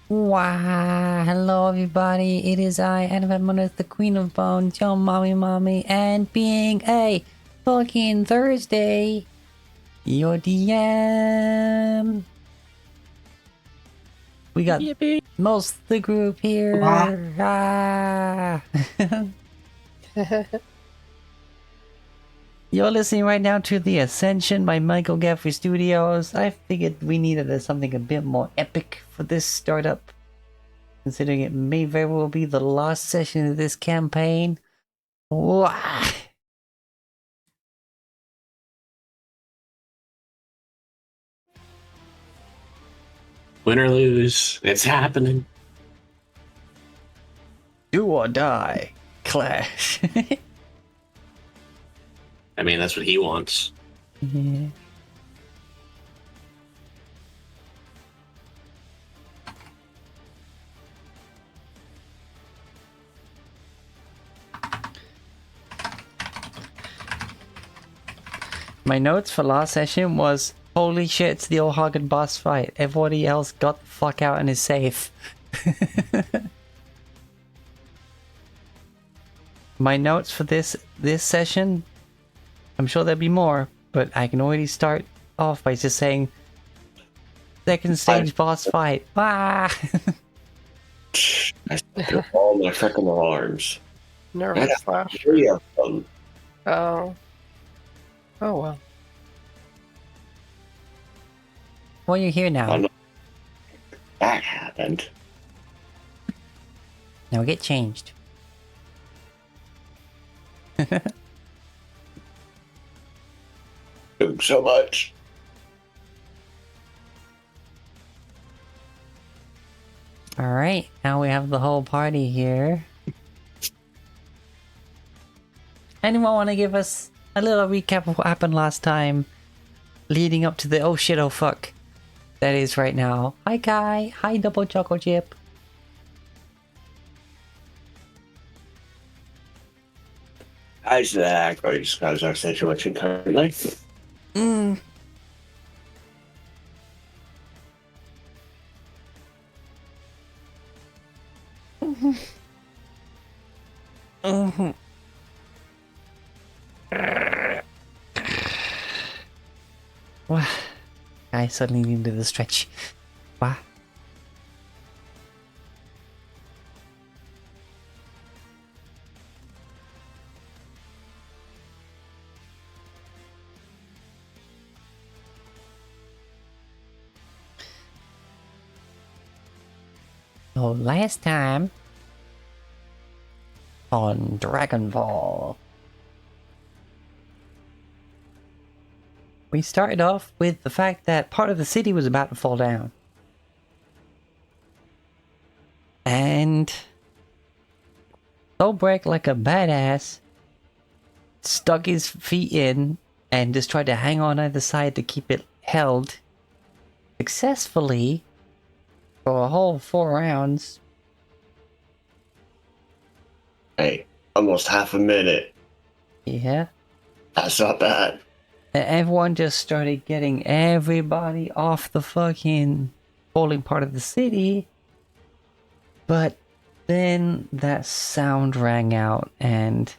Wow, hello everybody, it is I, Annabeth, the Queen of Bones, your mommy, and being a fucking Thursday, your DM. We got Yippee. most of the group here. Ah. You're listening right now to The Ascension by Michael Gaffrey Studios. I figured we needed something a bit more epic for this startup, considering it may very well be the last session of this campaign. Wah. Win or lose, it's happening. Do or die. Clash. I mean, that's what he wants. Yeah. My notes for last session was, holy shit, it's the old Hagen boss fight. Everybody else got the fuck out and is safe. My notes for this session, I'm sure there'll be more, but I can already start off by just saying, second stage boss fight. Ah! I set all my freaking alarms. Nervous flash. 3 of them. Oh. Oh well. Well, you're here now. That happened. Now get changed. Took so much. Alright, now we have the whole party here. Anyone want to give us a little recap of what happened last time, leading up to the oh shit oh fuck that is right now? Hi Kai, hi Double Choco Chip. I should actually discuss our situation currently. Mm. Mm-hmm. Wow. I suddenly needed a stretch. Wow. So last time on Dragonfall, we started off with the fact that part of the city was about to fall down. And Solbrecht, like a badass, stuck his feet in and just tried to hang on either side to keep it held successfully for a whole 4 rounds. Hey, almost half a minute. Yeah. That's not bad. And everyone just started getting everybody off the fucking falling part of the city. But then that sound rang out, and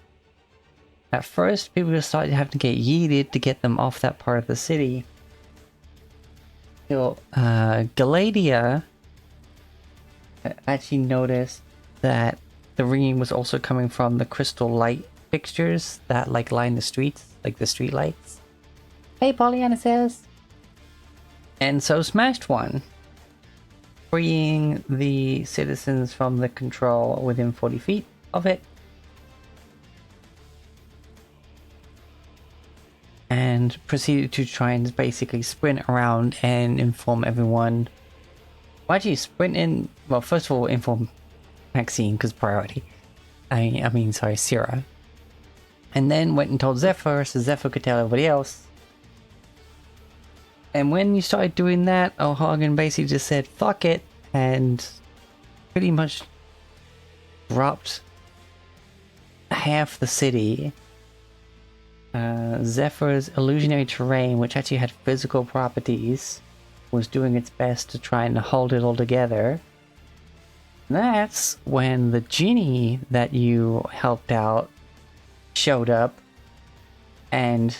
at first people just started having to get yeeted to get them off that part of the city. Till Galadia actually noticed that the ringing was also coming from the crystal light fixtures that like line the streets, like the street lights. Hey, Pollyanna says. And so smashed one, freeing the citizens from the control within 40 feet of it. And proceeded to try and basically sprint around and inform everyone. Well, actually sprint in, well, first of all, inform Maxine, because priority. I mean, sorry, Sierra. And then went and told Zephyr, so Zephyr could tell everybody else. And when you started doing that, O'Hagan basically just said, fuck it, and pretty much dropped half the city. Zephyr's illusionary terrain, which actually had physical properties, was doing its best to try and hold it all together. That's when the genie that you helped out showed up and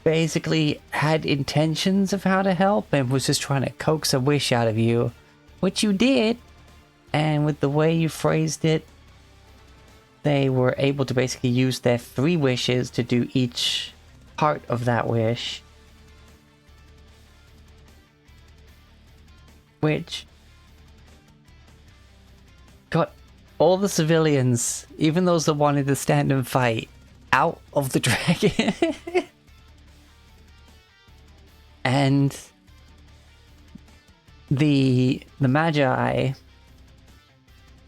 basically had intentions of how to help and was just trying to coax a wish out of you, which you did. And with the way you phrased it, they were able to basically use their 3 wishes to do each part of that wish. Which got all the civilians, even those that wanted to stand and fight, out of the dragon. And the Magi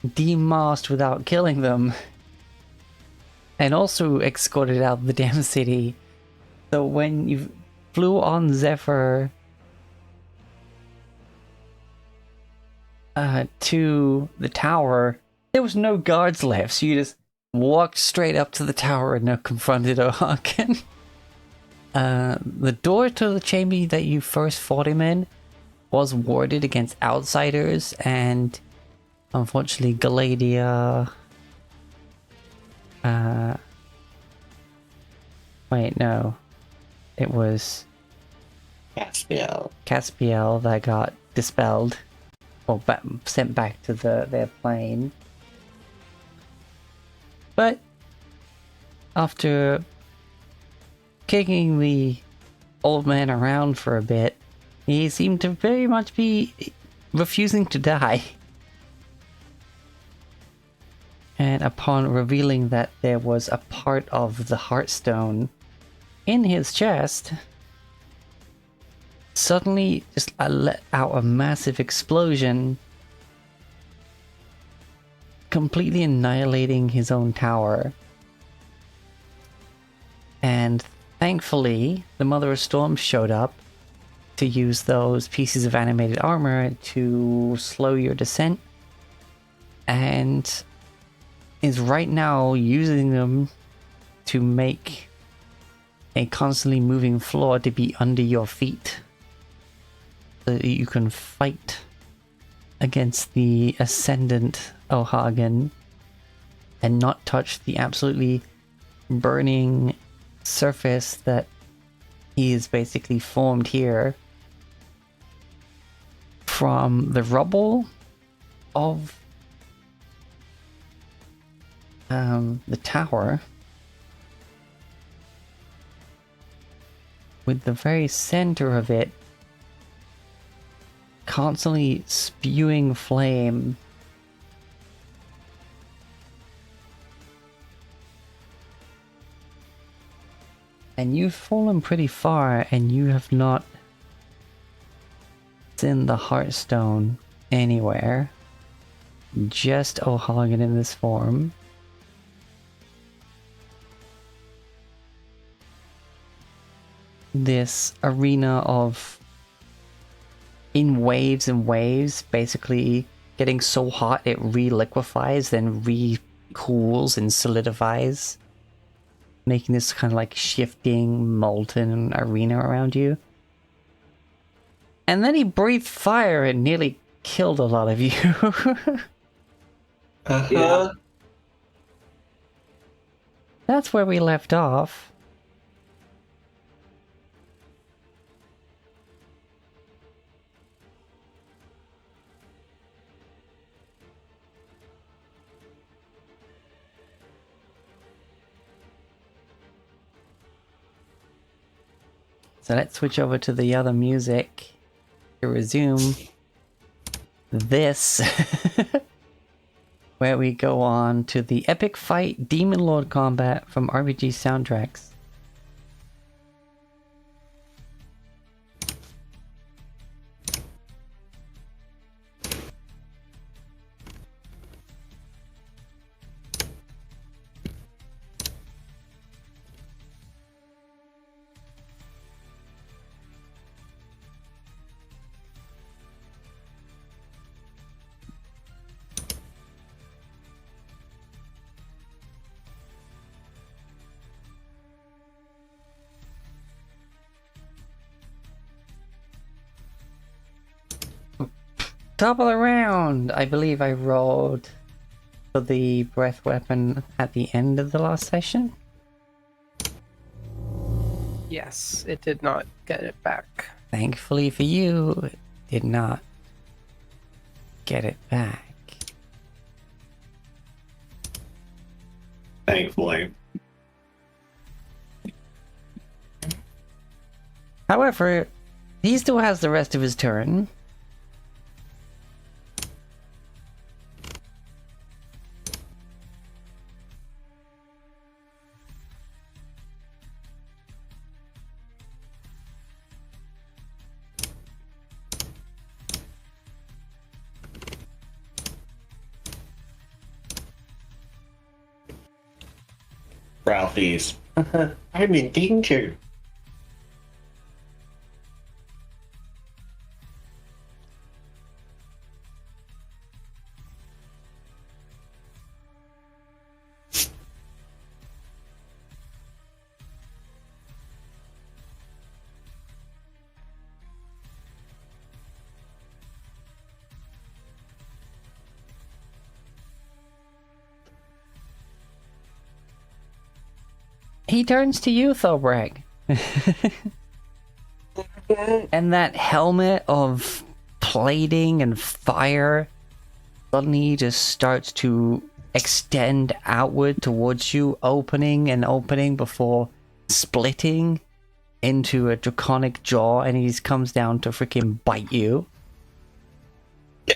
demasked without killing them, and also escorted out the damn city. So when you flew on Zephyr to the tower, there was no guards left, so you just walked straight up to the tower and confronted O'Hagan. The door to the chamber that you first fought him in was warded against outsiders, and unfortunately Galadia... wait, no. It was... Caspiel that got dispelled. Or sent back to their plane. But after kicking the old man around for a bit, he seemed to very much be refusing to die. And upon revealing that there was a part of the Heartstone in his chest, suddenly just let out a massive explosion, completely annihilating his own tower. And thankfully, the Mother of Storms showed up to use those pieces of animated armor to slow your descent, and is right now using them to make a constantly moving floor to be under your feet, so that you can fight against the Ascendant O'Hagan and not touch the absolutely burning surface that he is basically formed here from the rubble of the tower, with the very center of it constantly spewing flame. And you've fallen pretty far, and you have not seen the Heartstone anywhere. Just O'Hagan in this form. This arena of, in waves and waves, basically getting so hot it re-liquefies, then re-cools and solidifies, making this kind of like shifting, molten arena around you. And then he breathed fire and nearly killed a lot of you. Yeah. That's where we left off. So let's switch over to the other music to resume this, where we go on to the epic fight Demon Lord combat from RPG soundtracks. Top of the round! I believe I rolled for the breath weapon at the end of the last session. Yes, it did not get it back. Thankfully for you, it did not get it back. Thankfully. However, he still has the rest of his turn. Ralphie's. I'm in danger. He turns to you, Thorbrag. And that helmet of plating and fire suddenly just starts to extend outward towards you, opening and opening before splitting into a draconic jaw, and he just comes down to freaking bite you. Yeah.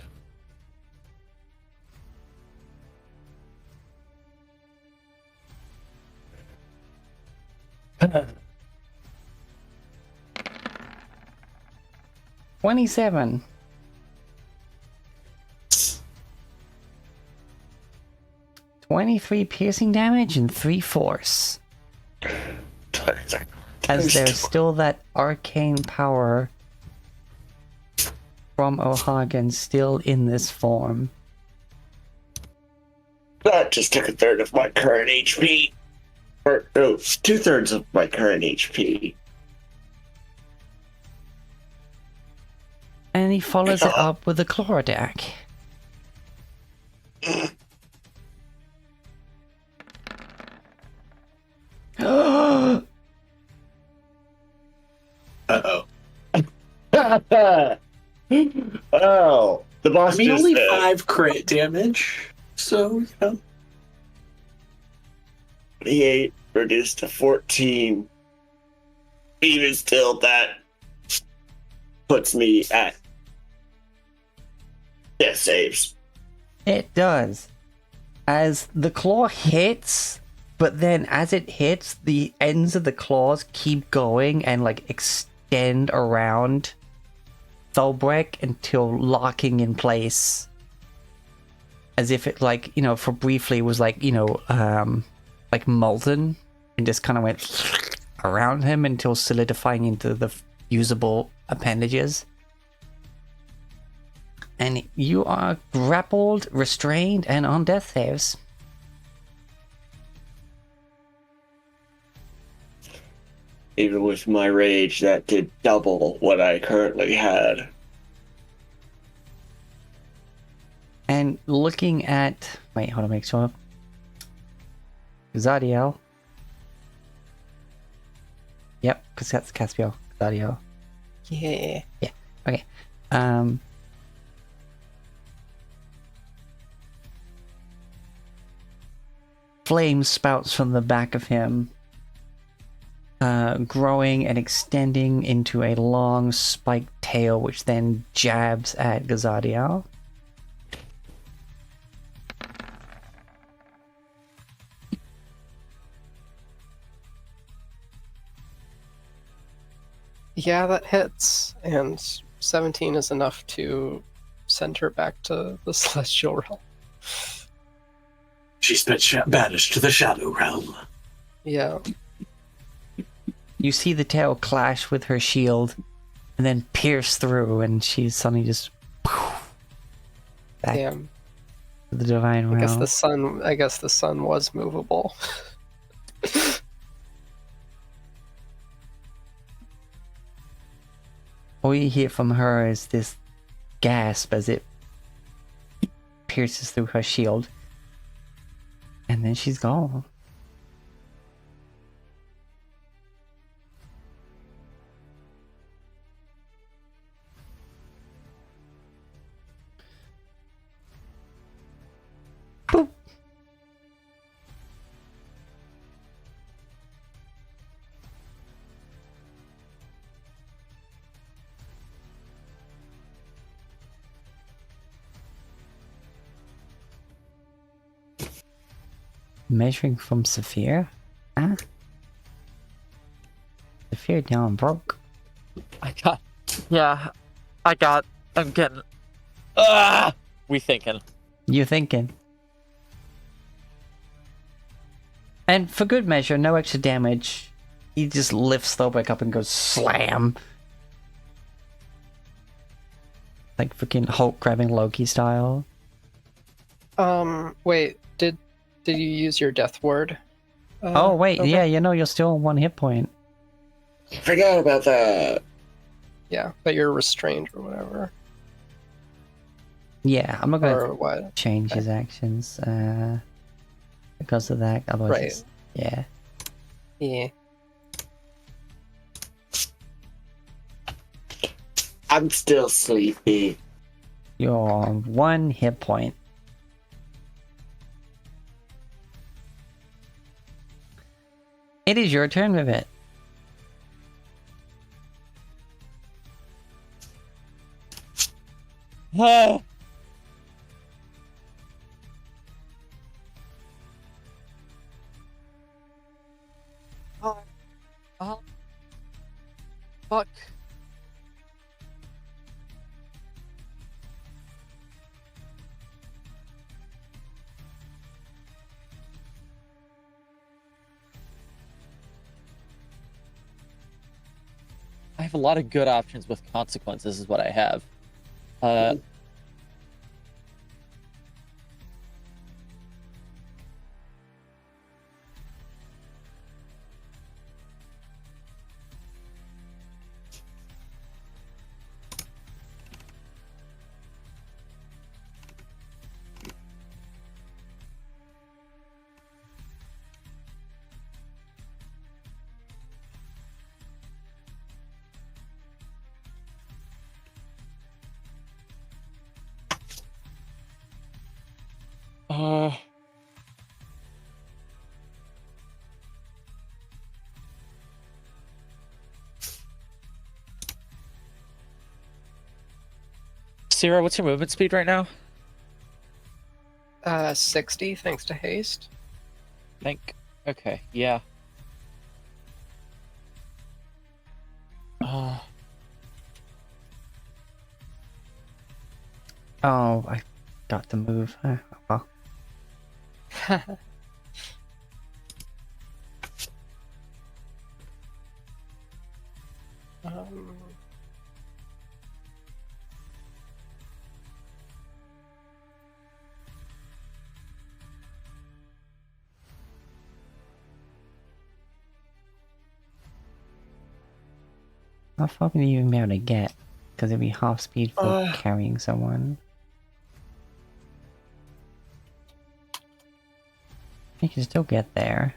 Uh, 27. "23 piercing damage and 3 force. As there's still that arcane power from O'Hagan still in this form. That just took a third of my current HP. Or, no, 2/3 of my current HP. And he follows it up with a claw attack. Uh-oh. Oh, the boss I mean, just only 5 crit damage, so, you know. 28 reduced to 14. Even still, that puts me at death saves. It does. As the claw hits, but then as it hits, the ends of the claws keep going and like extend around Tholbrek until locking in place. As if it like, you know, for briefly was like, you know, like molten and just kind of went around him until solidifying into the usable appendages. And you are grappled, restrained, and on death saves. Even with my rage, that did double what I currently had. And looking at... Wait, hold on, make sure. Zadiel. Yep, because that's Caspiel. Zadiel. Yeah. Yeah, okay. Flame spouts from the back of him, growing and extending into a long spiked tail, which then jabs at Gazadiel. Yeah, that hits, and 17 is enough to send her back to the Celestial Realm. She's been banished to the Shadow Realm. Yeah. You see the tail clash with her shield, and then pierce through, and she's suddenly just back Damn. to the Divine Realm. I guess the sun was movable. All you hear from her is this gasp as it pierces through her shield. And then she's gone. Boop. Measuring from Saphir? Huh? Saphir down broke. I'm getting. We thinking. You thinking? And for good measure, no extra damage. He just lifts Thorbeck up and goes slam. Like freaking Hulk grabbing Loki style. Wait, did you use your death ward? Oh wait, okay. yeah, you know you're still on 1 hit point. Forgot about that. Yeah, but you're restrained or whatever. Yeah, I'm not gonna Or what? change his actions because of that. Otherwise, Right. yeah. Yeah. I'm still sleepy. You're on 1 hit point. It is your turn, Vivet. Fuck. I have a lot of good options with consequences, is what I have. Sierra, what's your movement speed right now? 60 thanks to haste. Okay, yeah. Oh, I got the move. Well. um, How far would you even be able to get? Because it'd be half speed for carrying someone. You can still get there.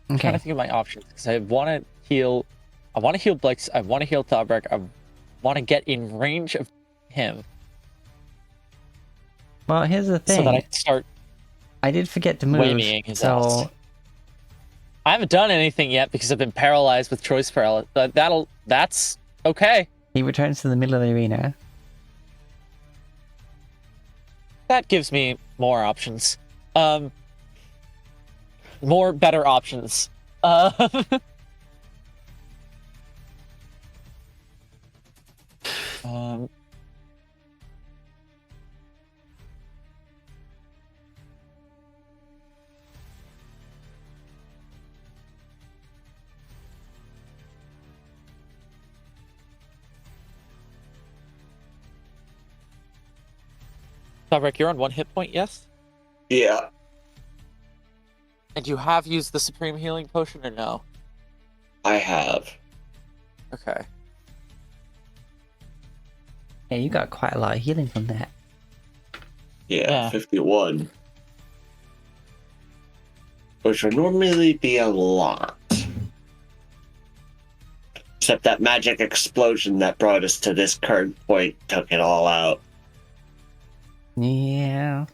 I'm trying to think of my options because I want to heal. I want to heal Blix. I want to heal Thorberg. I want to get in range of him. Well, here's the thing. So that I start. I did forget to move. Whamying his so ass. I haven't done anything yet because I've been paralyzed with choice paralysis. But that's okay. He returns to the middle of the arena. That gives me more options. More better options. Fabric, you're on 1 hit point, yes? Yeah. And you have used the Supreme Healing Potion or no? I have. Okay. Yeah, you got quite a lot of healing from that. Yeah, 51. Which would normally be a lot. Except that magic explosion that brought us to this current point took it all out. Yeah.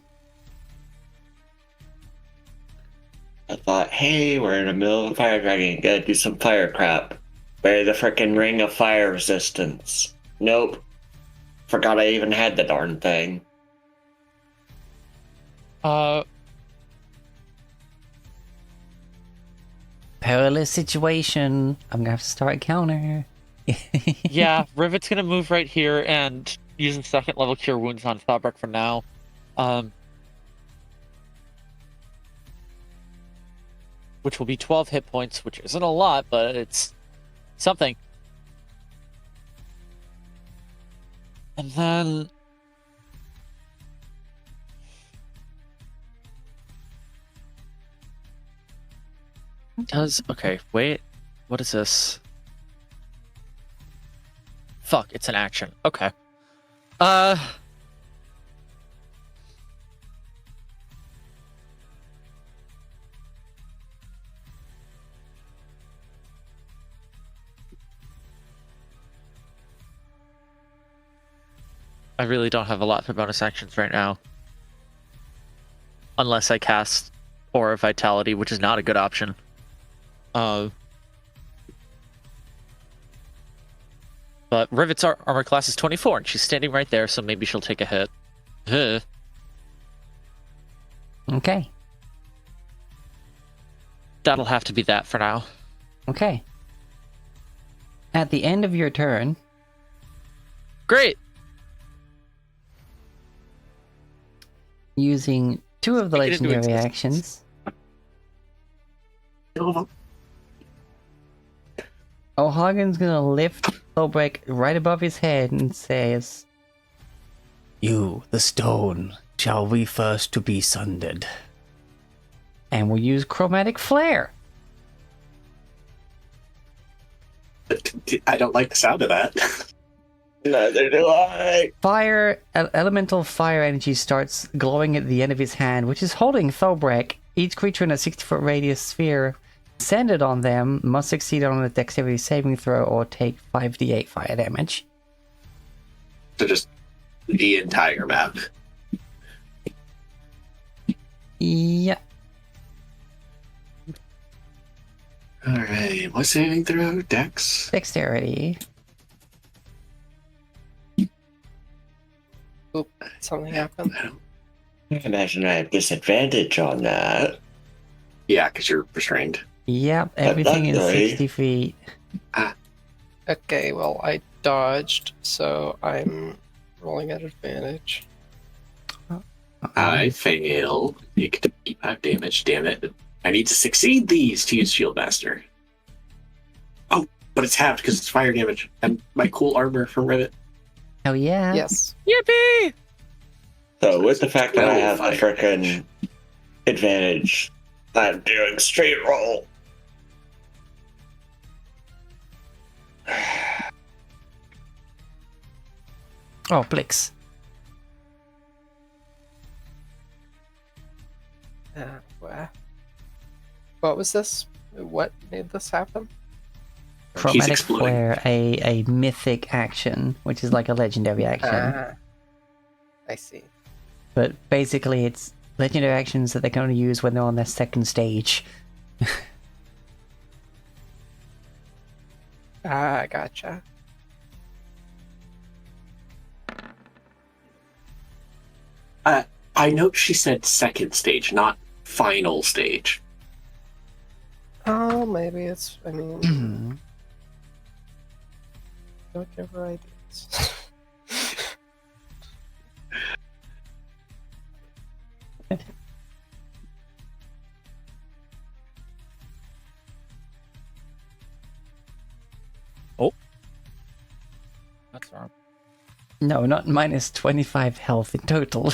I thought, hey, we're in the middle of a fire dragon, gotta do some fire crap. Bury the frickin' ring of fire resistance. Nope. Forgot I even had the darn thing. Perilous situation. I'm gonna have to start a counter. Yeah, Rivet's gonna move right here and using second level cure wounds on Thoughtbreak for now. Which will be 12 hit points, which isn't a lot, but it's something. And then okay, wait. What is this? Fuck, it's an action. Okay. I really don't have a lot for bonus actions right now. Unless I cast Aura of Vitality, which is not a good option. But Rivet's armor class is 24, and she's standing right there, so maybe she'll take a hit. Okay. That'll have to be that for now. Okay. At the end of your turn, Great! using 2 of the Take it into legendary existence. actions, O'Hagan's gonna lift Thobrick right above his head and says, "You, the stone, shall be first to be sundered." And we'll use Chromatic Flare. I don't like the sound of that. Neither do I. Elemental fire energy starts glowing at the end of his hand, which is holding Thobrick. Each creature in a 60-foot radius sphere centered on them must succeed on a dexterity saving throw or take 5d8 fire damage. So just the entire map. Yeah. Alright, what's saving throw? Dex? Dexterity. Oop, something happened. I imagine I have disadvantage on that. Yeah, because you're restrained. Yep, everything is luckily- 60 feet. Okay, well, I dodged, so I'm rolling at advantage. I fail. Take 5 damage, damn it. I need to succeed these to use Shield Master. Oh, but it's halved because it's fire damage. And my cool armor from Rivet. Oh yeah. Yes. Yippee! So with the fact that I have the Fire frickin' advantage, I'm doing straight roll. Oh, Blix. What was this? What made this happen? Chromatic exploding. Flare, a mythic action, which is like a legendary action. I see. But basically, it's legendary actions that they can only use when they're on their second stage. Gotcha. I note she said second stage, not final stage. Oh, maybe it's. I mean, don't give her ideas. That's wrong. No, not minus 25 health in total.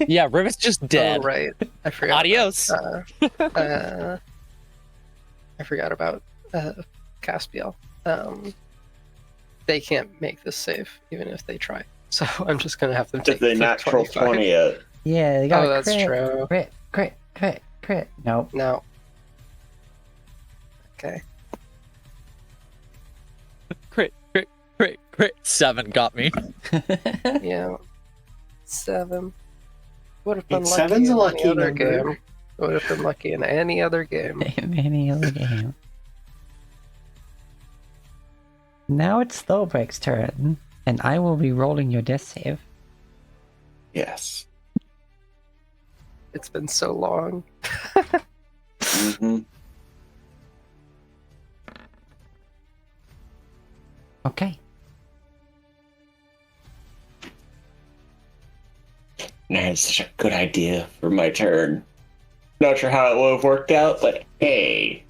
Yeah, Rivet's just dead. Oh, right. I forgot. Adios! I forgot about Caspiel. They can't make this save, even if they try. So I'm just gonna have them Did take the the natural 25. 20 it? Yeah, they got Oh, a that's crit. true. Crit, crit, crit, crit. Nope. No. Okay. Crit, crit, crit, crit. 7 got me. Yeah. 7. Would have been Eight, lucky seven's a in lucky any other number. game. Would have been lucky in any other game. In any other game. Now it's Thobrek's turn, and I will be rolling your death save. Yes. It's been so long. Mm-hmm. Okay. I had such a good idea for my turn. Not sure how it would have worked out, but hey,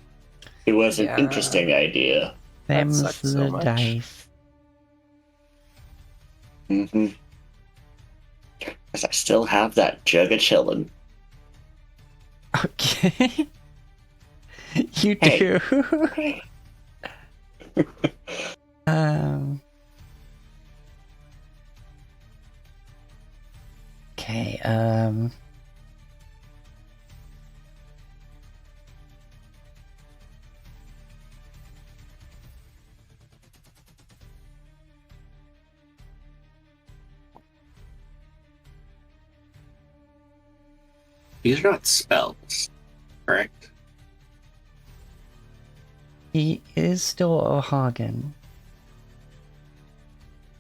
it was an Yeah. interesting idea. That Them's sucked the so much. dice. Mm-hmm. Because I still have that jug of chillin'. Okay. You Hey. do. um. Okay. These are not spells, correct? He is still a Hagen.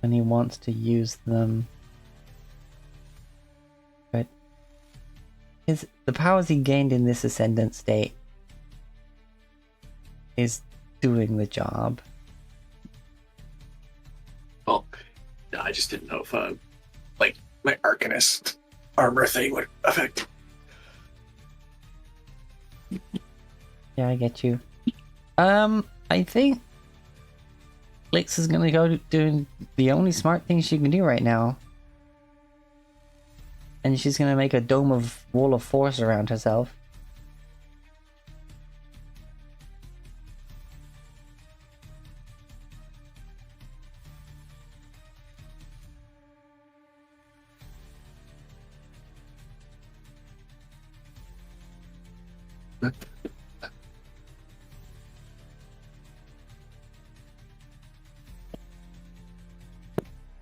And he wants to use them. But the powers he gained in this ascendant state is doing the job. Oh, no, I just didn't know if, like, my Arcanist armor thing would affect. Yeah, I get you. I think Lix is gonna go doing the only smart thing she can do right now. And she's gonna make a dome of wall of force around herself.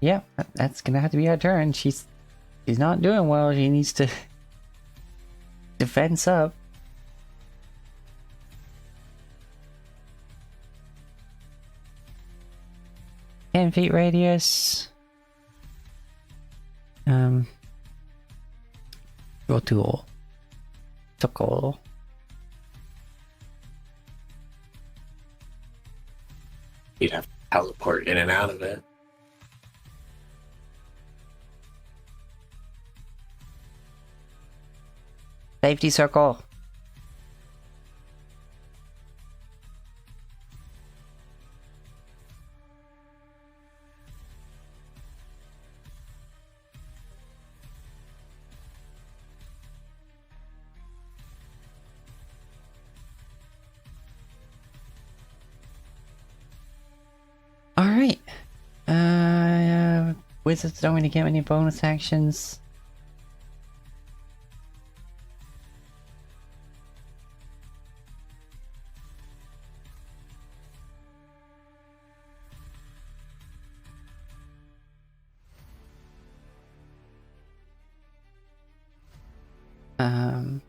Yeah, that's gonna have to be her turn. She's not doing well. She needs to defense up. 10 feet radius. Go to Tokol. You'd have to teleport in and out of it. Safety circle. Alright. Wizards don't really get any bonus actions. Um,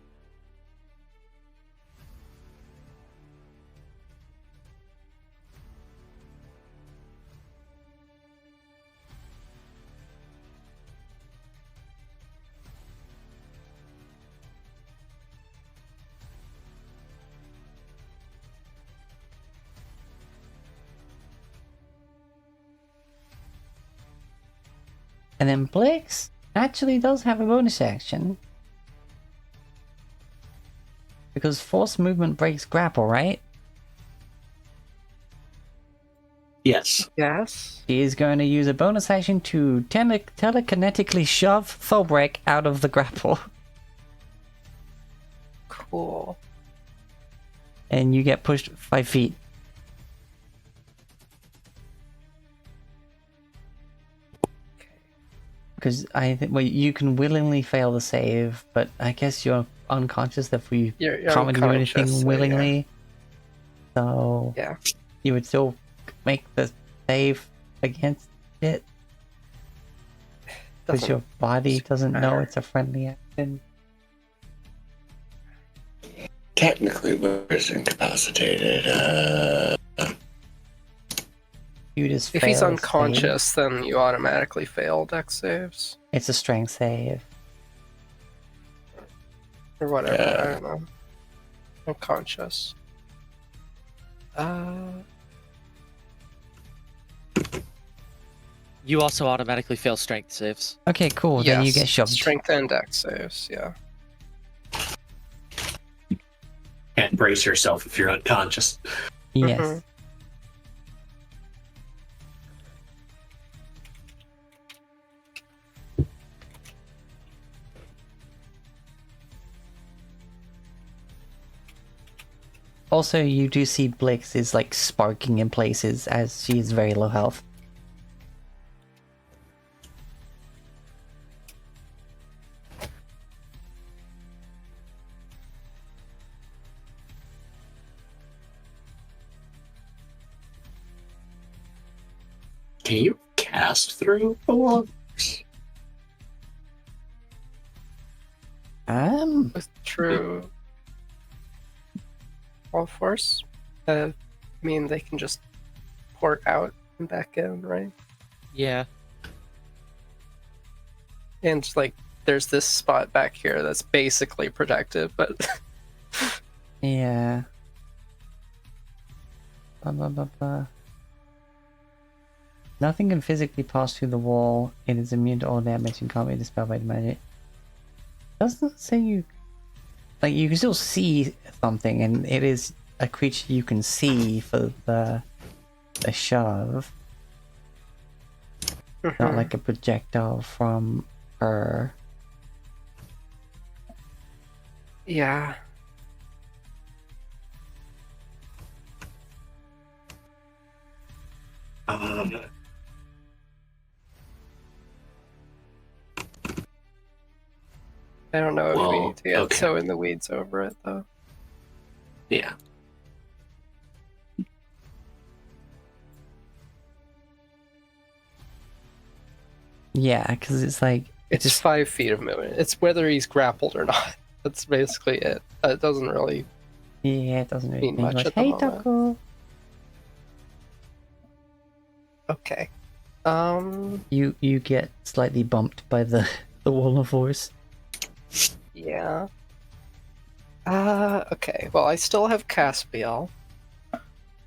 and then Blix actually does have a bonus action. Because force movement breaks grapple, right? Yes. Yes. She is going to use a bonus action to telekinetically shove Thobrek out of the grapple. Cool. And you get pushed 5 feet. Because I think well, you can willingly fail the save, but I guess you're unconscious if we You're can't do unconscious, anything so willingly. So Yeah. you would still make the save against it because your body doesn't know matter. it's a friendly action. Technically, we're incapacitated. You just If he's fail a unconscious, then you automatically fail dex saves. save. It's a strength save. Or whatever, Yeah. I don't know. Unconscious. You also automatically fail strength saves. Okay, cool. Then you get shoved. Strength and dex saves, yeah. And brace yourself if you're unconscious. Yes. Mhm. Also, you do see Blix is like sparking in places as she is very low health. Can you cast through the walls? With true all force, I mean they can just port out and back in, right? Yeah. And like, there's this spot back here that's basically protected, but Yeah. Blah, blah, blah, blah. Nothing can physically pass through the wall. It is immune to all damage and can't be dispelled by the magic. Doesn't say you... Like, you can still see something, and it is a creature you can see for the shove. Not like a projectile from her. yeah. I don't know if we Well, need to get okay. so in the weeds over it though. Yeah. Yeah, because it's like... It's just 5 feet of movement. It's whether he's grappled or not. That's basically it. It doesn't really. Yeah, it doesn't really mean mean much much. at the Hey, moment. Taco! Okay. You get slightly bumped by the wall of force. Yeah. Okay. Well, I still have Caspiel.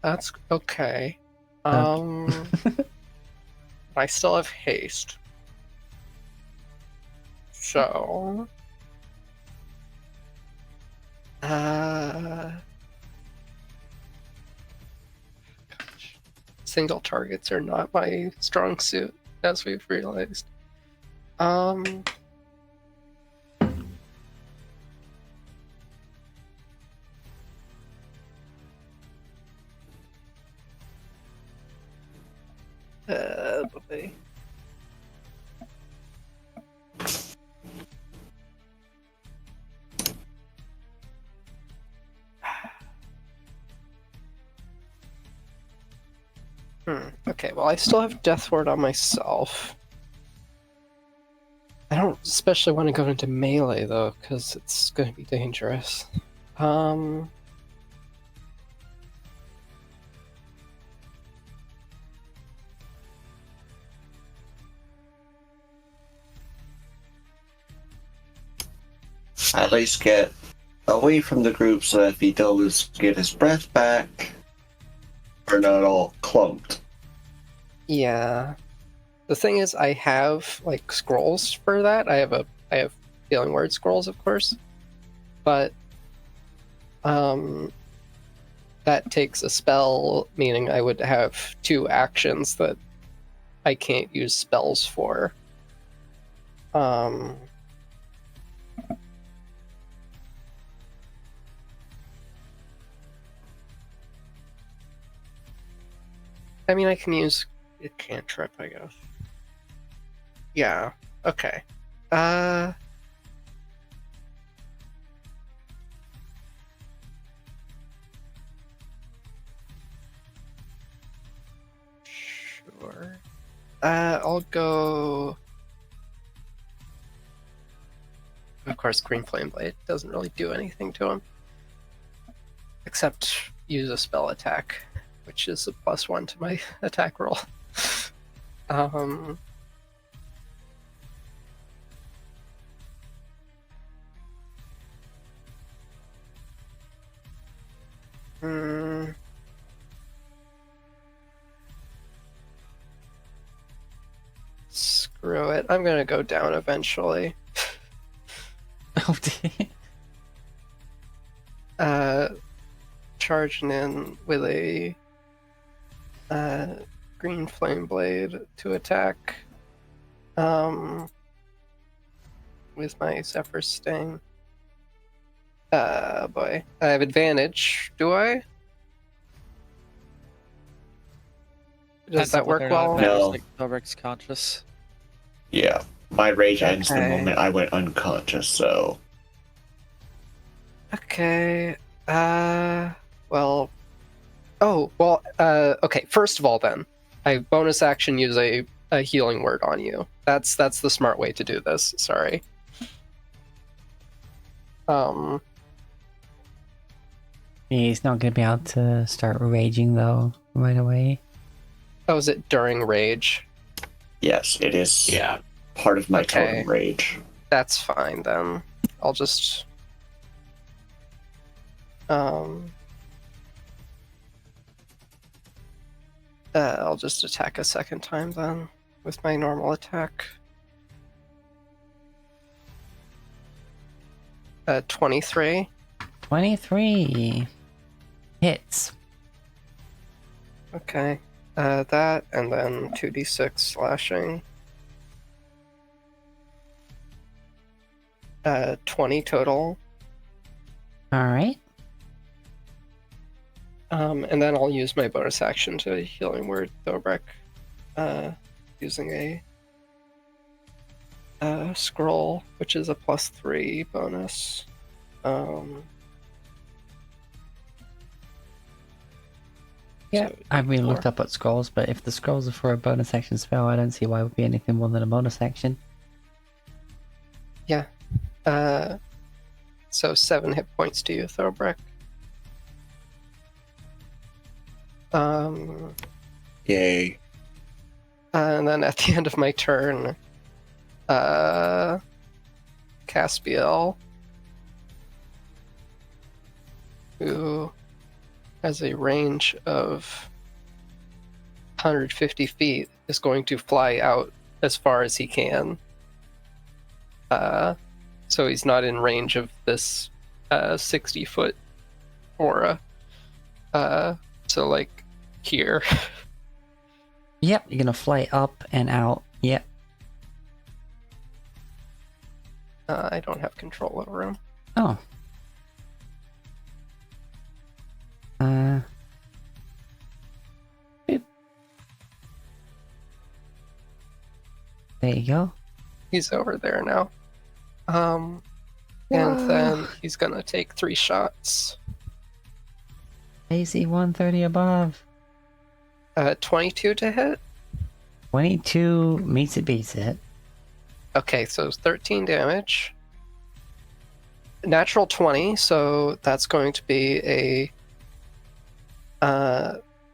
That's okay. I still have haste. So. Single targets are not my strong suit, as we've realized. Boy. Okay, well, I still have Death Ward on myself. I don't especially want to go into melee, though, because it's going to be dangerous. At least get away from the group so that if he does get his breath back, we're not all clumped. Yeah. The thing is, I have like scrolls for that. I have healing word scrolls, of course, but that takes a spell, meaning I would have 2 actions that I can't use spells for. I mean, I can use a cantrip, I guess. Yeah, Okay. Sure. I'll go. Of course, Green Flame Blade doesn't really do anything to him, except use a spell attack, which is a +1 to my attack roll. Um. Hmm. Screw it. I'm gonna go down eventually. Oh dear. Charging in with a green flame blade to attack. With my Zephyr Sting. Boy. I have advantage, do I? Does that work well? No. Dobrek's conscious. Yeah. My rage ends the Okay. moment I went unconscious, so. Okay. Well. Oh, well, okay. First of all, then, I bonus action use a healing word on you. That's the smart way to do this. Sorry. He's not gonna be able to start raging though right away. Oh, is it during rage? Yes, it is Yeah. part of my Okay. totem rage. That's fine then. I'll just I'll just attack a second time then with my normal attack. 23. 23 hits. Okay. That and then 2d6 slashing. 20 total. All right. And then I'll use my bonus action to healing word Dobrek, using a scroll, which is a +3 bonus. Yeah, So I haven't four. looked up at scrolls, but if the scrolls are for a bonus action spell, I don't see why it would be anything more than a bonus action. Yeah. So 7 hit points to you, Thorbrek. Yay. And then at the end of my turn, Caspiel, who has a range of 150 feet, is going to fly out as far as he can. So he's not in range of this 60-foot aura. So like here. Yep, you're gonna fly up and out. Yep. I don't have control over him. Oh. Boop. There you go. He's over there now. And then he's gonna take 3 shots. AC 130 above. 22 to hit. 22 meets it, beats it. Okay, so 13 damage. Natural 20, so that's going to be a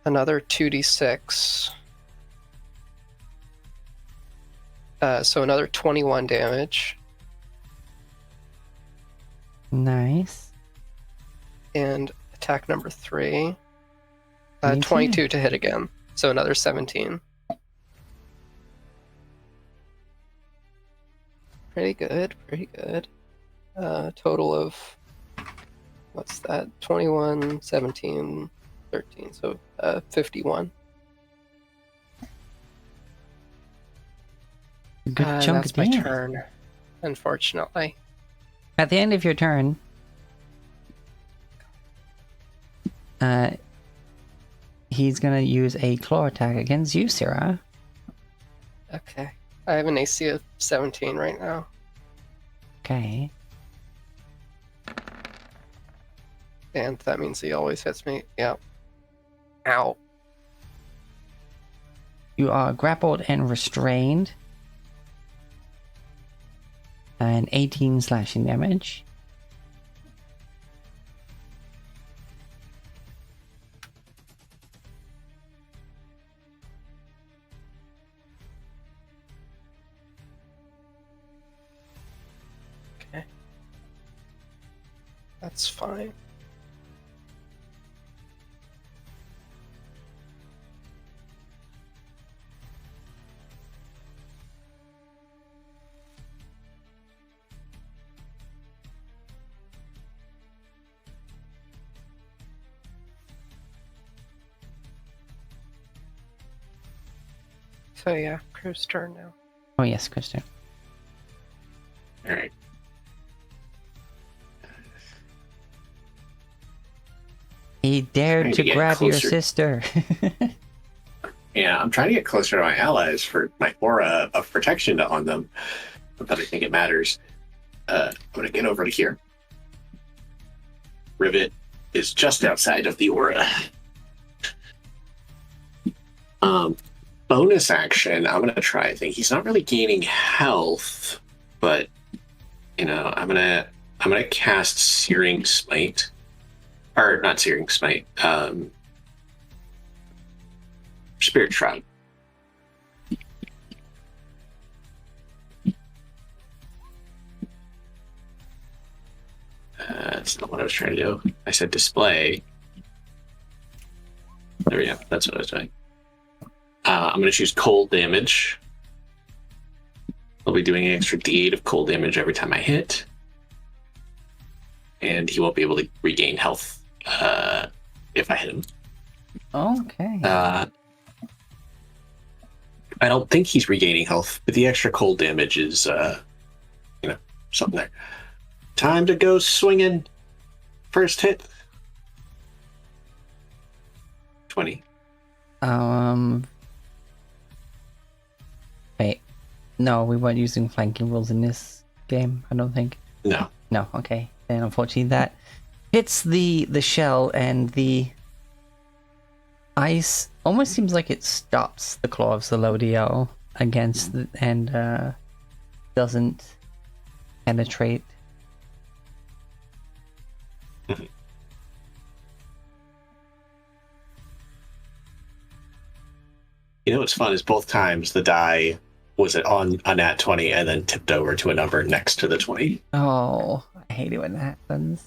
another 2d6. So another 21 damage. Nice. And attack number 3. 22. 22 to hit again. So another 17. Pretty good, pretty good. Total of, what's that? 21, 17, 13, so 51. Good chunk That's of my damage. turn, unfortunately. At the end of your turn, he's gonna use a claw attack against you, Sarah. Okay. I have an AC of 17 right now. Okay. And that means he always hits me. Yep. Ow. You are grappled and restrained. And 18 slashing damage. Okay. That's fine. So yeah, Crew's turn now. Oh yes, Christian. All right. He dared Trying to to get grab your closer. sister. Yeah, I'm trying to get closer to my allies for my aura of protection on them. But I think it matters. I'm going to get over to here. Rivet is just outside of the aura. Bonus action, I'm going to try a thing. He's not really gaining health, but, you know, I'm going to cast Searing Smite. Or, not Searing Smite. Spirit Shroud. That's not what I was trying to do. I said display. There we go. That's what I was doing. I'm going to choose cold damage. I'll be doing an extra d8 of cold damage every time I hit. And he won't be able to regain health if I hit him. Okay. I don't think he's regaining health, but the extra cold damage is, something there. Time to go swinging. First hit. 20. Wait. No, we weren't using flanking rules in this game, I don't think. No. No, okay. Then unfortunately that hits the shell, and the ice almost seems like it stops the claw of Zelodiel against the, and doesn't penetrate. You know what's fun is both times the die was on a nat 20 and then tipped over to a number next to the 20. Oh, I hate it when that happens.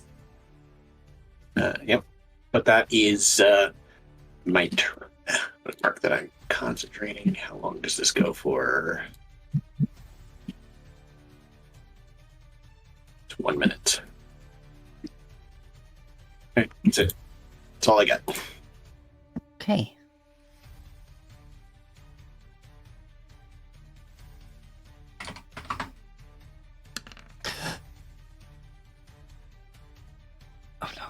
Yep. But that is my turn. I'm going to mark that I'm concentrating. How long does this go for? It's 1 minute. Okay, that's it. That's all I got. Okay. Oh no.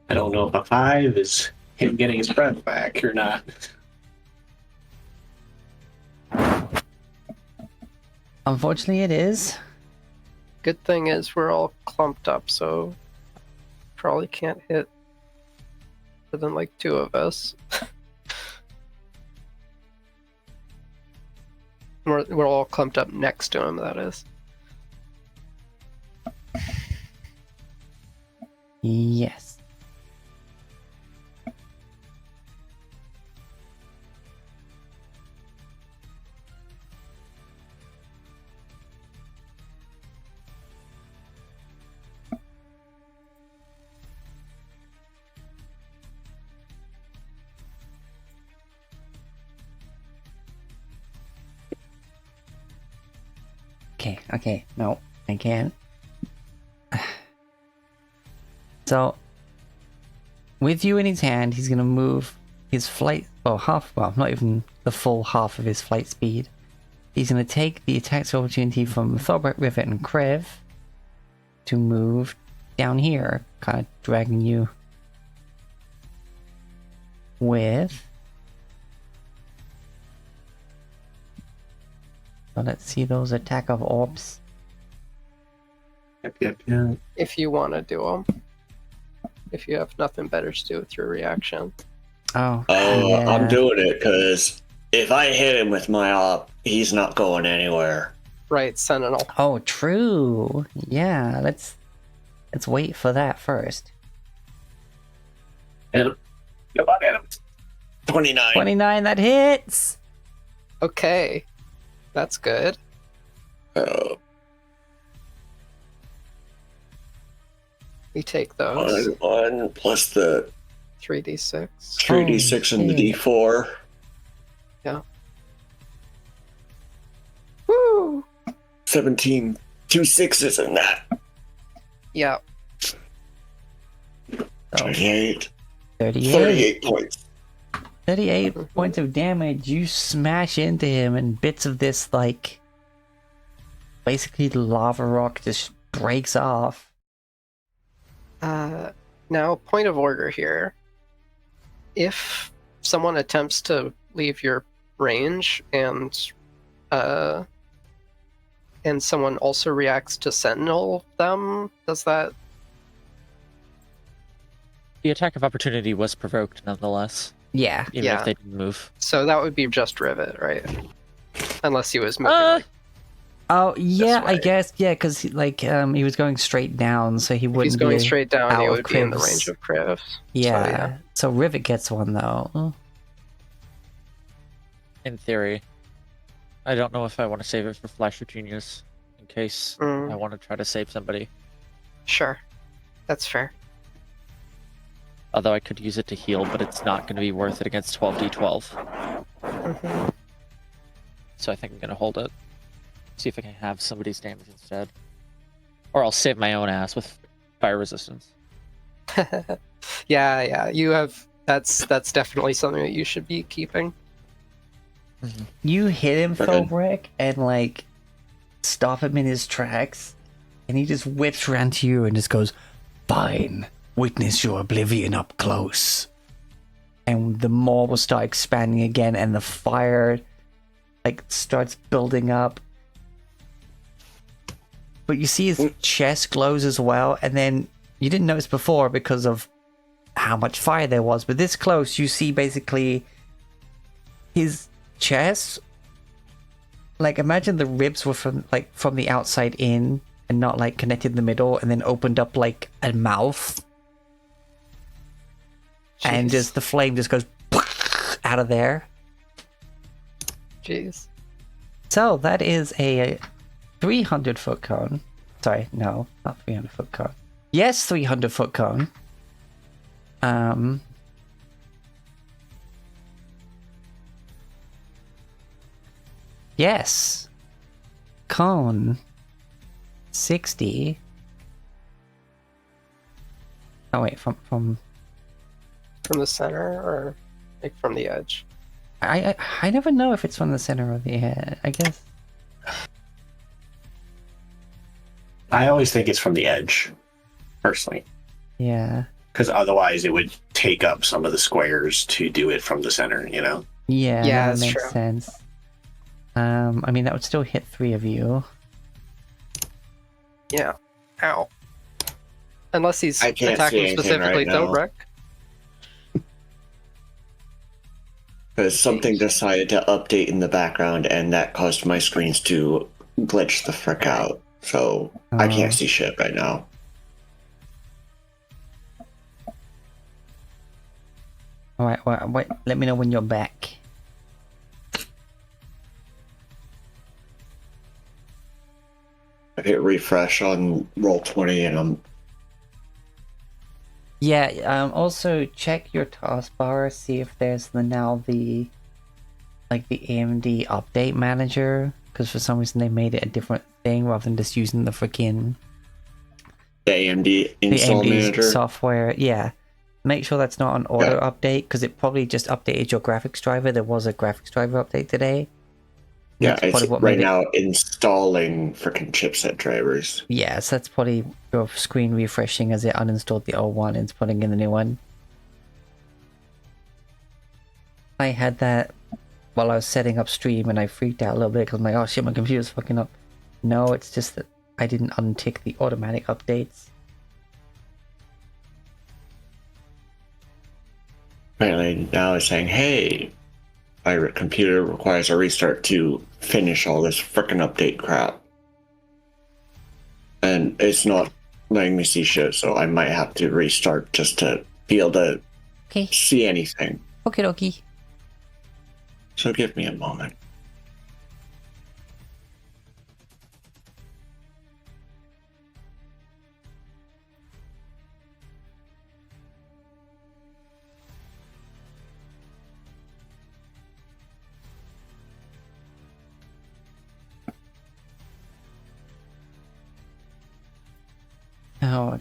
I don't know if a 5 is him getting his breath back or not. Unfortunately, it is. Good thing is we're all clumped up, so probably can't hit more than like 2 of us. We're all clumped up next to him, that is. Yes. Okay, no, I can't. So, with you in his hand, he's gonna move his flight, not even the full half of his flight speed. He's gonna take the attacks of opportunity from Thorbrek, Rivet, and Krev to move down here, kind of dragging you with. So let's see those attack of orbs. Yep. If you want to do them. If you have nothing better to do with your reaction. Oh, I'm doing it because if I hit him with my op, he's not going anywhere. Right, Sentinel. Oh, true. Yeah, let's wait for that first. Hit him. Come on, hit him. 29. 29, that hits! Okay. That's good. We take those. 1 plus the 3d6. 3d6 and the d4. Yeah. Woo! 17. 2 6s in that. Yeah. 38. 38. 38 points. 38 points of damage. You smash into him, and bits of this, like, basically lava rock just breaks off. Now, point of order here. If someone attempts to leave your range and someone also reacts to Sentinel them, does that... The attack of opportunity was provoked nonetheless, Yeah. even Yeah. if they didn't move. So that would be just Rivet, right? Unless he was moving. Like, Oh, yeah, I way. guess, yeah, because, he was going straight down, so he if wouldn't he's going be straight down, out he of would be in the Krivs. range of Krivs. Yeah. So Rivet gets one, though. In theory. I don't know if I want to save it for Flash of Genius, in case I want to try to save somebody. Sure. That's fair. Although I could use it to heal, but it's not going to be worth it against 12d12. Mm-hmm. So I think I'm going to hold it. See if I can have somebody's damage instead. Or I'll save my own ass with fire resistance. Yeah. You have... That's definitely something that you should be keeping. You hit him, Okay. Philbrick, and, like, stop him in his tracks, and he just whips around to you and just goes, "Fine, witness your oblivion up close." And the maw will start expanding again, and the fire, like, starts building up. But you see his chest glows as well, and then you didn't notice before because of how much fire there was, but this close, you see basically his chest, like, imagine the ribs were from the outside in and not like connected in the middle, and then opened up like a mouth. And Jeez. just the flame just goes out of there. Jeez. So that is a 300-foot cone. Sorry, no, not 300-foot cone. Yes, 300-foot cone. Yes. Cone 60. Oh wait, from From the center or like from the edge? I never know if it's from the center or the head. I guess. I always think it's from the edge, personally, Yeah. because otherwise it would take up some of the squares to do it from the center. You know. Yeah, Yeah, that that's makes true. sense. I mean that would still hit 3 of you. Yeah. Ow. Unless he's I can't see attacking anything specifically right now. Dobrik. Because something decided to update in the background, and that caused my screens to glitch the frick out. So I can't see shit right now. All right, wait. Let me know when you're back. I hit refresh on Roll20, and I'm Yeah. Also check your taskbar. See if there's the AMD update manager. Because for some reason they made it a different thing rather than just using the freaking the AMD install AMD manager. software. Yeah. make sure that's not an auto update, because it probably just updated your graphics driver. There was a graphics driver update today. Yeah, That's it's probably what right made it. now installing freaking chipset drivers. Yes, that's probably your screen refreshing as it uninstalled the old one and it's putting in the new one. I had that while I was setting up stream and I freaked out a little bit because I'm like, oh shit, my computer's fucking up. No, it's just that I didn't untick the automatic updates. Apparently now it's saying, hey, my computer requires a restart to finish all this freaking update crap. And it's not letting me see shit, so I might have to restart just to be able to Okay, see anything. okie dokie. So give me a moment. Oh,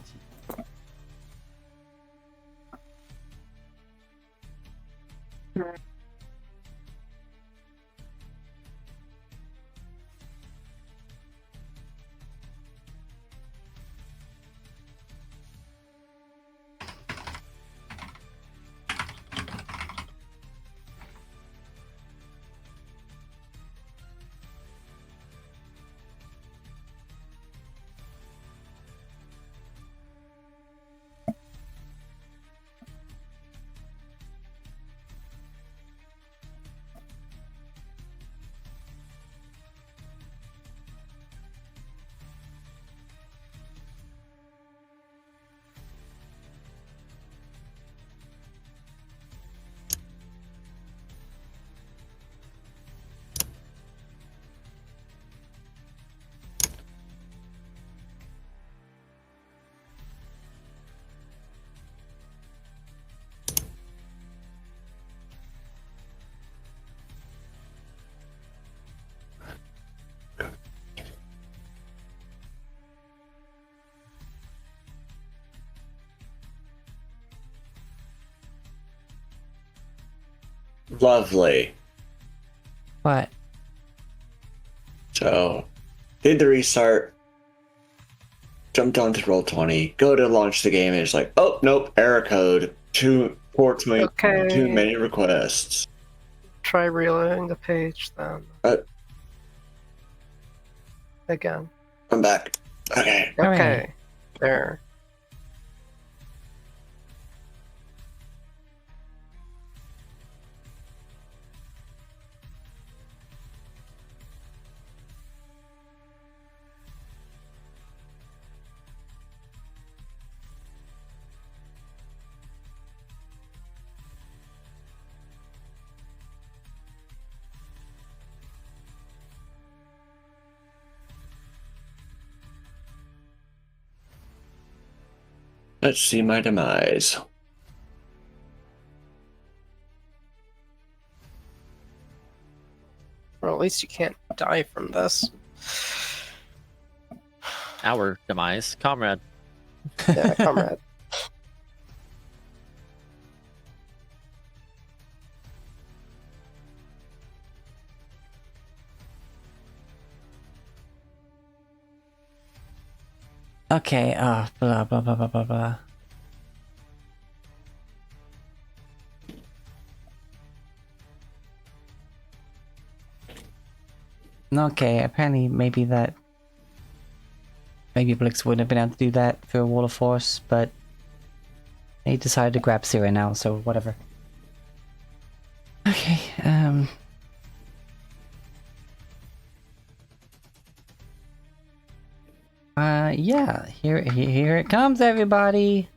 Lovely. what? So, did the restart, jumped onto Roll20, go to launch the game, and it's like, oh, nope, error code, 420, Okay. too many requests. Try reloading the page then. Again. I'm back. Okay. Hooray. Okay. There. Let's see my demise. Or at least you can't die from this. Our demise, comrade. Yeah, comrade. Okay, blah, blah, blah, blah, blah, blah. Okay, apparently maybe Blix wouldn't have been able to do that for a Wall of Force, but they decided to grab Sierra now, so whatever. Okay, yeah, here it comes, everybody.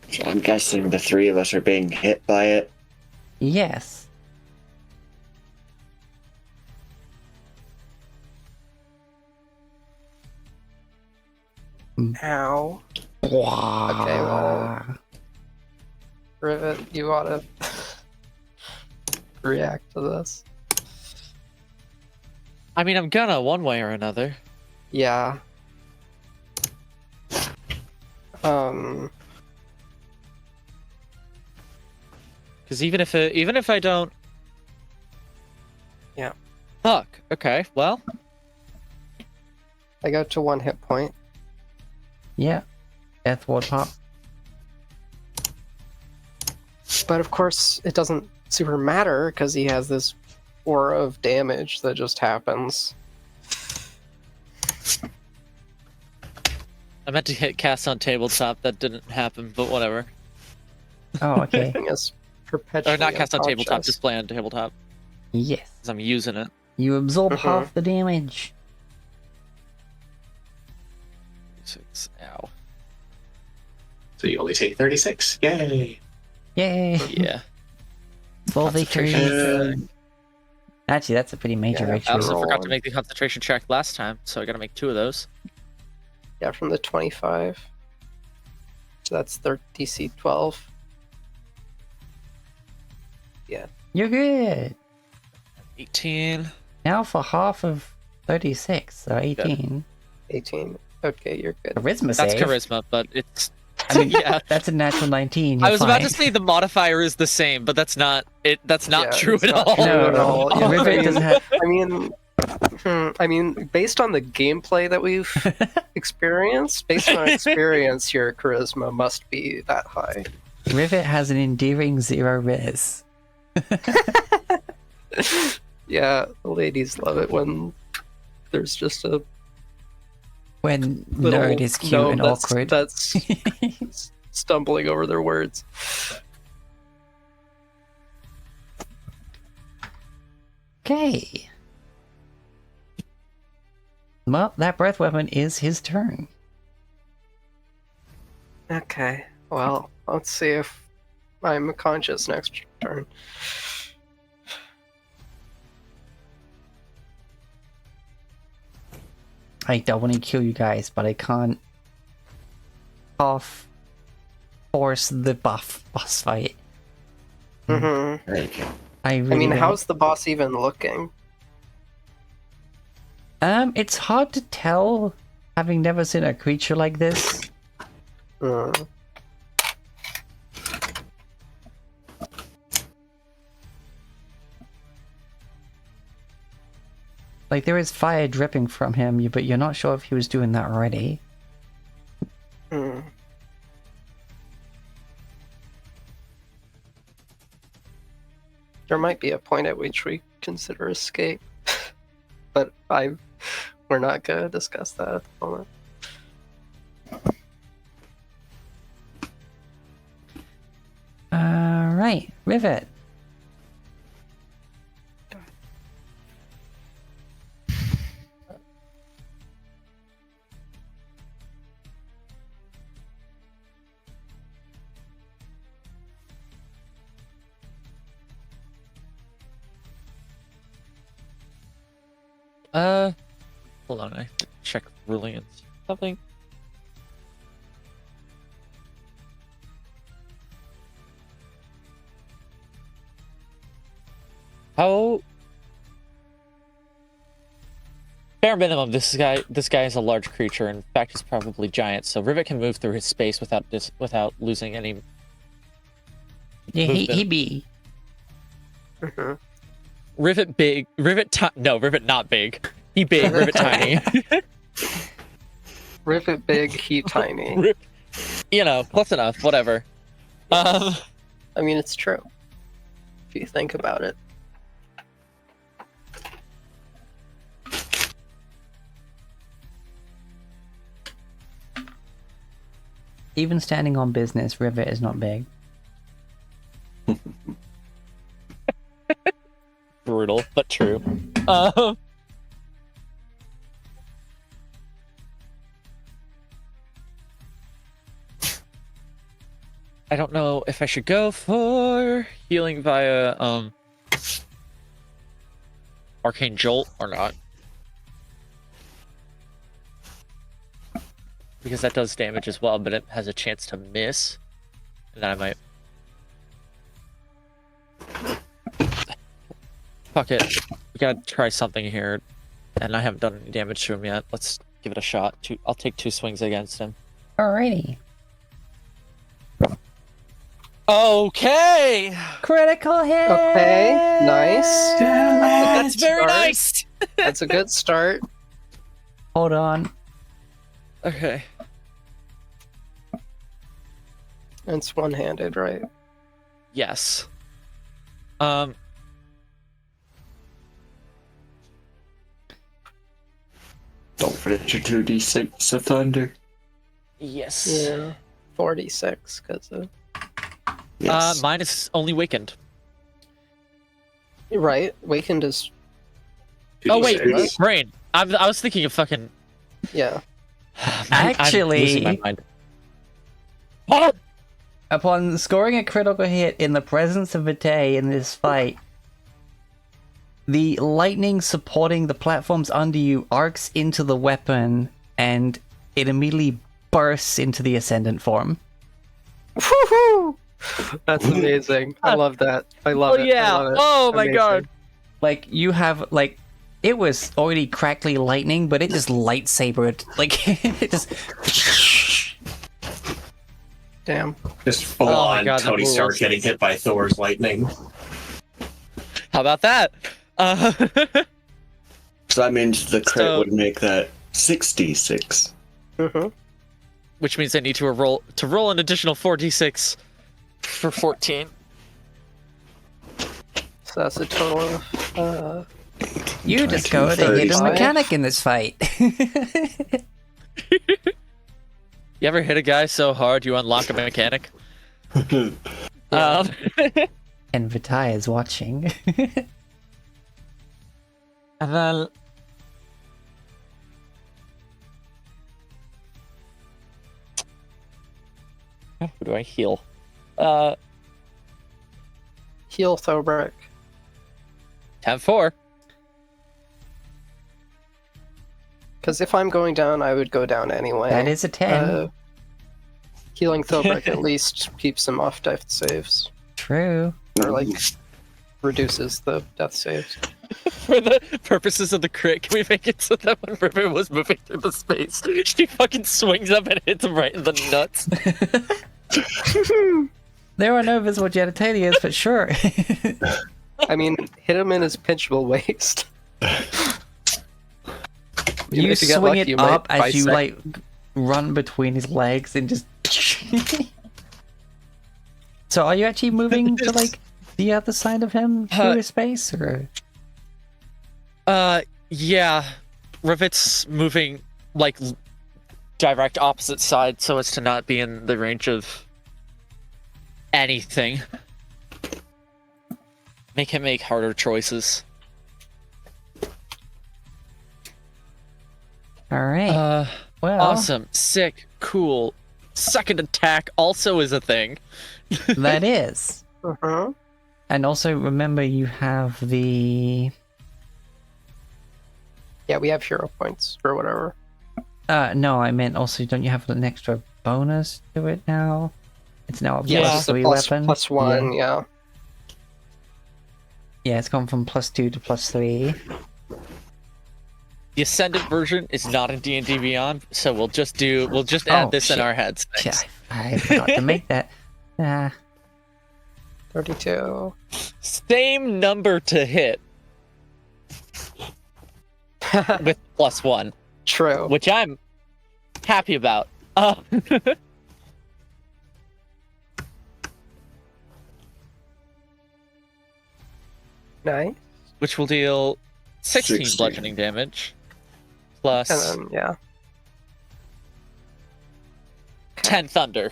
So I'm guessing the three of us are being hit by it. Yes. Ow. Okay, well, Rivet, you ought to react to this. I mean, I'm gonna one way or another. Yeah. Because even if I don't. Yeah. Fuck. Okay. Well. I go to 1 hit point. Yeah. Death ward pop. But of course, it doesn't super matter because he has this aura of damage that just happens. I meant to hit cast on tabletop. That didn't happen, but whatever. Oh, okay. Thing is perpetually Or not cast on tabletop, unconscious. just play on tabletop. Yes. Because I'm using it. You absorb Mhm. half the damage. 6. Ow. So you only take 36. Yay! Yay! Yeah. Full victory. Uh, Actually, that's a pretty major Yeah, I victory. also Roll forgot one. to make the concentration check last time, so I gotta make 2 of those. Yeah, from the 25. So that's DC 12. You're good. 18. Now for half of 36, so 18. 18. Okay, you're good. Charisma That's save. charisma, but it's. I mean, Yeah. that's a natural 19. I You're was about to fine. say the modifier is the same, but that's not it. That's not Yeah, true it's at not all. true No, at all. Yeah, Rivet doesn't have. I mean, based on the gameplay that we've experienced, based on our experience, your charisma must be that high. Rivet has an endearing 0 res. Yeah, the ladies love it when there's just a When little nerd is cute gnome and awkward. that's stumbling over their words. Okay. Well, that breath weapon is his turn. Okay, well, let's see if I'm conscious next turn. I don't want to kill you guys, but I can't force the boss fight. Mm-hmm. okay. I really I mean, don't. how's the boss even looking? It's hard to tell, having never seen a creature like this. Mm. Like, there is fire dripping from him, but you're not sure if he was doing that already. Mm. There might be a point at which we consider escape, but we're not gonna discuss that at the moment. Alright, Rivet. Hold on, I have to check ruling and something. How? Bare minimum, this guy is a large creature. In fact, he's probably giant. So Rivet can move through his space without losing any. Yeah, he Movement. be. Mhm. Rivet big. No, Rivet not big. He big. Rivet tiny. Rivet big, he tiny. Rip. You know, close enough. Whatever. I mean, it's true. If you think about it. Even standing on business, Rivet is not big. Brutal, but true. I don't know if I should go for healing via Arcane Jolt or not. Because that does damage as well, but it has a chance to miss. And then I might... Fuck it. We gotta try something here. And I haven't done any damage to him yet. Let's give it a shot. I'll take 2 swings against him. Alrighty. Okay. Critical hit. Okay, nice. That's very Start. nice. That's a good start. Hold on. Okay. It's one-handed, right? Yes. Don't forget your 2d6 of thunder. Yes. Yeah. 46, because Yes. Mine is only weakened. right. Wakened is Oh wait, 2d6. brain. I was thinking of fucking. yeah. I'm losing my Actually, mind. Oh! upon scoring a critical hit in the presence of Vitae in this fight, the lightning supporting the platforms under you arcs into the weapon, and it immediately bursts into the Ascendant form. Woohoo! That's amazing. I love that. I love it. I yeah! love it. Oh my Amazing. god! Like, you have, like, it was already crackly lightning, but it just lightsabered. Like, it just... Damn. Just full Oh my on God, Tony the Stark rules. getting hit by Thor's lightning. How about that? So that means the crit So- would make that 6d6. Mm-hmm. Which means I need to roll an additional 4d6 for 14. So that's a total of You discovered a hidden 35. mechanic in this fight. You ever hit a guy so hard you unlock a mechanic? And Vitae is watching. And then who do I heal? heal Thobrick. 10-4. Because if I'm going down, I would go down anyway. That is a 10. Healing Thobrick at least keeps him off death saves. True. Or, like, reduces the death saves. For the purposes of the crit, can we make it so that when River was moving through the space, she fucking swings up and hits him right in the nuts? There are no visible genitalias, but sure. I mean, hit him in his pinchable waist. You If you get swing lucky, it you might up as you, bisect. like, run between his legs and just... So are you actually moving to, like, the other side of him through his space, or...? Yeah. Rivet's moving, like, direct opposite side so as to not be in the range of anything. Make him make harder choices. Alright. Well, Awesome. Sick. Cool. Second attack also is a thing. that is. Uh-huh. And also, remember, you have the... Yeah, we have hero points or whatever. No, I meant also, don't you have an extra bonus to it now? It's now a Yeah. plus It's a 3 plus, weapon. plus one, yeah. Yeah, it's gone from +2 to +3. The Ascendant version is not in D&D Beyond, so we'll just add Oh, this in shit. our heads. Yeah, I forgot to make that. 32. Same number to hit with +1, True. which I'm happy about. Nice. Which will deal 16 16. bludgeoning damage, plus And then, yeah, 10 thunder.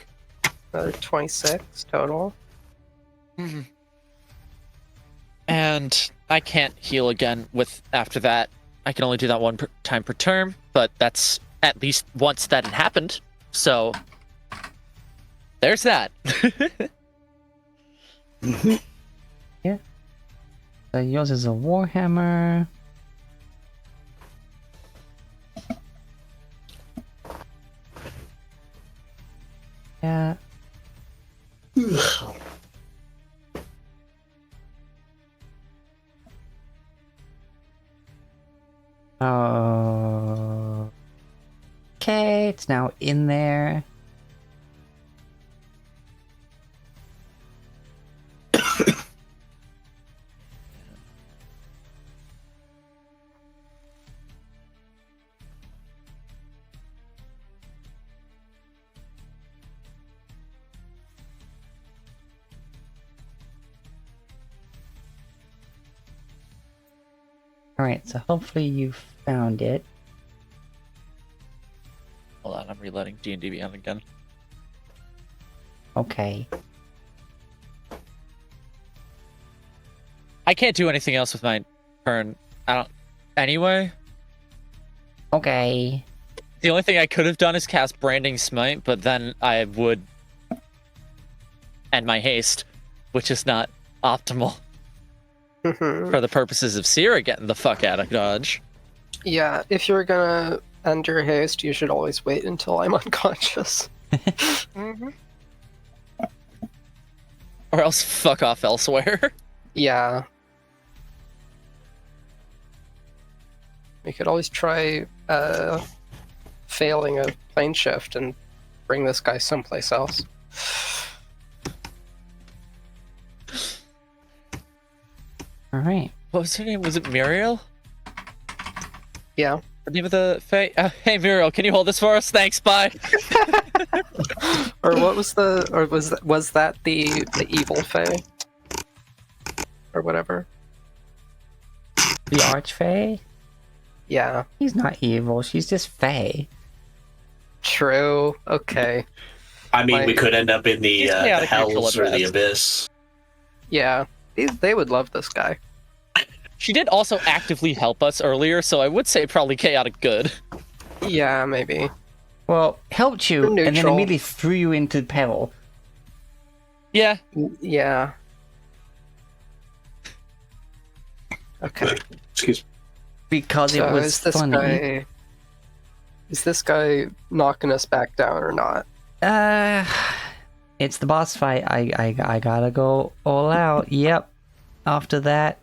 another 26 total. And I can't heal again with after that. I can only do that one time per turn, but that's at least once that had happened. So there's that. So yours is a Warhammer. Yeah. Oh. Okay, it's now in there. Alright, so hopefully you found it. Hold on, I'm reloading D&D Beyond again. Okay. I can't do anything else with my turn. I don't. Anyway, Okay. the only thing I could have done is cast Branding Smite, but then I would end my haste, which is not optimal for the purposes of Sierra getting the fuck out of Dodge. Yeah, if you're gonna end your haste, you should always wait until I'm unconscious. Or else fuck off elsewhere. Yeah. We could always try failing a plane shift and bring this guy someplace else. Alright. What was her name? Was it Muriel? Yeah. The name of the Fae? Hey Muriel, can you hold this for us? Thanks, bye. Or what was the? Or was that the evil Fae? Or whatever. The Archfey? Yeah. He's not evil, she's just Fey. True. Okay. I mean, Like- we could end up in the He's chaotic neutral hells at or the best. abyss. Yeah. They would love this guy. She did also actively help us earlier, so I would say probably chaotic good. Yeah, maybe. Well, helped you, You're and then neutral. immediately threw you into peril. Yeah, Yeah. Okay. Excuse me. Because So it was is this funny. guy? Is this guy knocking us back down or not? It's the boss fight. I gotta go all out. Yep. After that,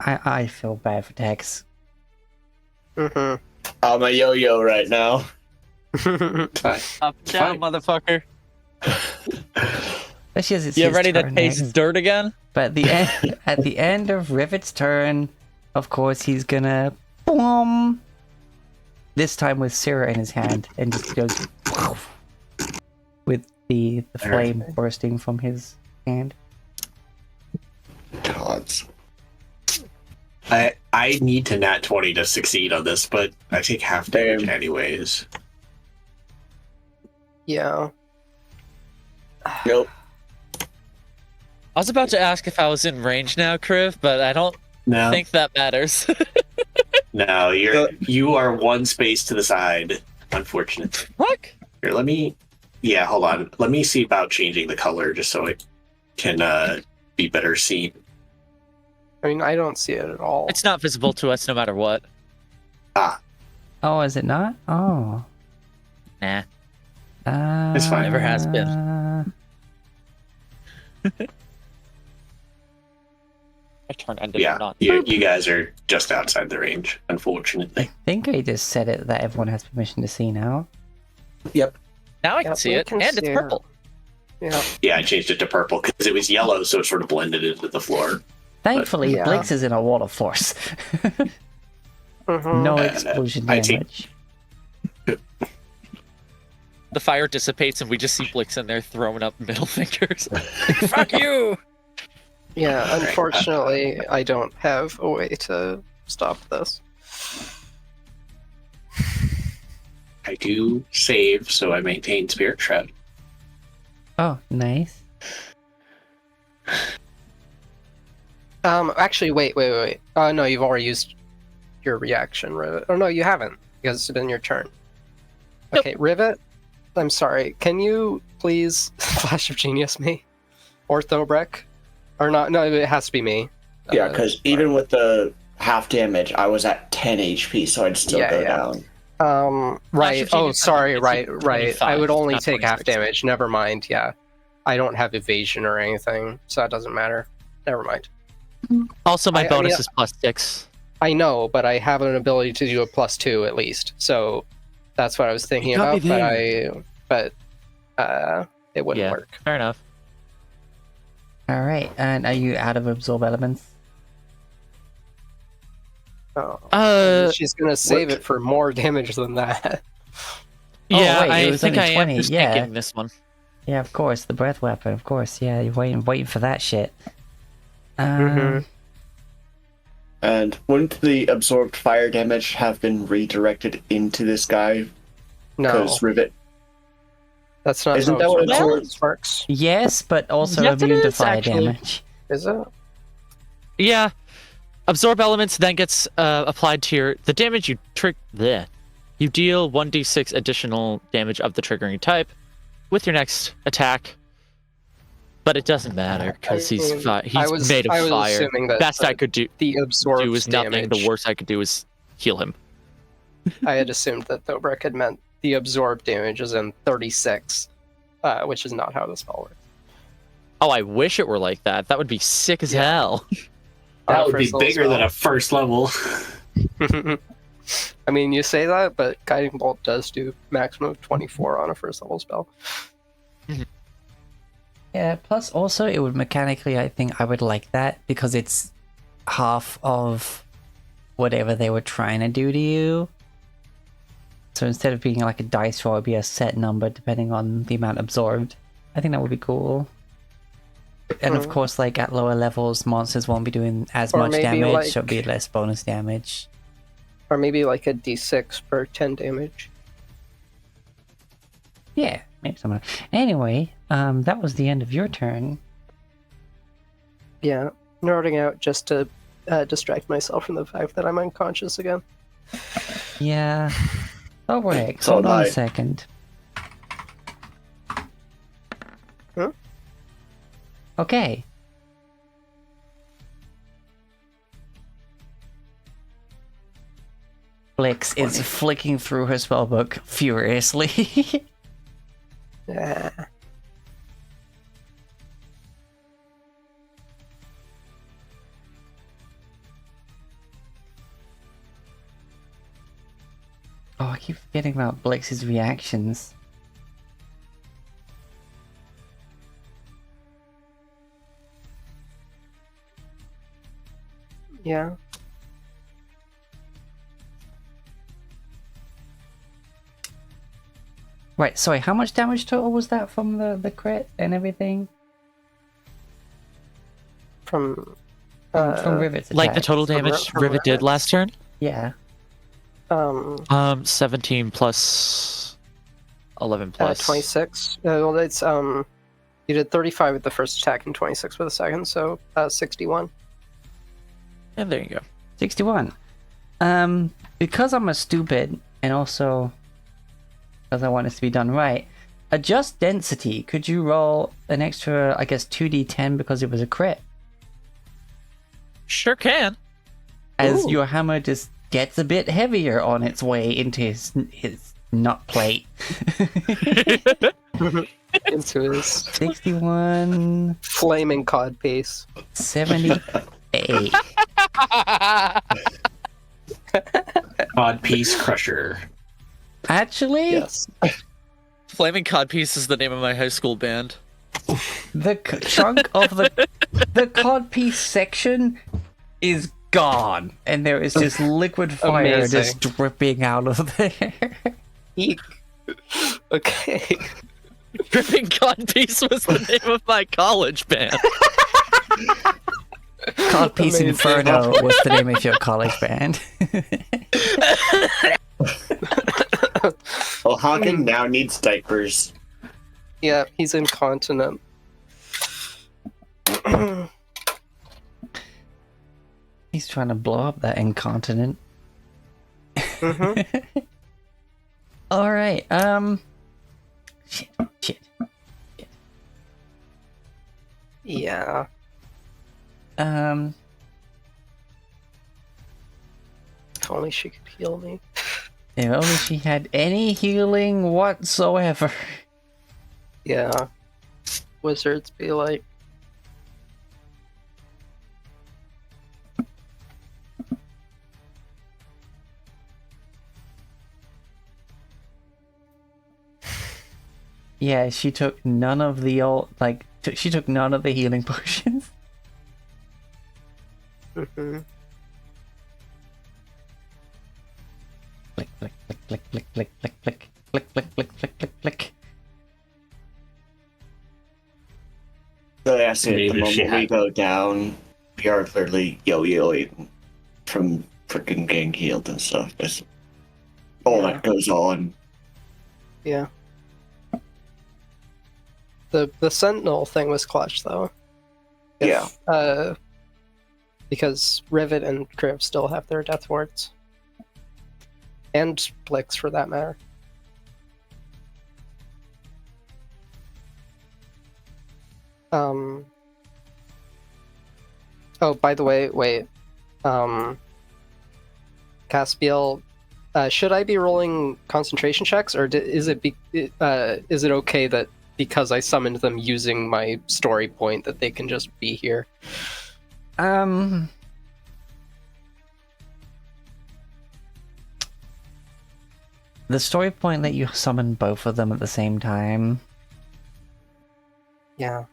I feel bad for Tex. Mm-hmm. I'm a yo-yo right now. Fine. up down, Fine. motherfucker. Especially as it's You his ready to turn taste next. dirt again? But at the end, at the end of Rivet's turn, of course, he's gonna boom. This time with Sarah in his hand, and just goes poof, with the flame bursting from his hand. Gods. I need to nat 20 to succeed on this, but I take half damage Damn. anyways. Yeah. Nope. I was about to ask if I was in range now, Kriv, but I don't No, think that matters. no, you are one space to the side. Unfortunate. Fuck? Here, let me. Yeah, hold on. Let me see about changing the color just so it can be better seen. I mean, I don't see it at all. It's not visible to us no matter what. Oh, is it not? Oh. Nah. It's fine. Never has been. My turn ended or Yeah, not. you guys are just outside the range, I unfortunately. think I just said it that everyone has permission to see now. Yep. Now I can Yep, see we it, can and see it's it. purple. Yeah. Yeah, I changed it to purple because it was yellow, so it sort of blended into the floor. Thankfully, Yeah. Blix is in a wall of force. Mhm. No And, explosion I take- damage. The fire dissipates, and we just see Blix in there throwing up middle fingers. Like, fuck you! Yeah, unfortunately, I don't have a way to stop this. I do save, so I maintain Spirit Shroud. Oh, nice. Actually, wait. Oh, no, you've already used your reaction, Rivet. Oh, no, you haven't, because it's been your turn. Nope. Okay, Rivet, I'm sorry. Can you please Flash of Genius me? Or Thobrek? Or not? No, it has to be me. Yeah, because even with the half damage, I was at 10 HP, so I'd still Yeah, go yeah. down. Right. of Oh, Genius, sorry. it's Right. 25, I would only not take half 26. damage. Never mind. Yeah. I don't have evasion or anything, so that doesn't matter. Never mind. Also, my I bonus mean- is +6. I know, but I have an ability to do a +2 at least. So that's what I was thinking You got about. me But it wouldn't Yeah. work. Fair enough. All right, and are you out of absorb elements? Oh, she's gonna save what- it for more damage than that. Yeah, wait, it I was think only I 20, am just yeah. thinking this one. Yeah, of course, the breath weapon. Of course, yeah. You're waiting for that shit. Mhm. And wouldn't the absorbed fire damage have been redirected into this guy? No, Because Rivet. that's not Isn't how that what absorb absorbs? works. Yes, but also Yes, it immune to is, fire actually. damage. Is it? Yeah. Absorb elements then gets applied to the damage you You deal 1d6 additional damage of the triggering type with your next attack. But it doesn't matter because he's made of I was fire. assuming that Best I could do the absorbed is nothing. damage. The worst I could do is heal him. I had assumed that Thobrick had meant the absorbed damage is in 36, which is not how the spell works. Oh, I wish it were like that. That would be sick as hell. That would be First level bigger than a first level. spell. I mean, you say that, but Guiding Bolt does do maximum of 24 on a first level spell. Yeah, plus also it would mechanically, I think I would like that because it's half of whatever they were trying to do to you. So instead of being like a dice roll, it would be a set number depending on the amount absorbed. I think that would be cool. And of course, like at lower levels, monsters won't be doing as Or much maybe, damage, like- so it'll be less bonus damage. Or maybe like a d6 per 10 damage. Yeah, maybe something. Anyway, that was the end of your turn. Yeah, nerding out just to distract myself from the fact that I'm unconscious again. Yeah. Oh, wait, So hold on a nice. second. Huh? Okay. Blix is flicking through her spellbook furiously. Yeah. Oh, I keep forgetting about Blix's reactions. Yeah. Right, sorry, how much damage total was that from the crit and everything? From From Rivet's Like the attack. total From damage Rivet- Rivet did last turn? Yeah. 17 plus 11 plus 26. Well, it's you did 35 with the first attack and 26 with the second, so 61. And there you go. 61. Because I'm a stupid, and also because I want this to be done right, adjust density. Could you roll an extra, I guess, 2d10 because it was a crit? Sure can. As Ooh. your hammer just gets a bit heavier on its way into his nut plate. Into his 61, flaming cod piece. 78. Odd Piece Crusher. Actually, Yes. Flaming Codpiece is the name of my high school band. the chunk of the codpiece section is gone, and there is just liquid fire Amazing. just dripping out of there. Eek. Okay. Dripping Codpiece was the name of my college band. Codpiece Amazing. Inferno was the name of your college band. Well, Hagen now needs diapers. Yeah, he's incontinent. He's trying to blow up that incontinent. Mhm. All right. Shit. Yeah. Um. If only she could heal me. If only she had any healing whatsoever. Yeah. Wizards be like. Yeah, she took none of the old she took none of the healing potions. Mhm. Click, click, click, click, click, click, click, click, click, click, click, click, click. So I see at the Maybe if she moment we had- go down, we are clearly yo-yoing. from freaking getting healed and stuff. That's all Yeah. that goes on. Yeah. The Sentinel thing was clutch though. Yeah. Because Rivet and Kriv still have their death wards. And Blix for that matter. Oh, by the way, wait. Caspiel, should I be rolling concentration checks, or is it okay that because I summoned them using my story point that they can just be here? The story point that you summon both of them at the same time. Yeah.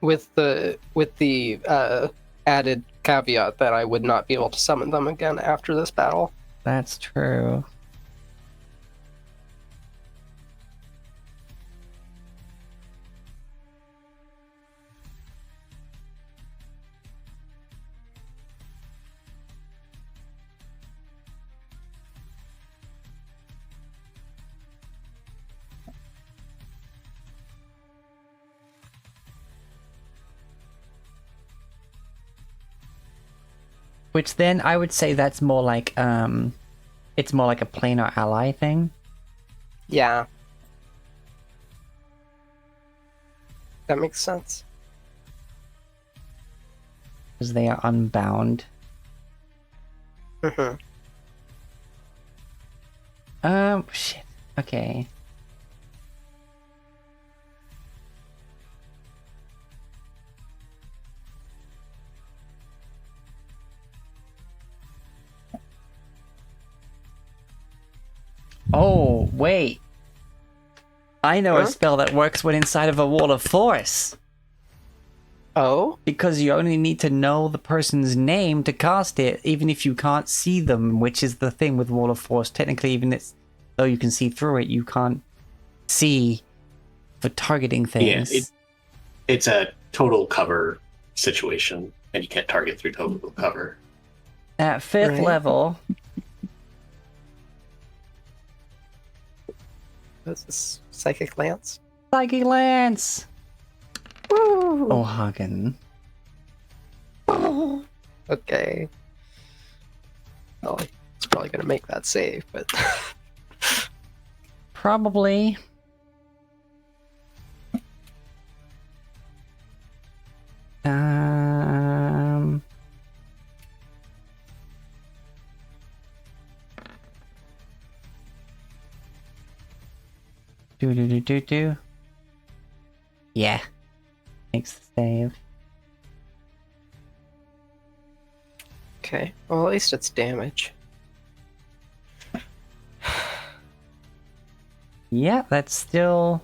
With the added caveat that I would not be able to summon them again after this battle. That's true. Which then I would say that's more like it's more like a planar ally thing. Yeah. That makes sense. Because they are unbound. Mhm. Shit. Okay. Oh, wait. I know a Huh? spell that works when inside of a wall of force. Oh? Because you only need to know the person's name to cast it, even if you can't see them, which is the thing with Wall of Force. Technically, even though you can see through it, you can't see for targeting things. Yeah, it's a total cover situation, and you can't target through total cover. At 5th Right. level, What's this? Psychic Lance? Psychic Lance! Woo! Oh, Hagen. Okay. Well, it's probably gonna make that save, but Probably. Um... Do. Yeah. Makes the save. okay. Well, at least it's damage. Yeah, that's still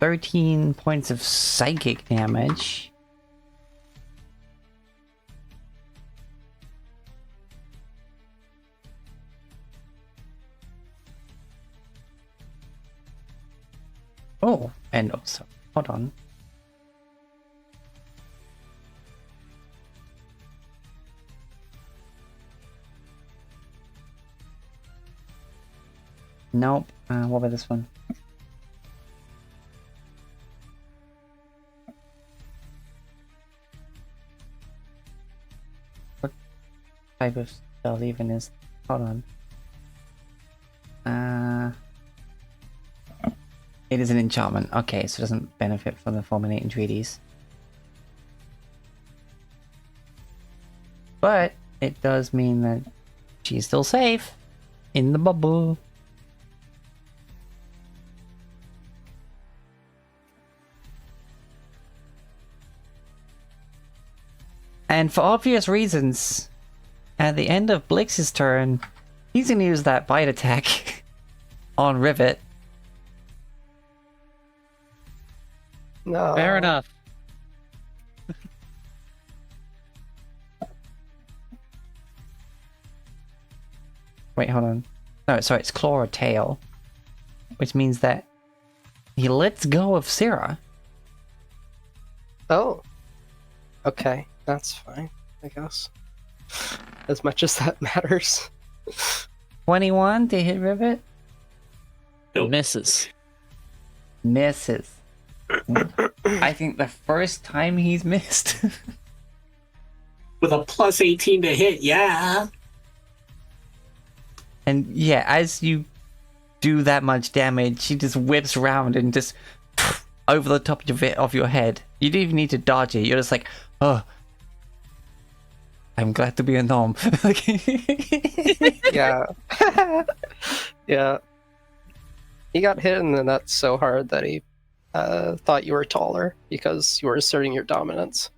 13 points of psychic damage. Oh, and also, hold on. Nope. What about this one? What type of spell even is? Hold on. It is an enchantment. Okay, so it doesn't benefit from the fulminating treaties. But it does mean that she's still safe in the bubble. And for obvious reasons, at the end of Blix's turn, he's gonna use that bite attack on Rivet. No. Fair enough. Wait, hold on. No, sorry, it's claw or tail. Which means that he lets go of Sarah. Oh. Okay, that's fine, I guess. As much as that matters. 21 to hit Rivet? Nope. Misses. Misses. I think the first time he's missed. With a plus 18 to hit, yeah. And yeah, as you do that much damage, she just whips around and just over the top of your head. You don't even need to dodge it. You're just like, oh, I'm glad to be a gnome. Yeah. Yeah. He got hit in the nuts so hard that he thought you were taller because you were asserting your dominance.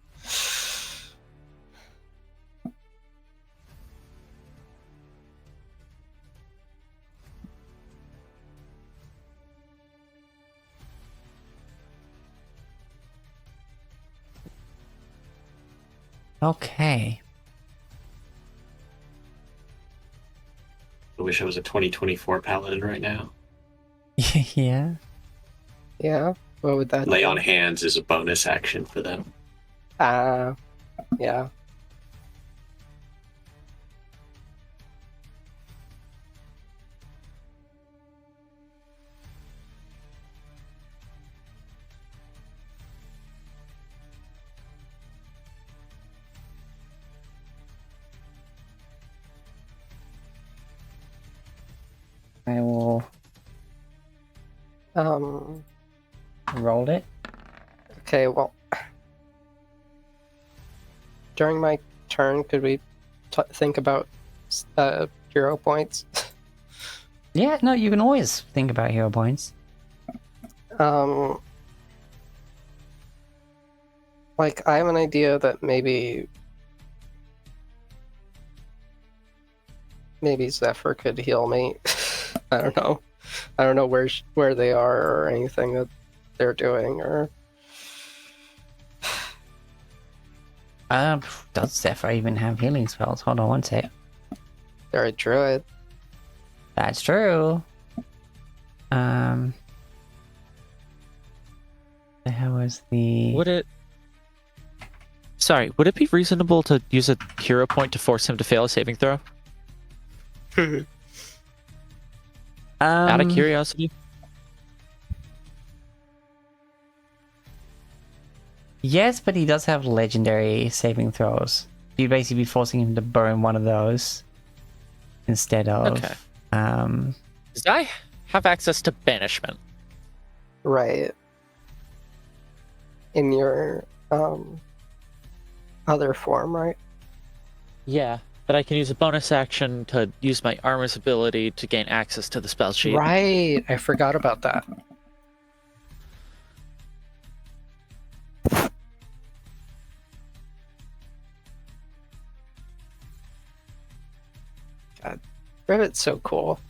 Okay. I wish I was a 2024 paladin right now. Yeah. Yeah. What would that Lay do? on hands is a bonus action for them. Yeah. I will Um. roll it. Okay. Well. During my turn, could we think about hero points? Yeah, no, you can always think about hero points. Like, I have an idea that maybe Zephyr could heal me. I don't know. I don't know where they are or anything that they're doing or. Does Zephyr even have healing spells? Hold on one sec. They're a druid. That's true. The hell was the... Would it? Sorry, would it be reasonable to use a hero point to force him to fail a saving throw? Out of curiosity. Yes, but he does have legendary saving throws. You'd basically be forcing him to burn one of those instead of... Okay. Does I have access to banishment? Right. In your other form, right? Yeah, but I can use a bonus action to use my armor's ability to gain access to the spell sheet. Right. I forgot about that. God, Rivet's so cool.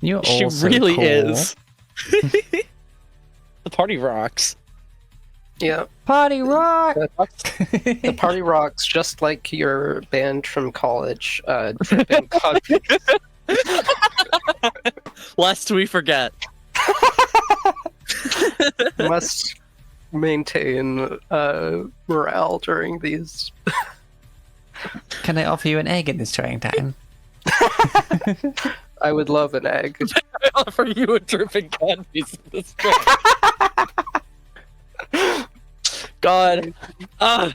You're She also really cool. is. The party rocks. Yeah. Party rock! The party rocks just like your band from college, Dripping Confidence. Lest we forget. Must maintain morale during these. Can I offer you an egg at this trying time? I would love an egg. I offer you a dripping candies in this drink. God. That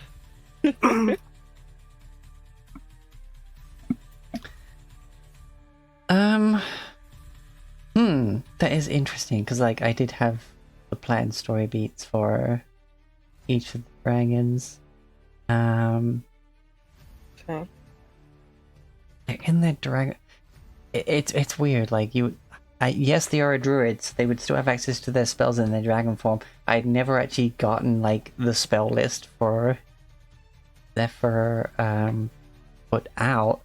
is interesting because, like, I did have the planned story beats for each of the dragons. Okay. In the dragon, it's weird. Like yes, they are druids. They would still have access to their spells in their dragon form. I'd never actually gotten like the spell list for Zephyr put out.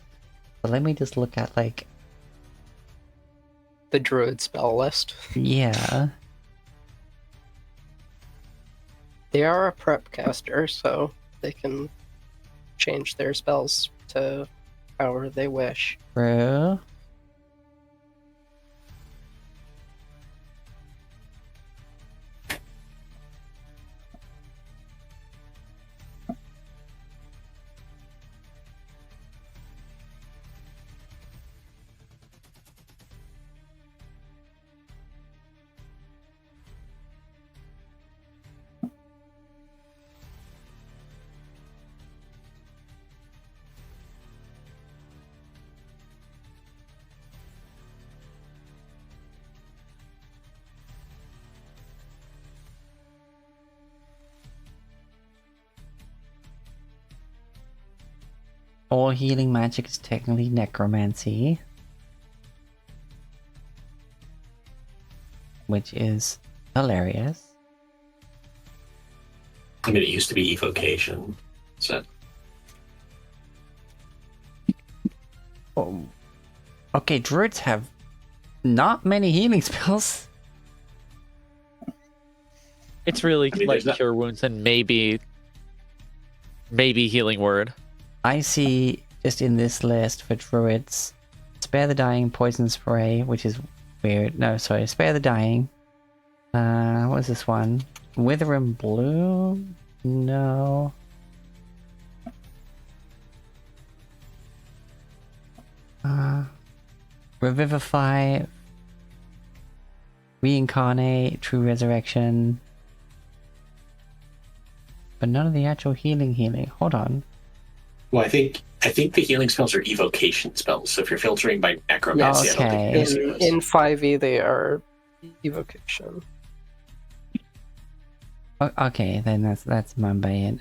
But let me just look at like The druid spell list. yeah. They are a prep caster, so they can change their spells to however they wish. True. All healing magic is technically necromancy. Which is hilarious. I mean, it used to be evocation. So Oh. Okay, druids have not many healing spells. It's really I mean, like there's not- cure wounds and maybe healing word. I see just in this list for druids, spare the dying, poison spray, which is weird. No, sorry, spare the dying. What is this one? Wither and bloom? No. Revivify, reincarnate, true resurrection. But none of the actual healing. Hold on. well, I think the healing spells are evocation spells. So if you're filtering by necromancy, Okay. I don't think you can use In 5e, they are evocation. Okay, then that's my bad.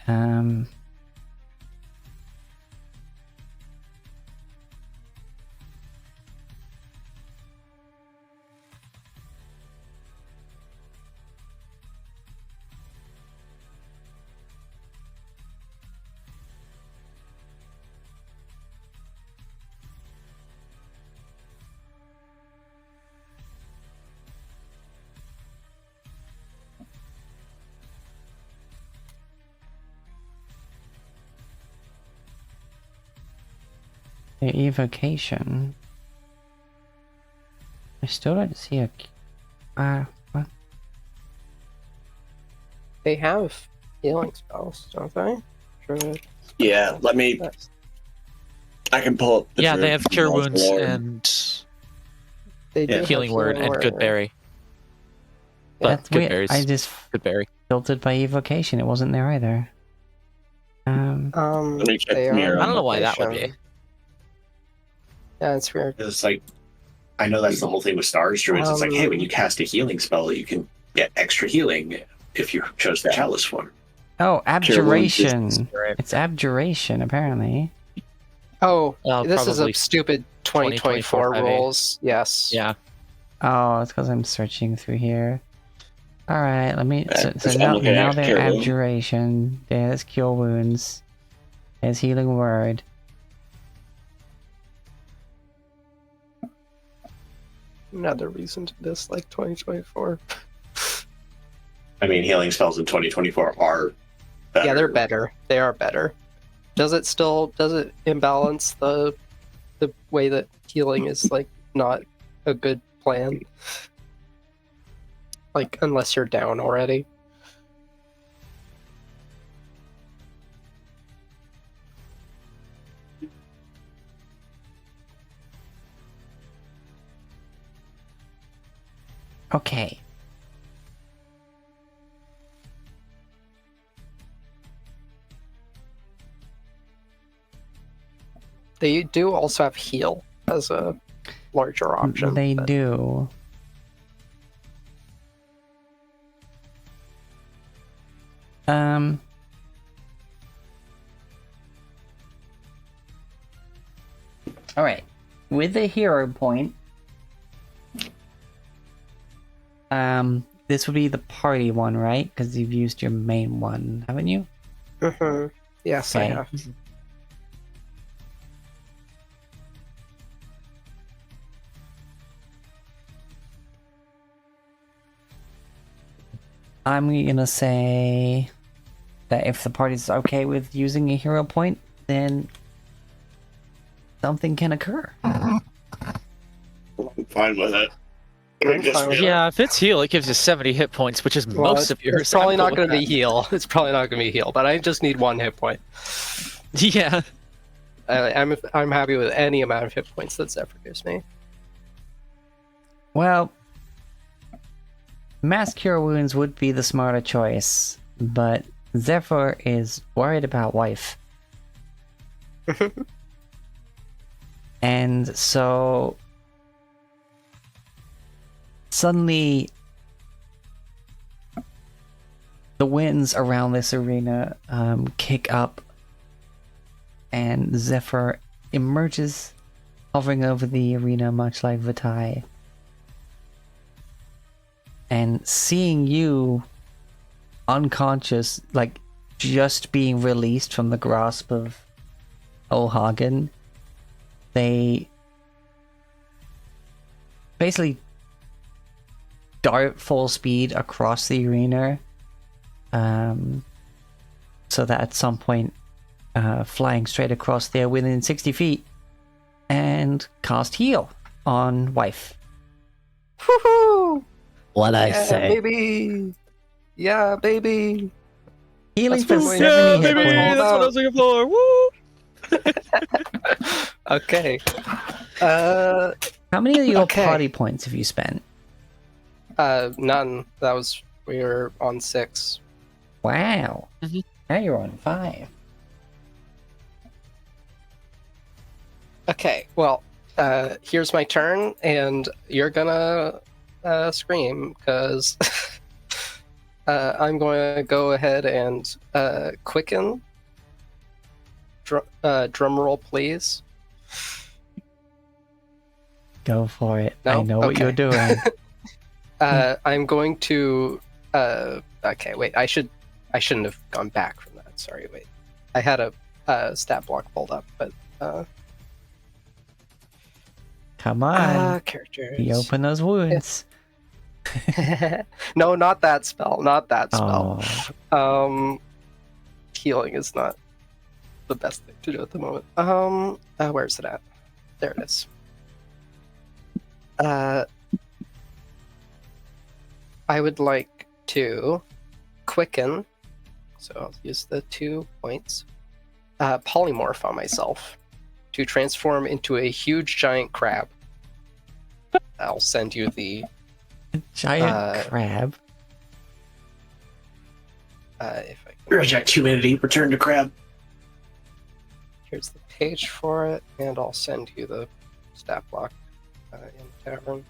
The evocation. I still don't see a. What? They have healing spells, don't they? Druid. Yeah, let me. Yes. I can pull up the Yeah, they Druid have cure Knowledge wounds Lore. and They do Yeah. have healing word and good berry. But That's good weird. berries. I just Good berry. filtered by evocation. It wasn't there either. Let me check they the are mirror. I don't know why that would be. evocation. Yeah, it's weird. It's like, I know that's the whole thing with Stars Druids. It's like, hey, when you Um, cast a healing spell, you can get extra healing if you chose the Chalice form. Oh, Cure wounds is- abjuration. It's abjuration, apparently. Oh, this is Probably a stupid 2024 5e. rules. Yes. Yeah. Oh, it's because I'm searching through here. All right, let me. So because I'm now, looking at they're cure wound. abjuration. Yeah, that's cure wounds. There's healing word. Another reason to dislike 2024. I mean, healing spells in 2024 are better. Yeah, they're better. They are better. Does it imbalance the way that healing is like not a good plan? Like unless you're down already. Okay. They do also have heal as a larger option. They but- do. All right. With the hero point, this would be the party one, right? Because you've used your main one, haven't you? Mhm. Yes, I Okay. have. I'm gonna say that if the party's okay with using a hero point, then something can occur. I'm fine with it. I'm fine with Yeah, if it's heal, it gives you 70 hit points, which is Well, most of yours. it's probably I'm not cool going to with be heal. It's probably not going to be heal, but I just need 1 hit point. that. Yeah. I'm happy with any amount of hit points that Zephyr gives me. Well, mass cure wounds would be the smarter choice, but Zephyr is worried about wife. And so suddenly the winds around this arena kick up, and Zephyr emerges, hovering over the arena much like Vitae. And seeing you unconscious, like just being released from the grasp of O'Hagan, they basically dart full speed across the arena, so that at some point, flying straight across there within 60 feet, and cast heal on wife. Woohoo! What I Yeah, say? baby! Yeah, baby! Healing That's for what 70 hit baby, points. that's what I was looking for. Woo! Okay. How many of your Okay. party points have you spent? None. We were on 6. Wow. Mhm. Now you're on 5. Okay, well, here's my turn, and you're gonna scream, because I'm going to go ahead and quicken. Drum roll, please. Go for it. No? I know what Okay. you're doing. I'm going to. Okay, wait. I shouldn't have gone back from that. Sorry, wait. I had a stat block pulled up, but Come on. characters. You open those wounds. No, not that spell. Not that spell. Oh. Healing is not the best thing to do at the moment. Where's it at? There it is. I would like to quicken, so I'll use the 2 points. Polymorph on myself to transform into a huge giant crab. I'll send you the Giant crab. if I can. Reject humanity, return to crab. Here's the page for it, and I'll send you the stat block in the tavern.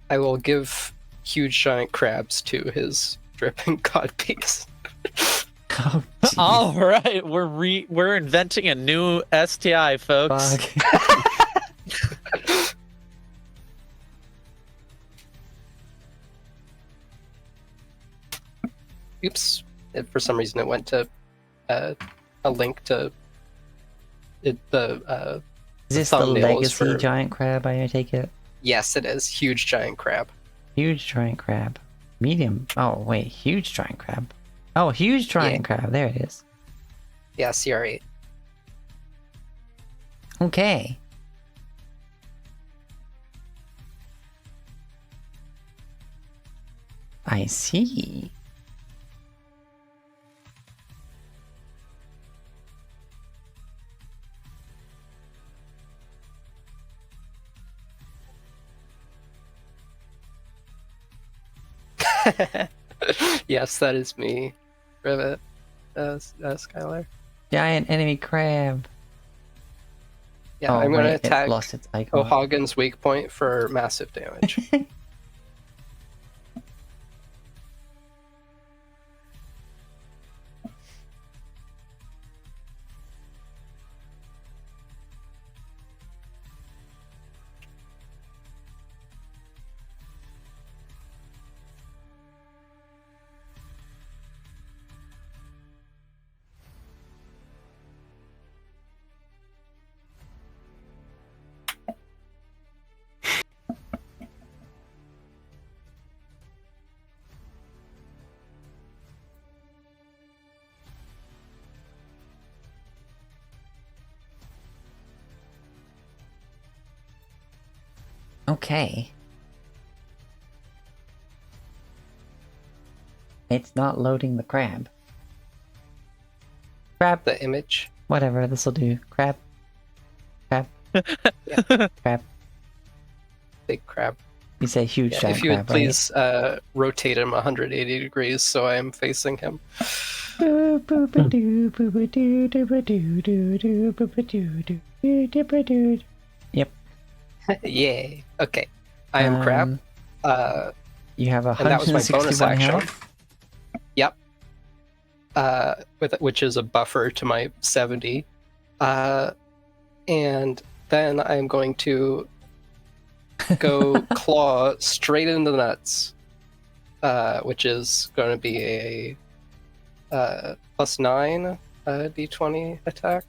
I will give huge giant crabs to his dripping codpiece. Oh, geez. All right, we're inventing a new STI, folks. Fuck. Oops. For some reason, it went to a link to it. Is this the thumbnail is legacy for- giant crab, I take it? Yes, it is. Huge giant crab. Huge giant crab. Medium. Oh, wait. Huge giant crab. Oh, huge giant crab. There it is. Yeah, CR8. Okay. I see. Yes, that is me. Rivet. Skylar. Giant enemy crab. Yeah, Oh, I'm going to wait, it attack lost its icon. O'Hagan's weak point for massive damage. Okay. It's not loading the crab. Crab. The image. Whatever, this'll do. Crab. Crab. Yeah. Crab. Big crab. You say huge Yeah, giant if you would crab, right? please rotate him 180 degrees so I am facing him. Yep. Yay. Okay. I am crab. You have And that was my bonus 161 action. health. Yep. Which is a buffer to my 70. And then I'm going to go claw straight into the nuts, which is going to be a +9 d20 attack.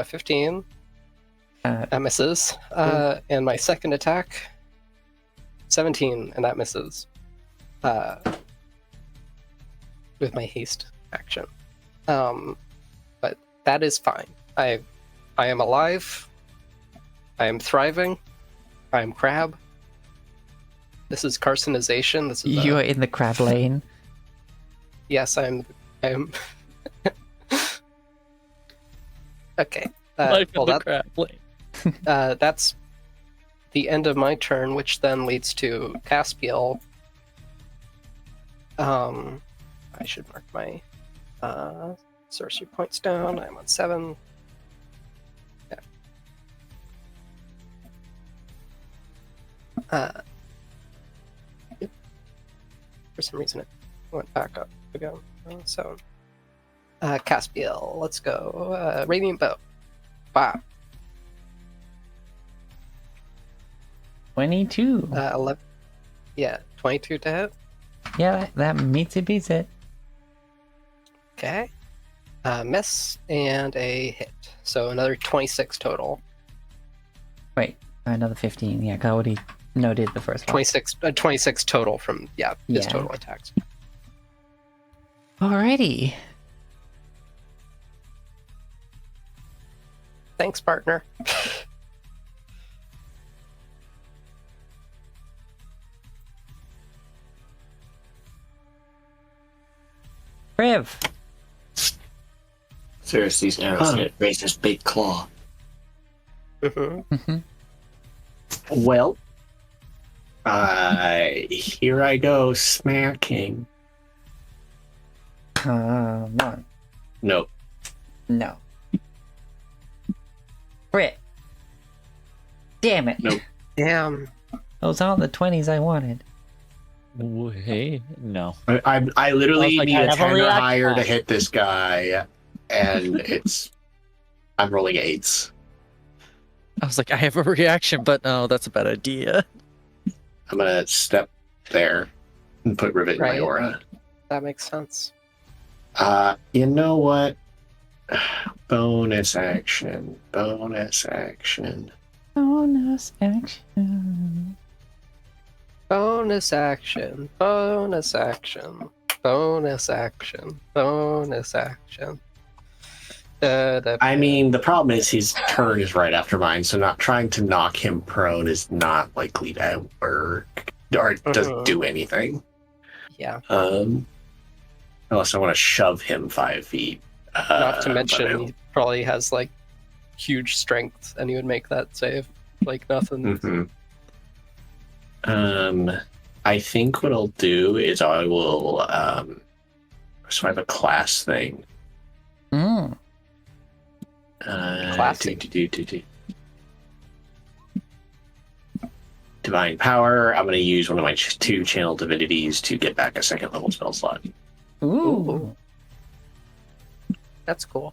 15. That misses. And my second attack, 17, and that misses. With my haste action. But that is fine. I am alive. I am thriving. I am crab. This is carcinization. This is You are in the crab lane. yes, I am. Okay. Life Well, in the that, crab lane. that's the end of my turn, which then leads to Caspiel. I should mark my sorcery points down. I'm on 7. Yeah. Yep. For some reason, it went back up again. So, Caspiel, let's go. Radiant Bow. Wow. 22. 11. Yeah, 22 to hit. Yeah, that meets it, beats it. Okay. Miss and a hit. So another 26 total. Wait, another 15. Yeah, I already noted the first one. 26 total from, his Yeah. total attacks. Alrighty. Thanks, partner. Riv. Seriously, these arrows hit raise his big claw. Mm-hmm. Well, here I go smacking. Come on. Nope. No. Crit. Damn it. Nope. Damn. Those aren't the 20s I wanted. Hey, no. I literally I was like, need I a have a 10 or reaction. higher to hit this guy, and I'm rolling 8s. I was like, I have a reaction, but no, that's a bad idea. I'm gonna step there and put Rivet in my Right. aura. That makes sense. You know what? Bonus action. Bonus action. Bonus action. Bonus action. Bonus action. Bonus action. Bonus action. I mean, the problem is his turn is right after mine, so not trying to knock him prone is not likely to work or doesn't do anything. Yeah. Unless I want to shove him 5 feet. Not to but mention, he probably has like huge strength, and he would make that save like nothing. I think what I'll do is I will. So I have a class thing. Mm. Classy. Divine Power. I'm going to use one of my 2 channel divinities to get back a 2nd level spell slot. Ooh. That's cool.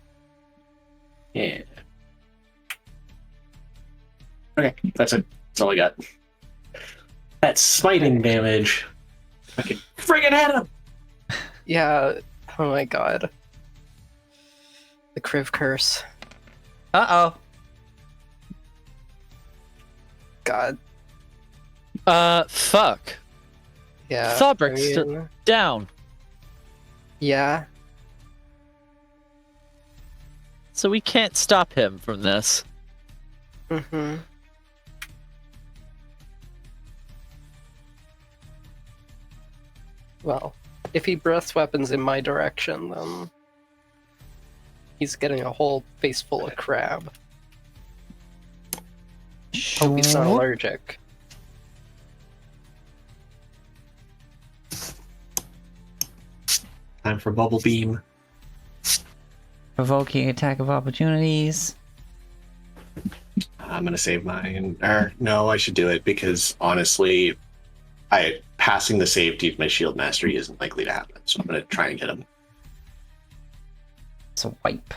Yeah. Okay, that's it. That's all I got. That's smiting damage. I can friggin' hit him! Yeah. Oh my god. The Kriv curse. Uh-oh. God. Fuck. Yeah. Fabric's down. Yeah. So we can't stop him from this. Mm-hmm. Well, if he breaths weapons in my direction, then he's getting a whole face full of crab. Hope he's not allergic. Time for bubble beam. Provoking attack of opportunities. I'm gonna save mine. Or no, I should do it because honestly, passing the save to use my shield mastery isn't likely to happen. So I'm gonna try and get him. It's a wipe.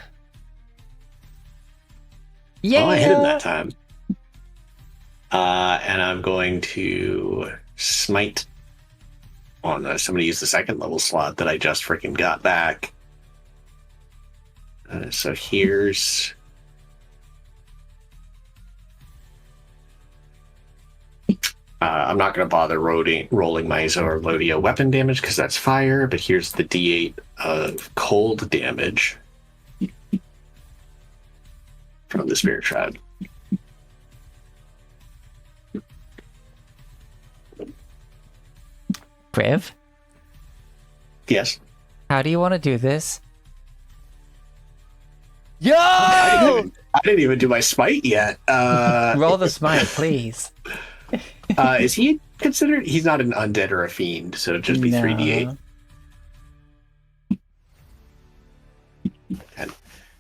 Yeah. Oh, I hit him that time. And I'm going to smite on somebody use the second level slot that I just freaking got back. So here's I'm not going to bother rolling my Zorlodio weapon damage because that's fire, but here's the D8 of cold damage from the Spirit Tribe. Priv, Yes. how do you want to do this? Yo! I didn't even do my smite yet. Roll the smite, please. Is he considered? He's not an undead or a fiend, so it'd just be No. 3d8.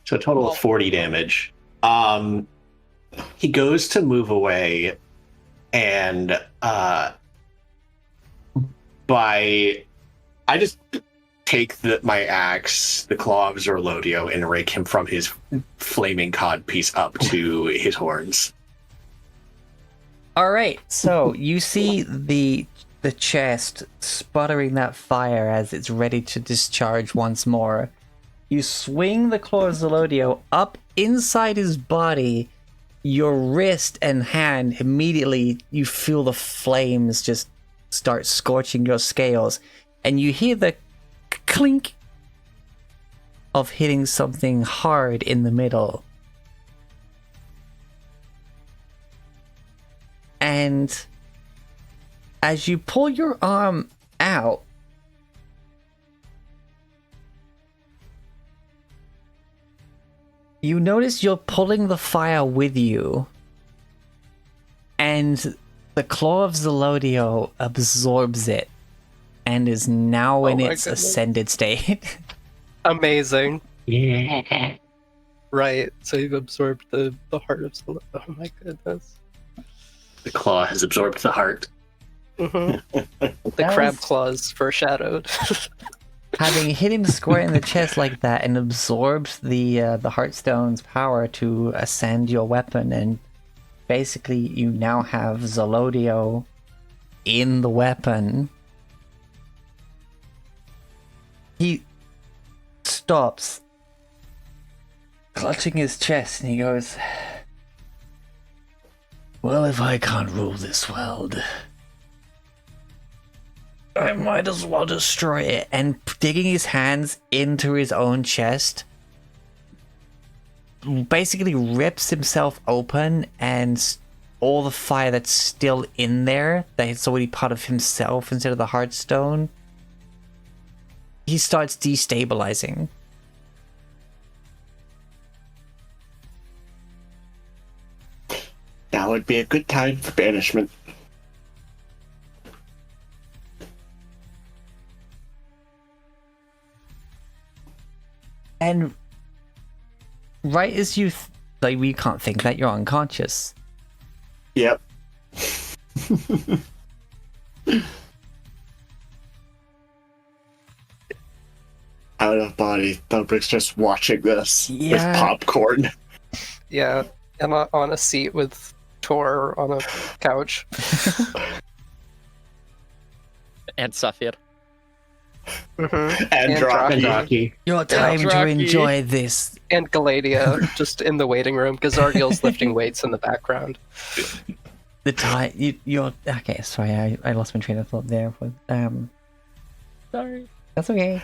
So a total of 40 damage. He goes to move away, and I just take my axe, the claw of Zorlodio, and rake him from his flaming cod piece up to his horns. All right, so you see the chest sputtering that fire as it's ready to discharge once more. You swing the claw of Zelodio up inside his body. Your wrist and hand, immediately you feel the flames just start scorching your scales, and you hear the clink of hitting something hard in the middle. And as you pull your arm out, you notice you're pulling the fire with you, and the claw of Zelodio absorbs it and is now in my its goodness. ascended state. Amazing. Yeah. Right, so you've absorbed the heart of Sol- Oh my goodness. The claw has absorbed the heart. The That crab was- claws foreshadowed. Having hit him square in the chest like that and absorbed the Heartstone's power to ascend your weapon, and basically you now have Zelodio in the weapon. He stops, clutching his chest, and he goes, "Well, if I can't rule this world, I might as well destroy it." And digging his hands into his own chest, basically rips himself open, and all the fire that's still in there, that's already part of himself instead of the Heartstone, he starts destabilizing. Now would be a good time for banishment. And right as you like, we can't think that you're unconscious. Yep. Out of body. Thumbbrick's just watching this with Yeah. popcorn. Yeah, I'm on a seat with Tor on a couch. And Safir. And Draki. Rocky. Your time to Draki. enjoy this. And Galadia just in the waiting room because Zargiel's lifting weights in the background. The time you're okay. Sorry, I lost my train of thought there. But, Sorry. that's okay.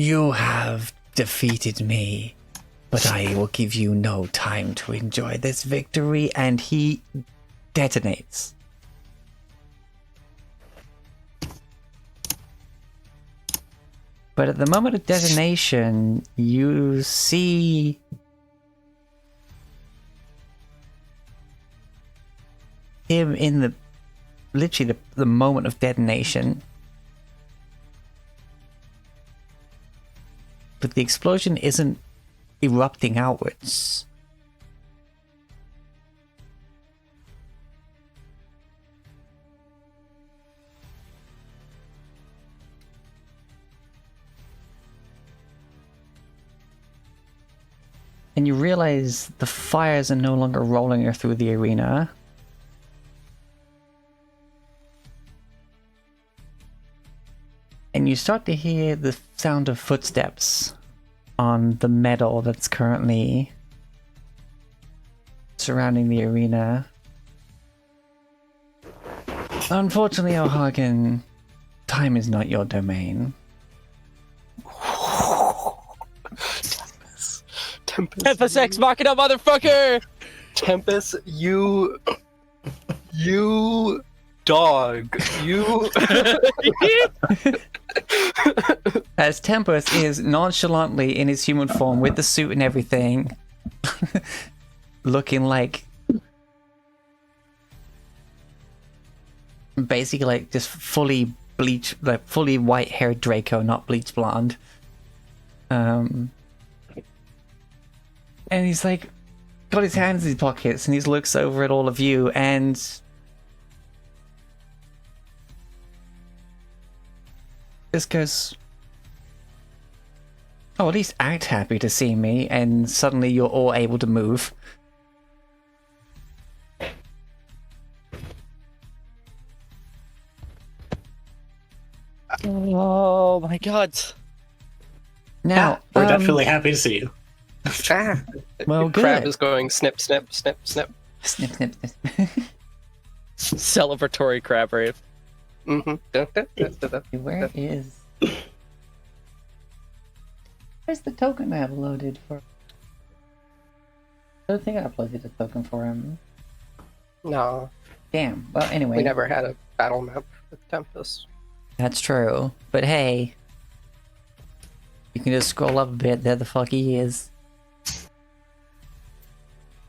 You have defeated me, but I will give you no time to enjoy this victory. And he detonates. But at the moment of detonation, you see him in the literally the moment of detonation. But the explosion isn't erupting outwards. And you realize the fires are no longer rolling through the arena. And you start to hear the sound of footsteps on the metal that's currently surrounding the arena. Unfortunately, O'Hagan, time is not your domain. Tempest. Tempest X Machina, motherfucker! Tempest, you dog. You. As Tempest is nonchalantly in his human form with the suit and everything, looking like basically like just fully bleached, like fully white-haired Draco, not bleach blonde. And he's like, got his hands in his pockets, and he looks over at all of you, and just goes, oh, at least act happy to see me, and suddenly you're all able to move. Oh my god. Now, We're definitely happy to see you. well, Crab good. is going snip, snip, snip, snip. Snip, snip, snip. Celebratory crab rave. Mm-hmm. Where is... Where's the token I have loaded for? I don't think I uploaded a token for him. No, Damn. Well, anyway. we never had a battle map with Tempest. That's true. But hey, you can just scroll up a bit. There the fuck he is.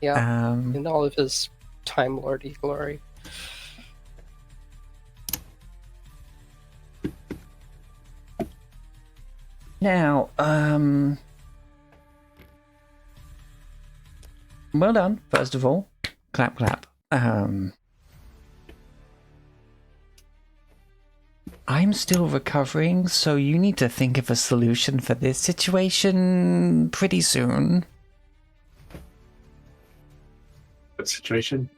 Yeah, in all of his Time Lordy glory. Now, well done, first of all. Clap, clap. I'm still recovering, so you need to think of a solution for this situation pretty soon. What situation?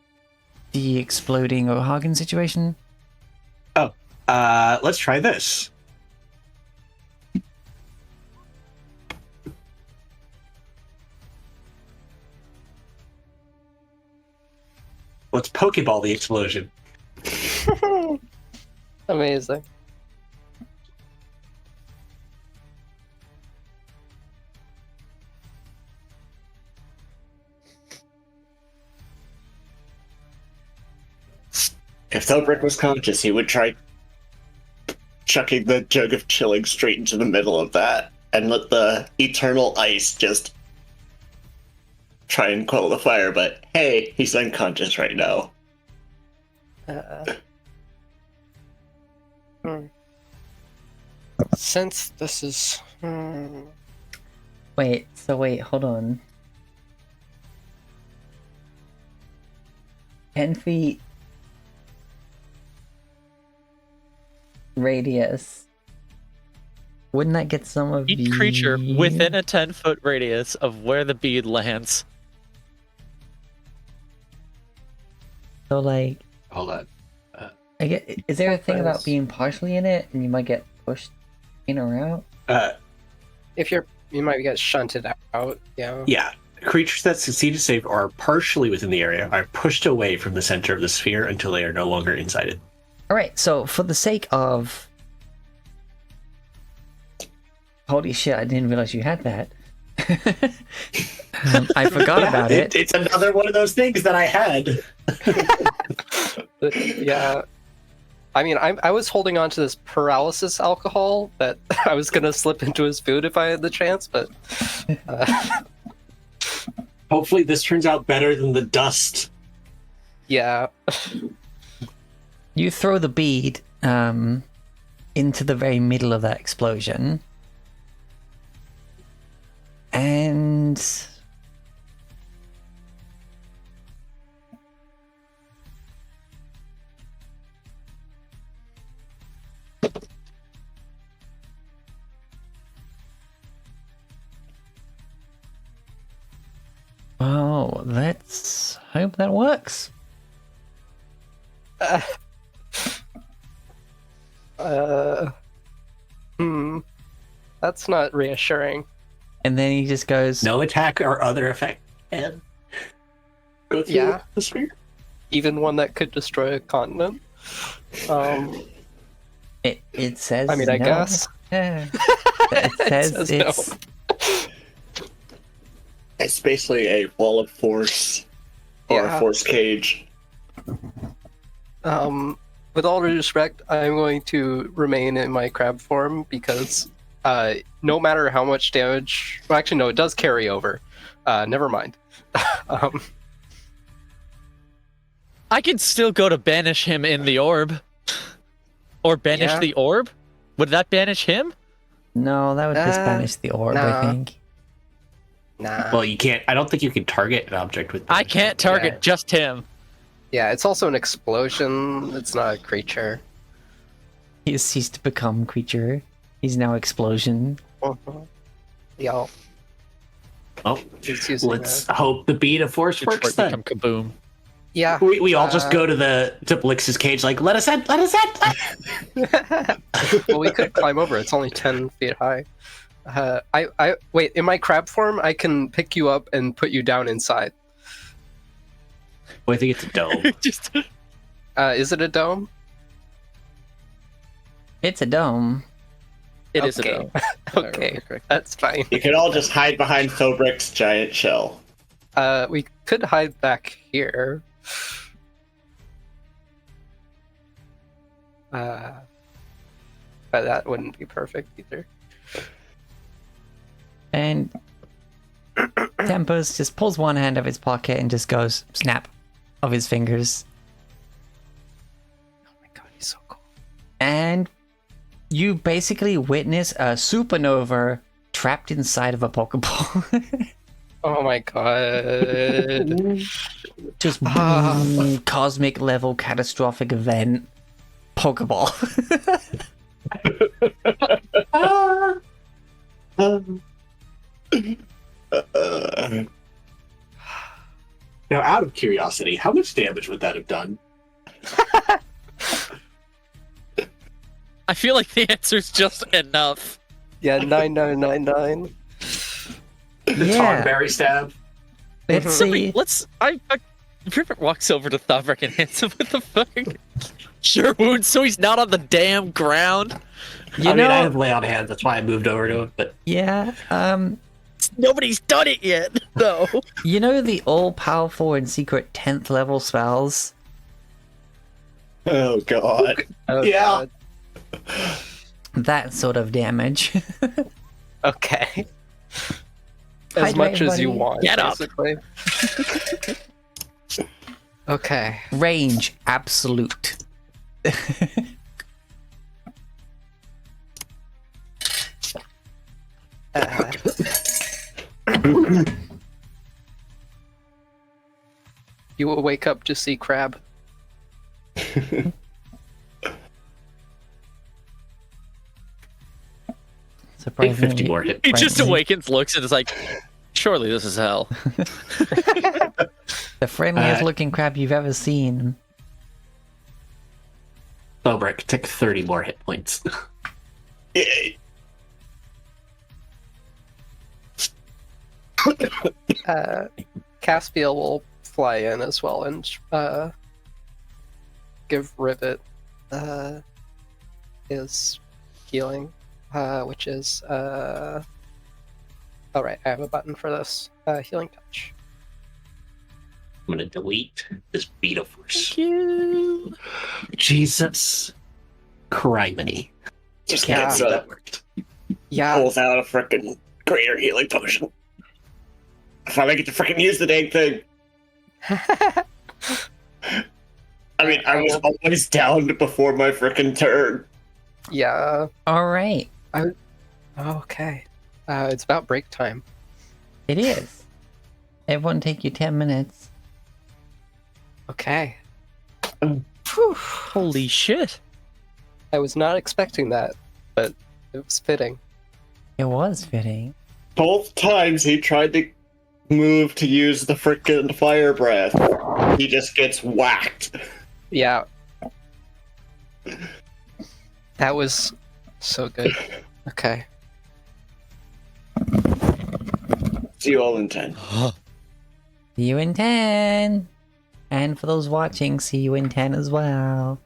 The exploding O'Hagan situation? Oh, let's try this. Let's Pokeball the explosion. Amazing. If Thobrick was conscious, he would try chucking the jug of chilling straight into the middle of that and let the eternal ice just try and quell the fire, but hey, he's unconscious right now. Since this is... Wait, hold on. 10 feet radius. Wouldn't that get some of Each creature within a 10-foot radius of where the bead lands. So, like, Hold on. I get, is there a thing about being partially in it and you might get pushed in or out? If you might get shunted out, yeah. Yeah. Creatures that succeed to save or are partially within the area are pushed away from the center of the sphere until they are no longer inside it. Alright, so for the sake of Holy shit, I didn't realize you had that. I forgot about it. It's another one of those things that I had. Yeah. I mean, I was holding on to this paralysis alcohol that I was gonna slip into his food if I had the chance, but Hopefully this turns out better than the dust. yeah. You throw the bead into the very middle of that explosion. And well, let's hope that works. That's not reassuring. And then he just goes, No attack or other effect. And go through Yeah. the sphere. Even one that could destroy a continent. It says. I mean, I no. guess. Yeah. It says says no. it's. It's basically a wall of force or Yeah. a force cage. With all due respect, I'm going to remain in my crab form because no matter how much damage, well, actually, no, it does carry over. Never mind. I can still go to banish him in the orb. Or banish Yeah. the orb? Would that banish him? No, that would just banish the orb, I nah. think. Nah. Well, you can't. I don't think you can target an object with. I can't target Yeah. just him. Yeah, it's also an explosion. It's not a creature. He has ceased to become creature. He's now explosion. Yeah. Well, He's using let's hope the beat of force Before works it then. become kaboom. Yeah. We all just go to Blix's cage like, let us in, let us in. Well, we could climb over. It's only 10 feet high. I wait. In my crab form, I can pick you up and put you down inside. Well, I think it's a dome. Just Is it a dome? It's a dome. it is Okay. a dome. Okay, that's fine. You could all just hide behind Thobrick's giant shell. We could hide back here. But that wouldn't be perfect either. And Tempest just pulls one hand out of his pocket and just goes snap of his fingers. Oh my god, he's so cool. And you basically witness a supernova trapped inside of a Pokeball. Oh my god. Just cosmic level catastrophic event. Pokeball. Now, out of curiosity, how much damage would that have done? I feel like the answer's just enough. Yeah, 9999. The Yeah. Tarberry stab. Let's see. Rupert walks over to Thobrik and hits him with the fucking sure wound, so he's not on the damn ground. You I mean, I know, have lay on hands. That's why I moved over to him. But yeah. Nobody's done it yet, though. You know the all-powerful and secret 10th level spells? Oh god. Oh, Yeah. God. That sort of damage. Okay. As Hydrate, much as you buddy. want, Get up. basically. Okay. Range absolute. You will wake up to see Crab. I think 50 Surprisingly, more hit. He just Friendly. awakens, looks, and is like, surely this is hell. the friendliest looking crab you've ever seen. Thobrick, take 30 more hit points. Yay. Caspiel will fly in as well and give Rivet his healing. which is oh right, I have a button for this. Healing touch. I'm gonna delete this beta force. Thank you. Jesus, criminy! Just Yeah. gets That worked. Yeah, pulls out a freaking greater healing potion. I finally get to freaking use the dang thing. I mean, I was always down before my freaking turn. yeah. All right, Okay. It's about break time. it is. Everyone take you 10 minutes. Okay. Holy shit. I was not expecting that, but it was fitting. It was fitting. Both times he tried to move to use the freaking fire breath, he just gets whacked. Yeah. That was so good. Okay. See you all in 10. See you in 10. And for those watching, see you in 10 as well.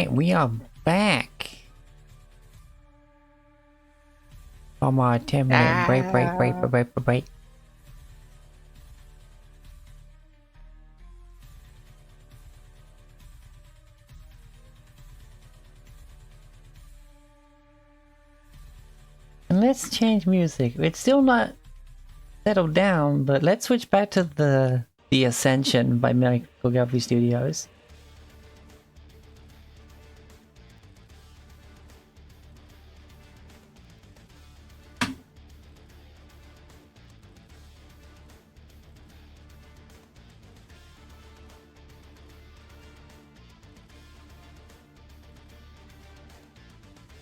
Alright, we are back. From our 10-minute break. And let's change music. It's still not settled down, but let's switch back to the Ascension by Micrography Studios.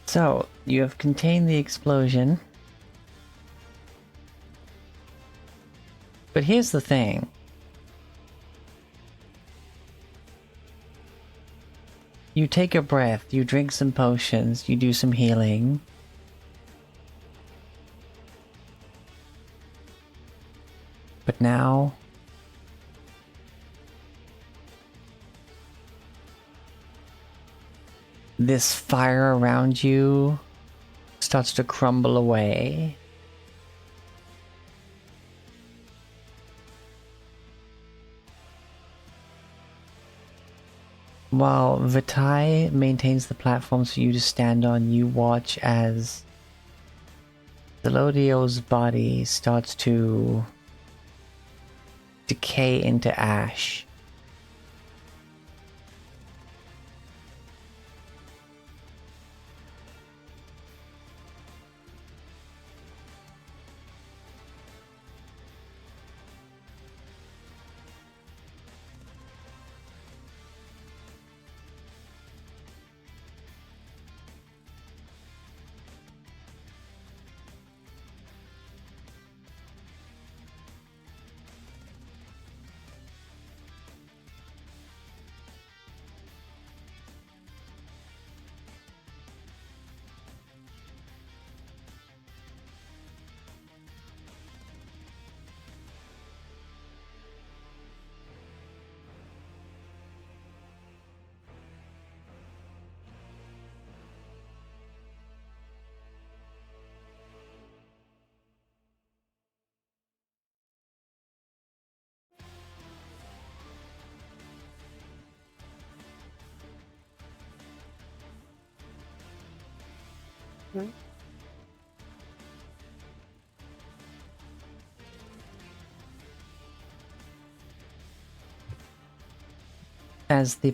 So, you have contained the explosion. But here's the thing. You take a breath, you drink some potions, you do some healing. But now... this fire around you starts to crumble away. While Vitae maintains the platforms for you to stand on, you watch as Zelodio's body starts to decay into ash. As the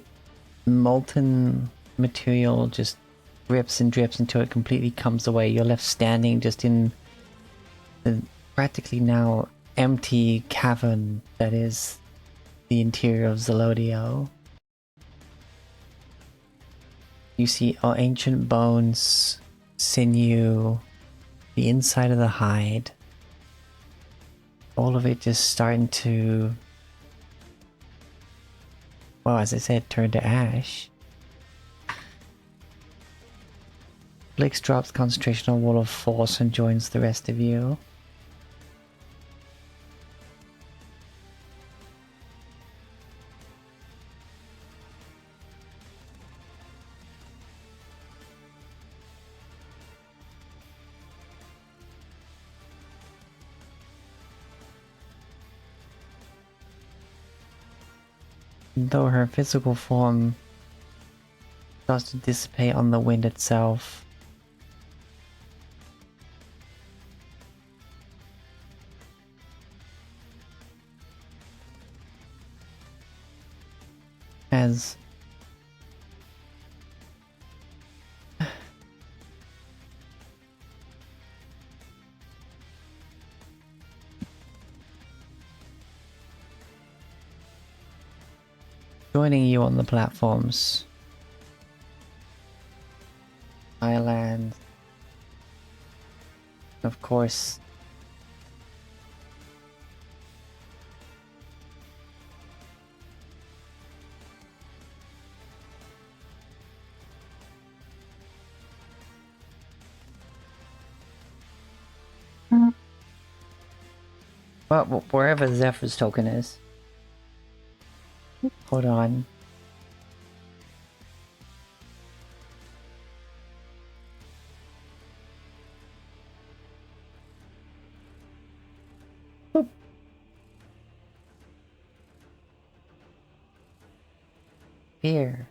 molten material just drips and drips until it completely comes away, you're left standing just in the practically now empty cavern that is the interior of Zelodio. You see ancient bones, sinew, the inside of the hide. All of it just starting to, well, as I said, turn to ash. Blix drops concentration on Wall of Force and joins the rest of you. Though her physical form starts to dissipate on the wind itself, as joining you on the platforms, Island, of course, well, wherever Zephyr's token is. Hold on. here.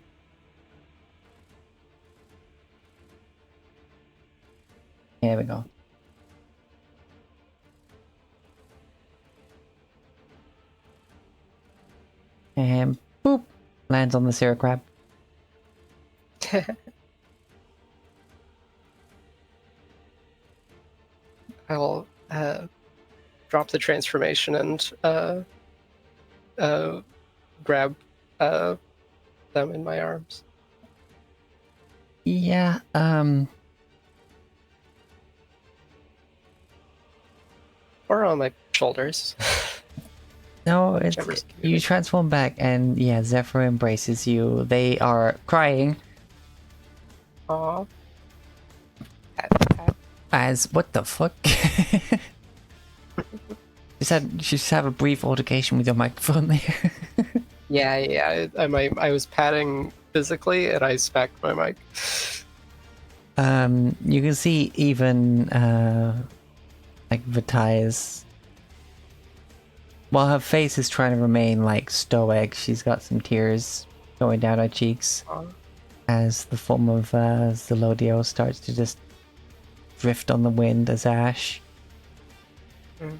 Here we go. And boop! Lands on the Sarah crab. I'll drop the transformation and grab them in my arms. Yeah, Or on my shoulders. no, it's, Whichever's you convenient. transform back and yeah, Zephyr embraces you. They are crying Aw. as, what the fuck? Just have a brief altercation with your microphone there. Yeah. I was patting physically, and I smacked my mic. You can see even like Vita's, while her face is trying to remain like stoic, she's got some tears going down her cheeks Aw. as the form of Zelodio starts to just drift on the wind as ash. Mm.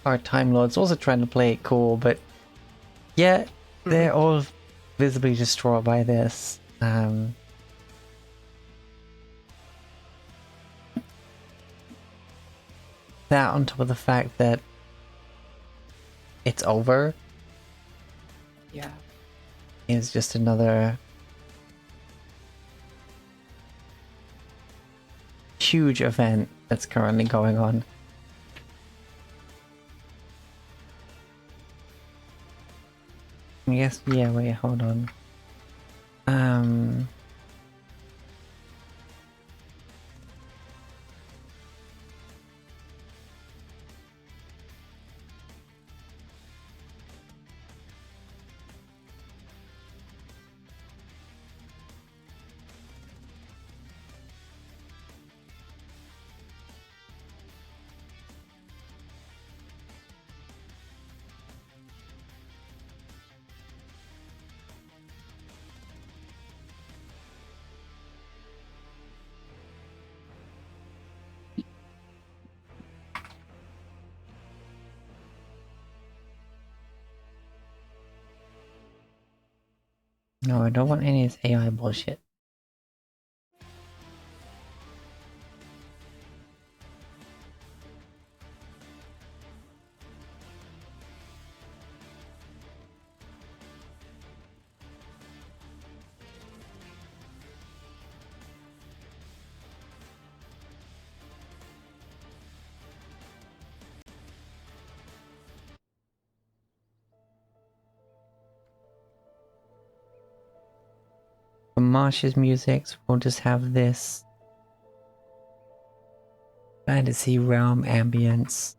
Our Time Lord's also trying to play it cool, but yeah, they're all visibly distraught by this. That on top of the fact that it's over Yeah. is just another huge event that's currently going on. I guess, yeah, wait, hold on. No, I don't want any of this AI bullshit. For Marsh's music, we'll just have this fantasy realm ambience.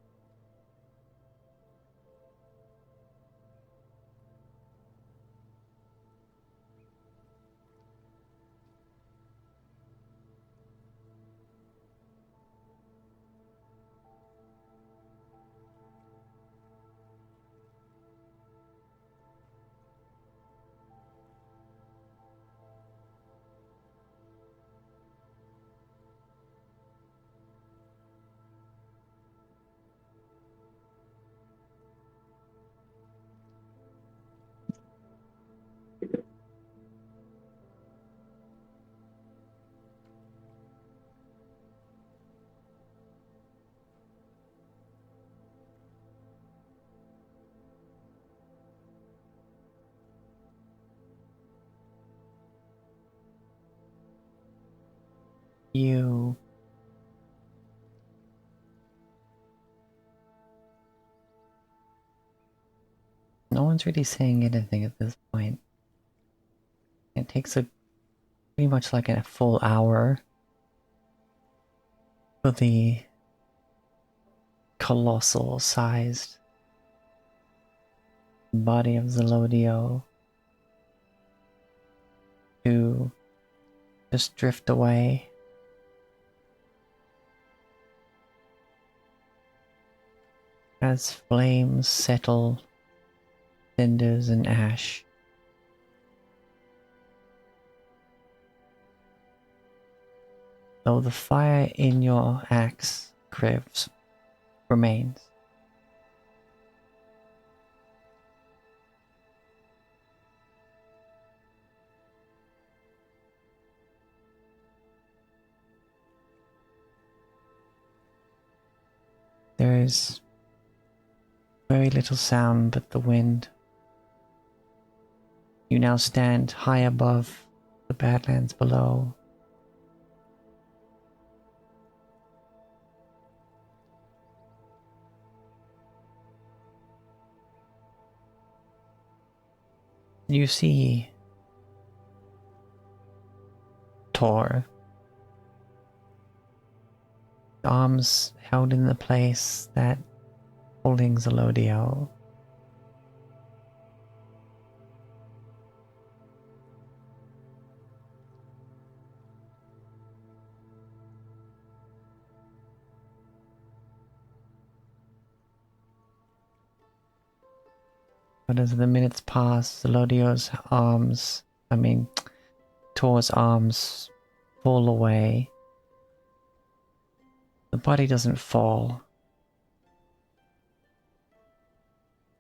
You. No one's really saying anything at this point. It takes pretty much like a full hour for the colossal sized body of Zelodio to just drift away. as flames settle, cinders and ash. Though the fire in your axe, Krivs, remains. There is very little sound but the wind. You now stand high above the Badlands below. You see Tor, arms held in the place that holding Zelodio. But as the minutes pass, Zelodio's arms, Tor's arms fall away. The body doesn't fall.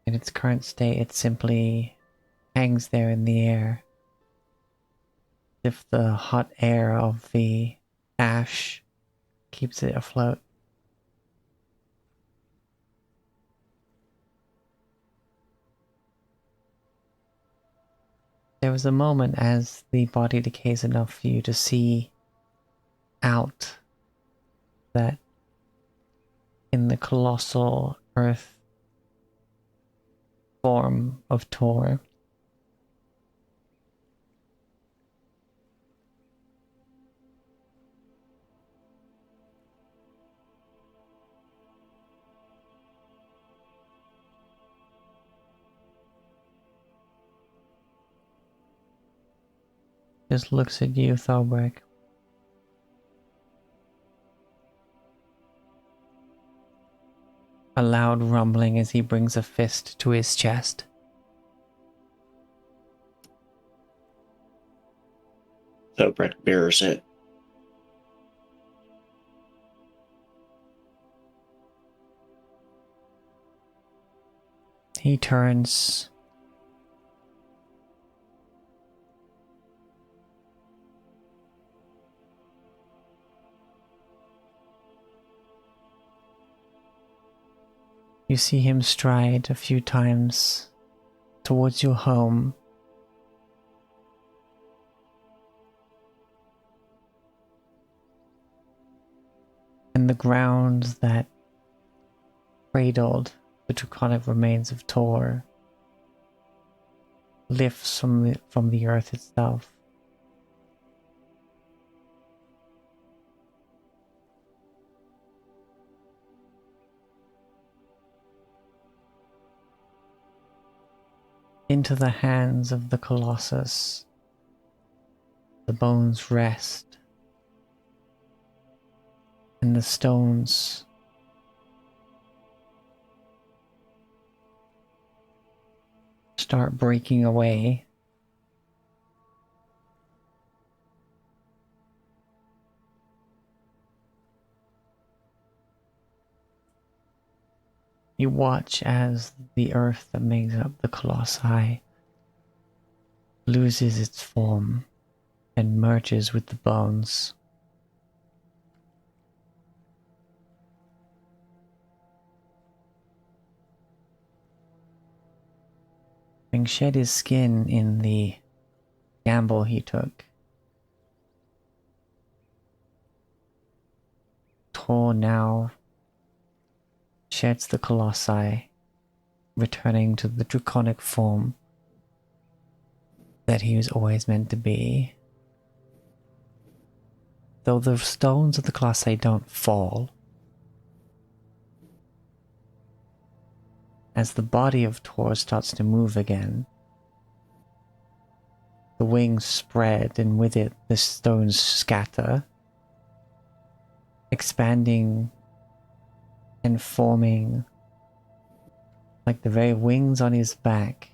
In its current state, it simply hangs there in the air. As if the hot air of the ash keeps it afloat. There was a moment as the body decays enough for you to see out that in the colossal earth form of Tor, just looks at you, Thalberg. A loud rumbling as he brings a fist to his chest. Thobrick mirrors it. He turns. You see him stride a few times towards your home. And the ground that cradled the draconic remains of Tor lifts from the earth itself. Into the hands of the Colossus, the bones rest, and the stones start breaking away. You watch as the earth that makes up the Colossi loses its form and merges with the bones. Having shed his skin in the gamble he took, Tor now sheds the Colossi, returning to the draconic form that he was always meant to be. Though the stones of the Colossi don't fall, as the body of Tor starts to move again, the wings spread and with it the stones scatter, expanding and forming like the very wings on his back,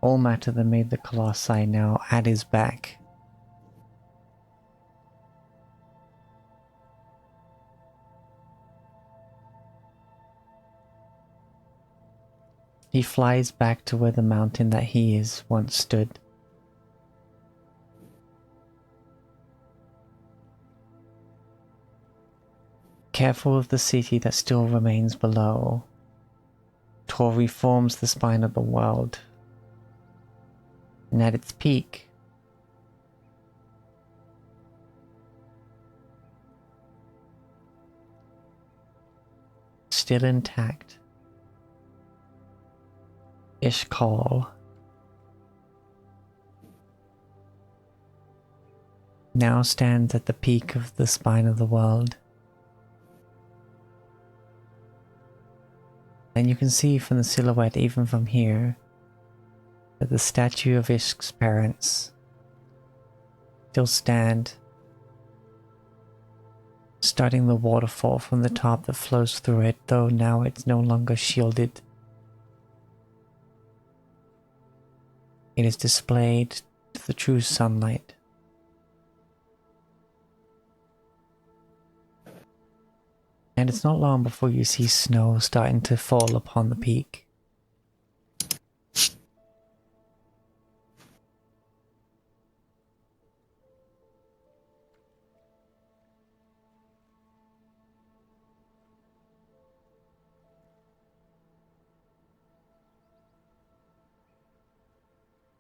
all matter that made the Colossi now at his back. He flies back to where the mountain that he is once stood. Careful of the city that still remains below, Tori forms the spine of the world. And at its peak, still intact, Ishkal now stands at the peak of the spine of the world. And you can see from the silhouette, even from here, that the statue of Ishk's parents still stand, starting the waterfall from the top that flows through it, though now it's no longer shielded. It is displayed to the true sunlight. And it's not long before you see snow starting to fall upon the peak.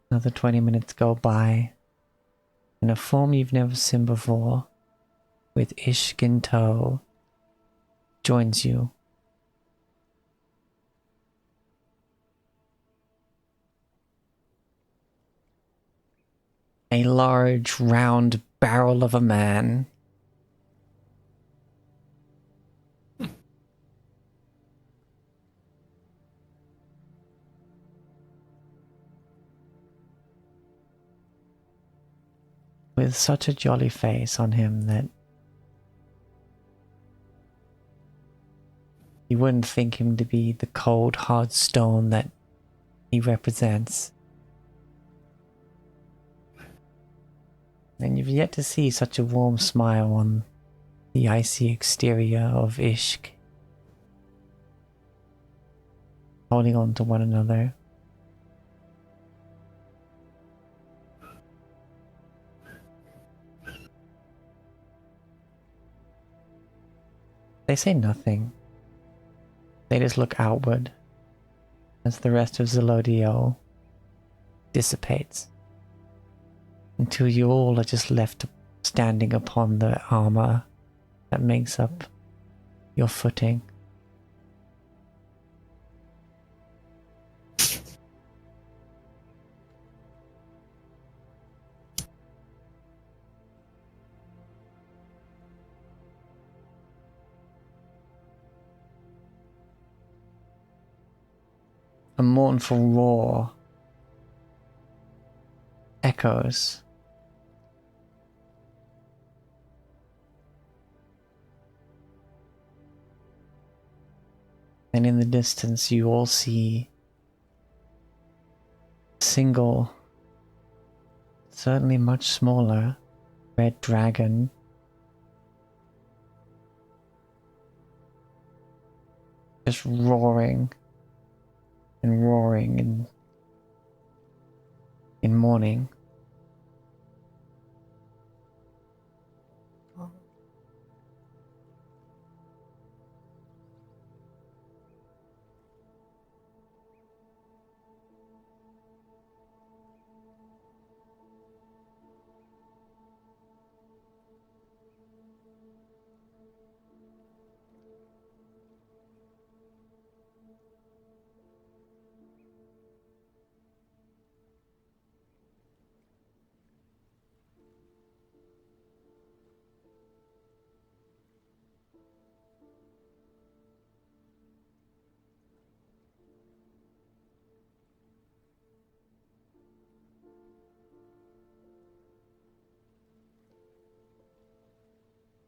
Another 20 minutes go by, in a form you've never seen before, with Ishk in tow, joins you. A large, round barrel of a man. With such a jolly face on him that you wouldn't think him to be the cold, hard stone that he represents. And you've yet to see such a warm smile on the icy exterior of Ishk, holding on to one another. They say nothing. They just look outward as the rest of Zelodio dissipates, until you all are just left standing upon the armor that makes up your footing. A mournful roar echoes. And in the distance you all see a single, certainly much smaller, red dragon just roaring and roaring in mourning.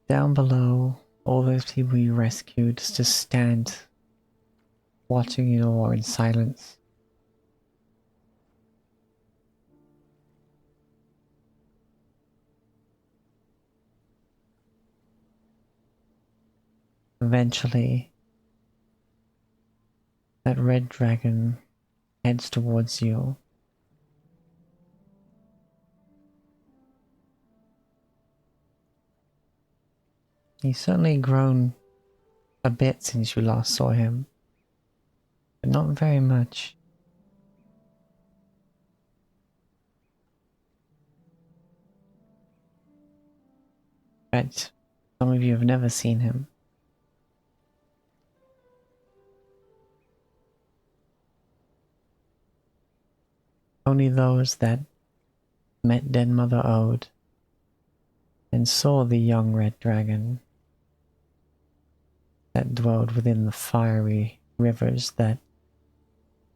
Down below, all those people you rescued just stand watching it all in silence. Eventually, that red dragon heads towards you. He's certainly grown a bit since you last saw him, but not very much. But some of you have never seen him. Only those that met dead Mother Ode and saw the young red dragon that dwelled within the fiery rivers that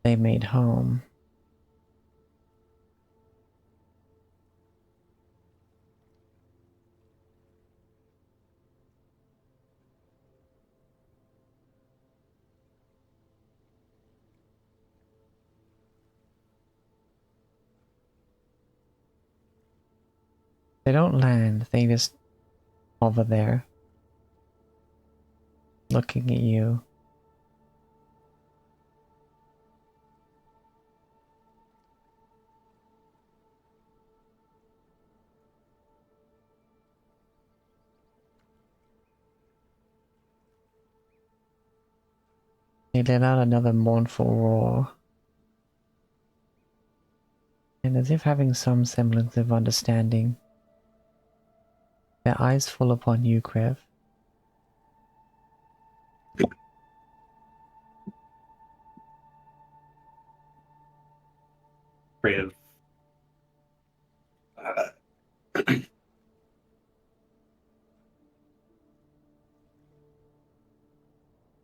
they made home. They don't land, they just hover there, looking at you. They let out another mournful roar, and as if having some semblance of understanding, their eyes fall upon you, Krev. Brave.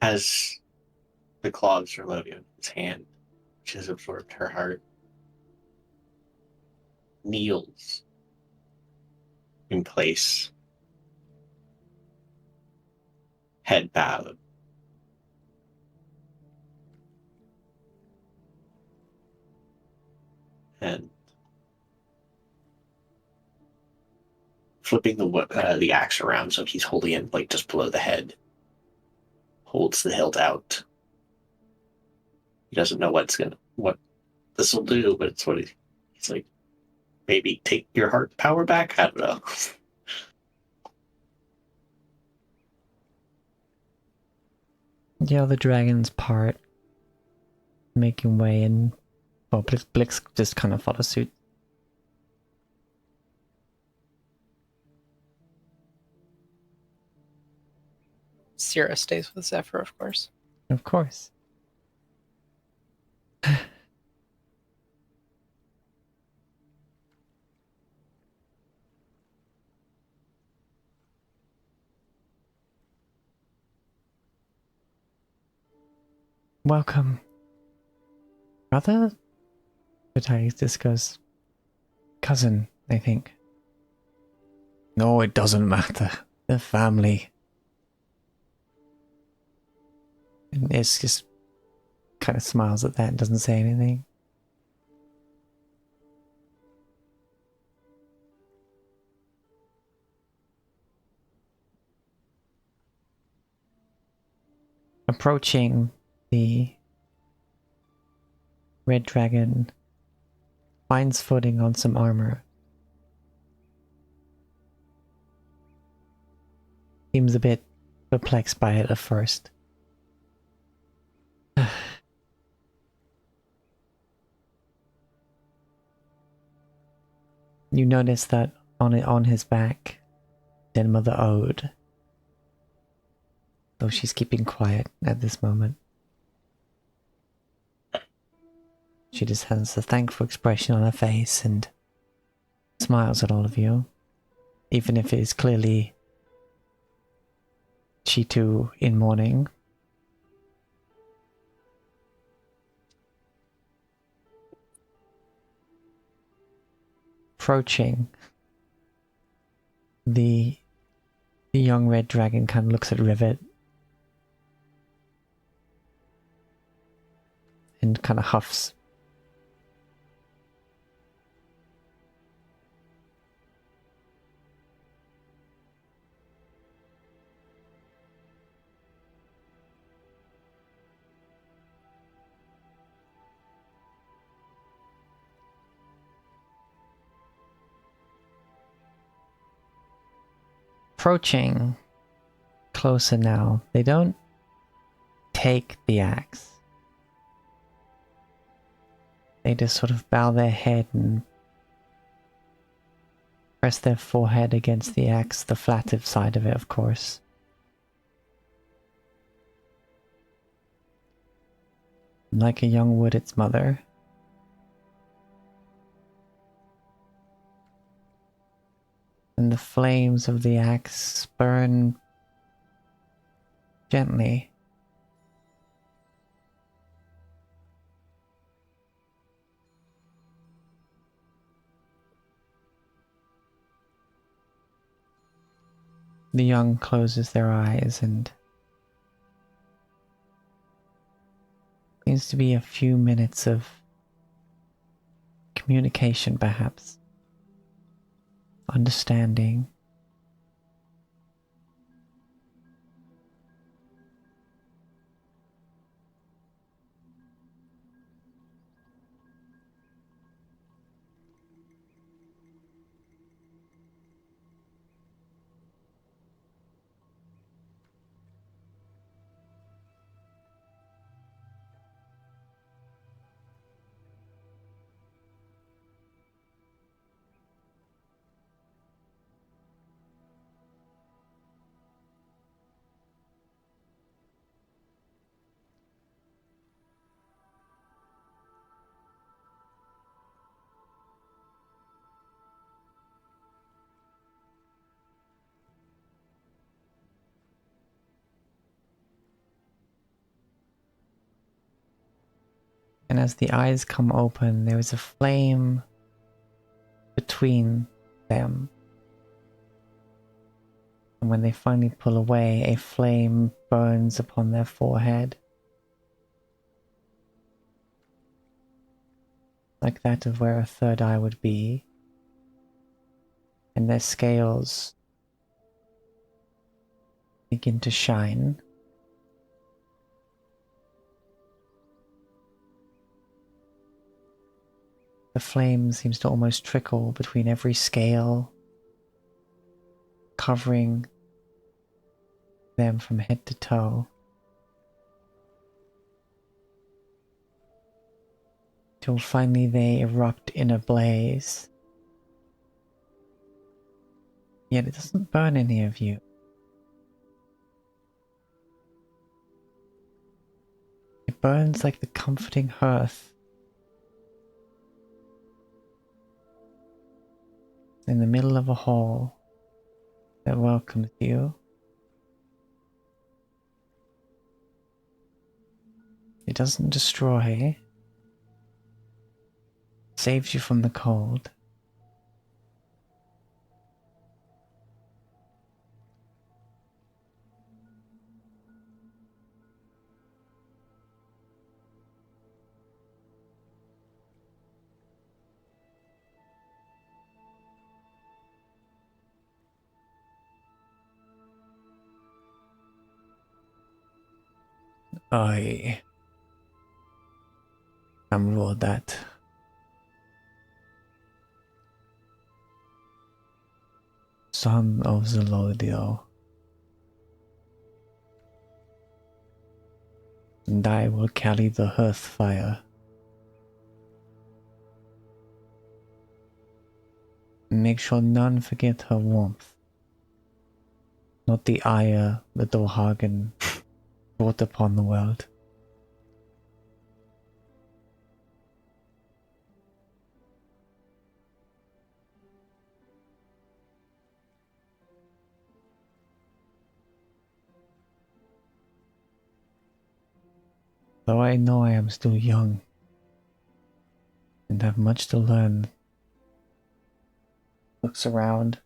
As the claws are loading in his hand, which has absorbed her heart, kneels in place, head bowed. And flipping the axe around so he's holding it like just below the head, holds the hilt out. He doesn't know what this will do, but it's what he's like. Maybe take your heart power back. I don't know. The other dragons part, making way, and well, Blix just kind of follows suit. Sierra stays with Zephyr, of course. Of course. Welcome. Brother? Vitalis just goes, cousin, I think. No, it doesn't matter. The family. And it's just kind of smiles at that and doesn't say anything. Approaching the red dragon, finds footing on some armor. Seems a bit perplexed by it at first. You notice that on his back, dead Mother Ode, though she's keeping quiet at this moment. She just has a thankful expression on her face and smiles at all of you, even if it is clearly she too in mourning. Approaching the The young red dragon kind of looks at Rivet and kind of huffs. Approaching closer now, they don't take the axe. They just sort of bow their head and press their forehead against the axe, the flatted side of it, of course. Like a young wood, its mother. And the flames of the axe burn gently. The young closes their eyes and seems to be a few minutes of communication, perhaps. Understanding. And as the eyes come open, there is a flame between them. And when they finally pull away, a flame burns upon their forehead. Like that of where a third eye would be. And their scales begin to shine. The flame seems to almost trickle between every scale, covering them from head to toe. Till finally they erupt in a blaze. Yet it doesn't burn any of you. It burns like the comforting hearth in the middle of a hall that welcomes you. It doesn't destroy, saves you from the cold. I am Rodat, son of Zelodio, and I will carry the hearth fire. Make sure none forget her warmth, not the ire the Dohagen brought upon the world. Though I know I am still young and have much to learn, looks around.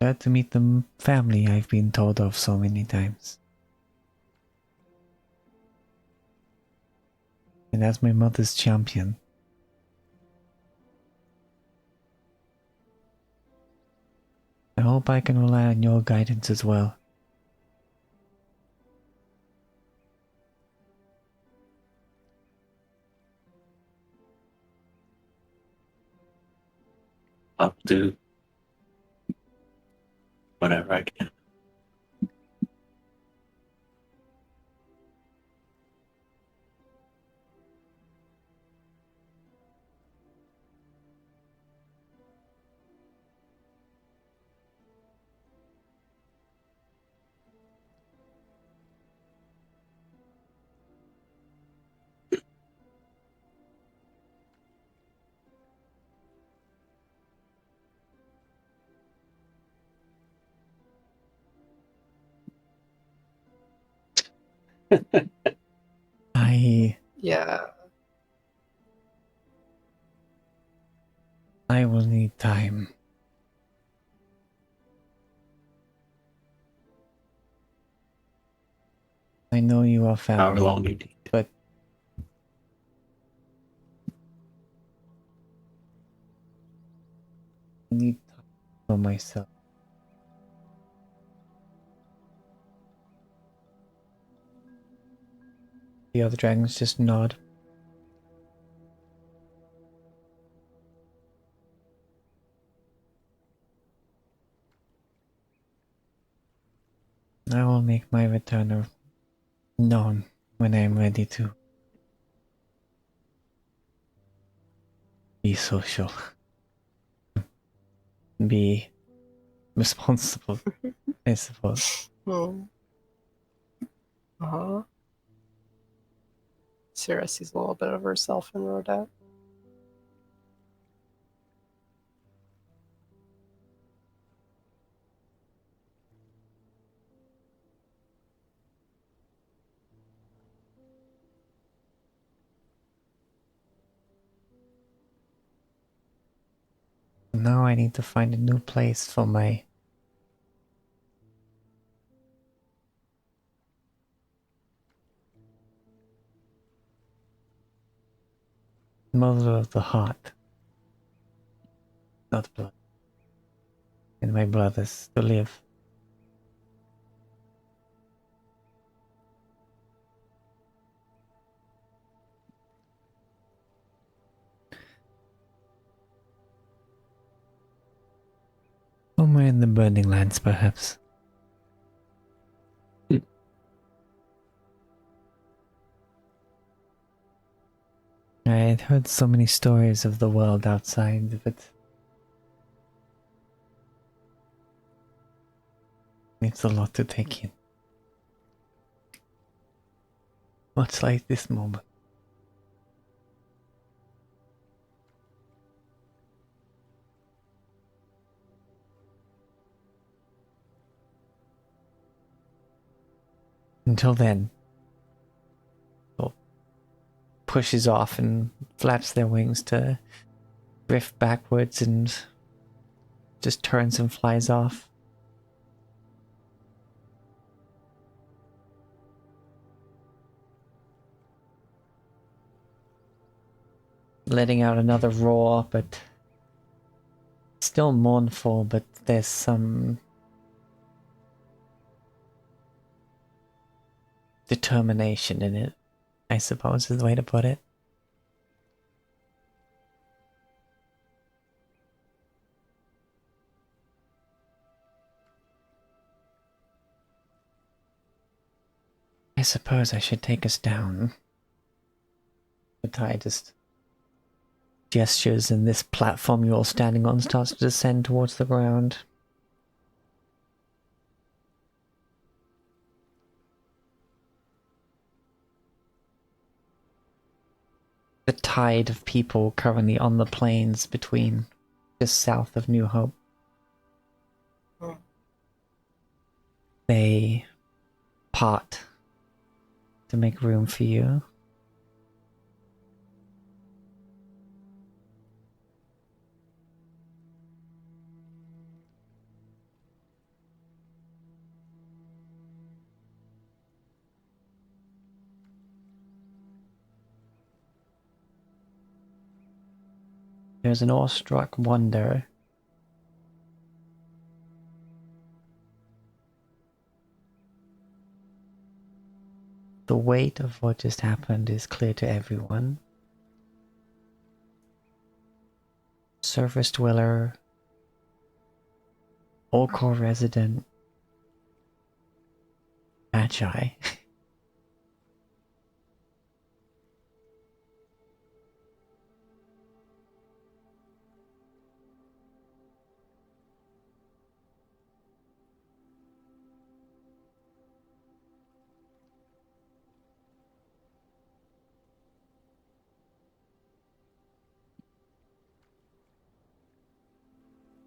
Glad to meet the family I've been told of so many times. And as my mother's champion, I hope I can rely on your guidance as well. I'll do whatever I can. Yeah. I will need time. I know you are family. However long you need. But I need time for myself. The other dragons just nod. I will make my return known when I am ready to be social. Be responsible, I suppose. Oh. Uh-huh. Sarah sees a little bit of herself in Rodette. Now I need to find a new place for my mother of the heart, not blood, and my brothers to live. Somewhere in the burning lands, perhaps. I had heard so many stories of the world outside, but it's a lot to take in. Much like this moment. Until then, Thor pushes off and flaps their wings to drift backwards and just turns and flies off. Letting out another roar, but still mournful, but there's some determination in it, I suppose is the way to put it. I suppose I should take us down. But I just gestures and this platform you're all standing on starts to descend towards the ground. The tide of people currently on the plains between just south of New Hope. Oh. They part to make room for you. There's an awestruck wonder. The weight of what just happened is clear to everyone. Surface dweller, Orcore resident, Magi.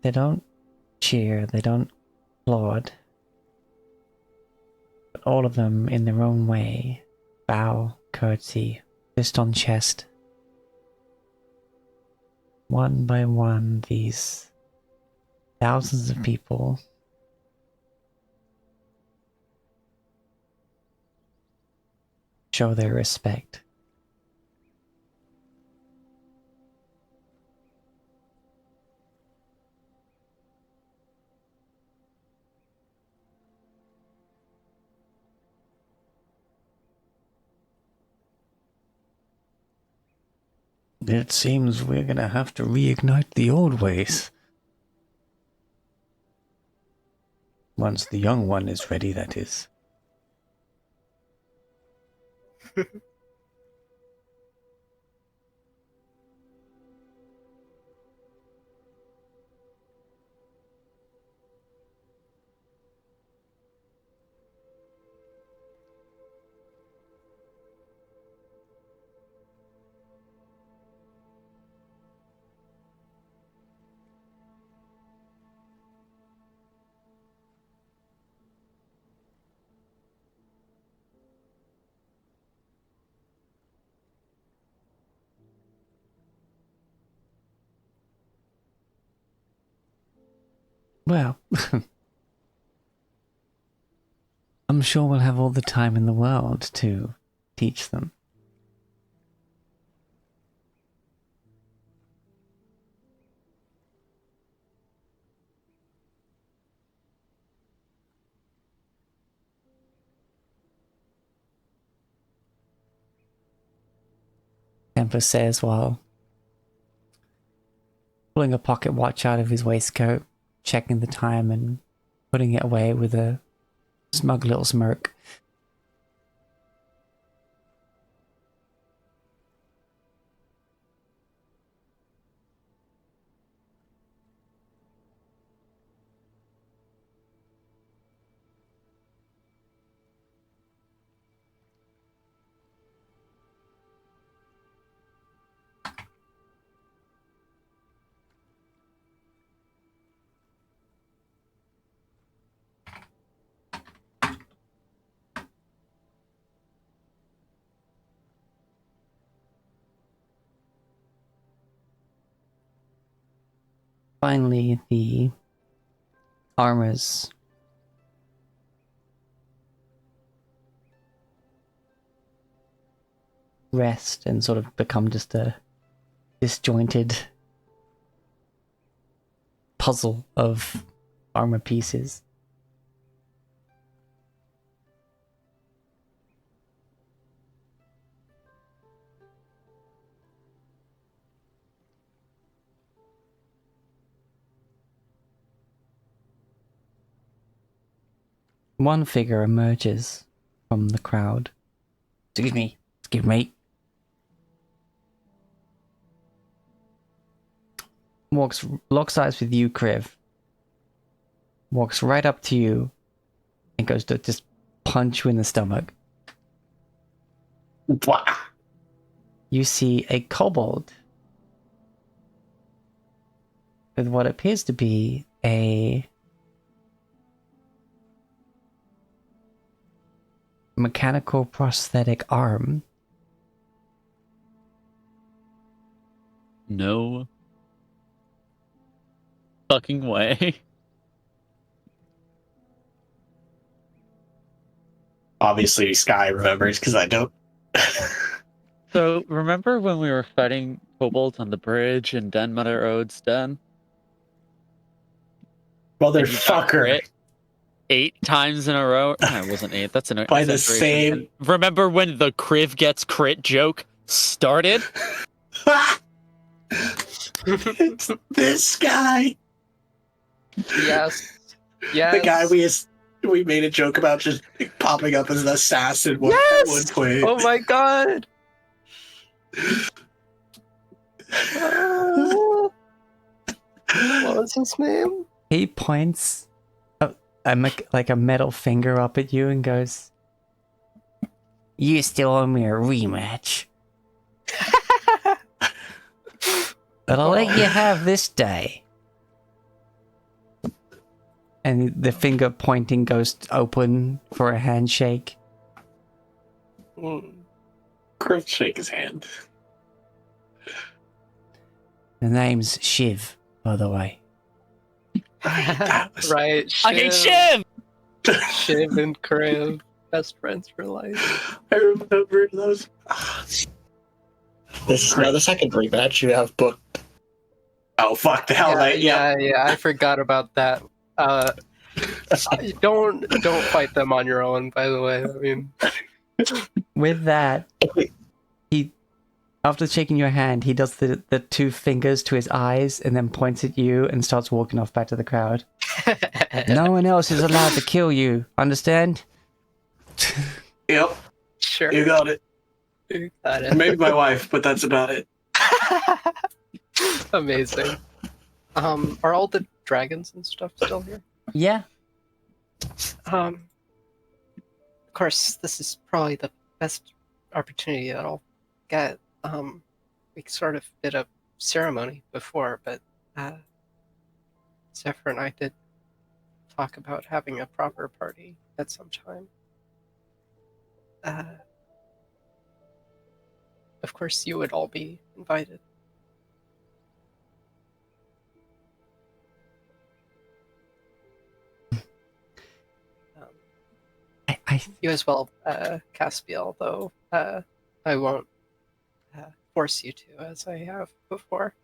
They don't cheer, they don't applaud, but all of them, in their own way, bow, curtsy, fist on chest. One by one, these thousands of people show their respect. It seems we're gonna have to reignite the old ways. Once the young one is ready, that is. Well, I'm sure we'll have all the time in the world to teach them. Tempest says while pulling a pocket watch out of his waistcoat, checking the time and putting it away with a smug little smirk. Finally, the armors rest and sort of become just a disjointed puzzle of armor pieces. One figure emerges from the crowd. Excuse me. Locks eyes with you, Kriv. Walks right up to you and goes to just punch you in the stomach. Blah. You see a kobold with what appears to be a mechanical prosthetic arm. No fucking way. Obviously, Sky remembers because I don't. So remember when we were fighting kobold on the bridge in Denmother Road's den. And you got Motherfucker. crit 8 times in a row. No, it wasn't 8. That's an By the exaggeration. same- And remember when the Kriv gets crit joke started? It's this guy. Yes. Yes. The guy we made a joke about just popping up as an assassin at one point. Oh my god. What was his name? He points like a metal finger up at you and goes, "You still owe me a rematch. But I'll let you have this day." And the finger pointing goes open for a handshake. Griff shake his hand. The name's Shiv, by the way. That was- Right. I hate Shim! Shiv and Kriv, best friends for life. I remember those. This is now the second rematch you have booked. Oh fuck the hell! Yeah, I forgot about that. Don't fight them on your own. By the way, I mean, With that, he, after shaking your hand, he does the 2 fingers to his eyes and then points at you and starts walking off back to the crowd. No one else is allowed to kill you, understand? Yep, sure. you got it. You got it. Maybe my wife, but that's about it. Amazing. Are all the dragons and stuff still here? Yeah. Of course, this is probably the best opportunity that I'll get. We sort of did a ceremony before, but Zephyr and I did talk about having a proper party at some time. Of course, you would all be invited. You as well, Caspiel, though I won't force you to, as I have before.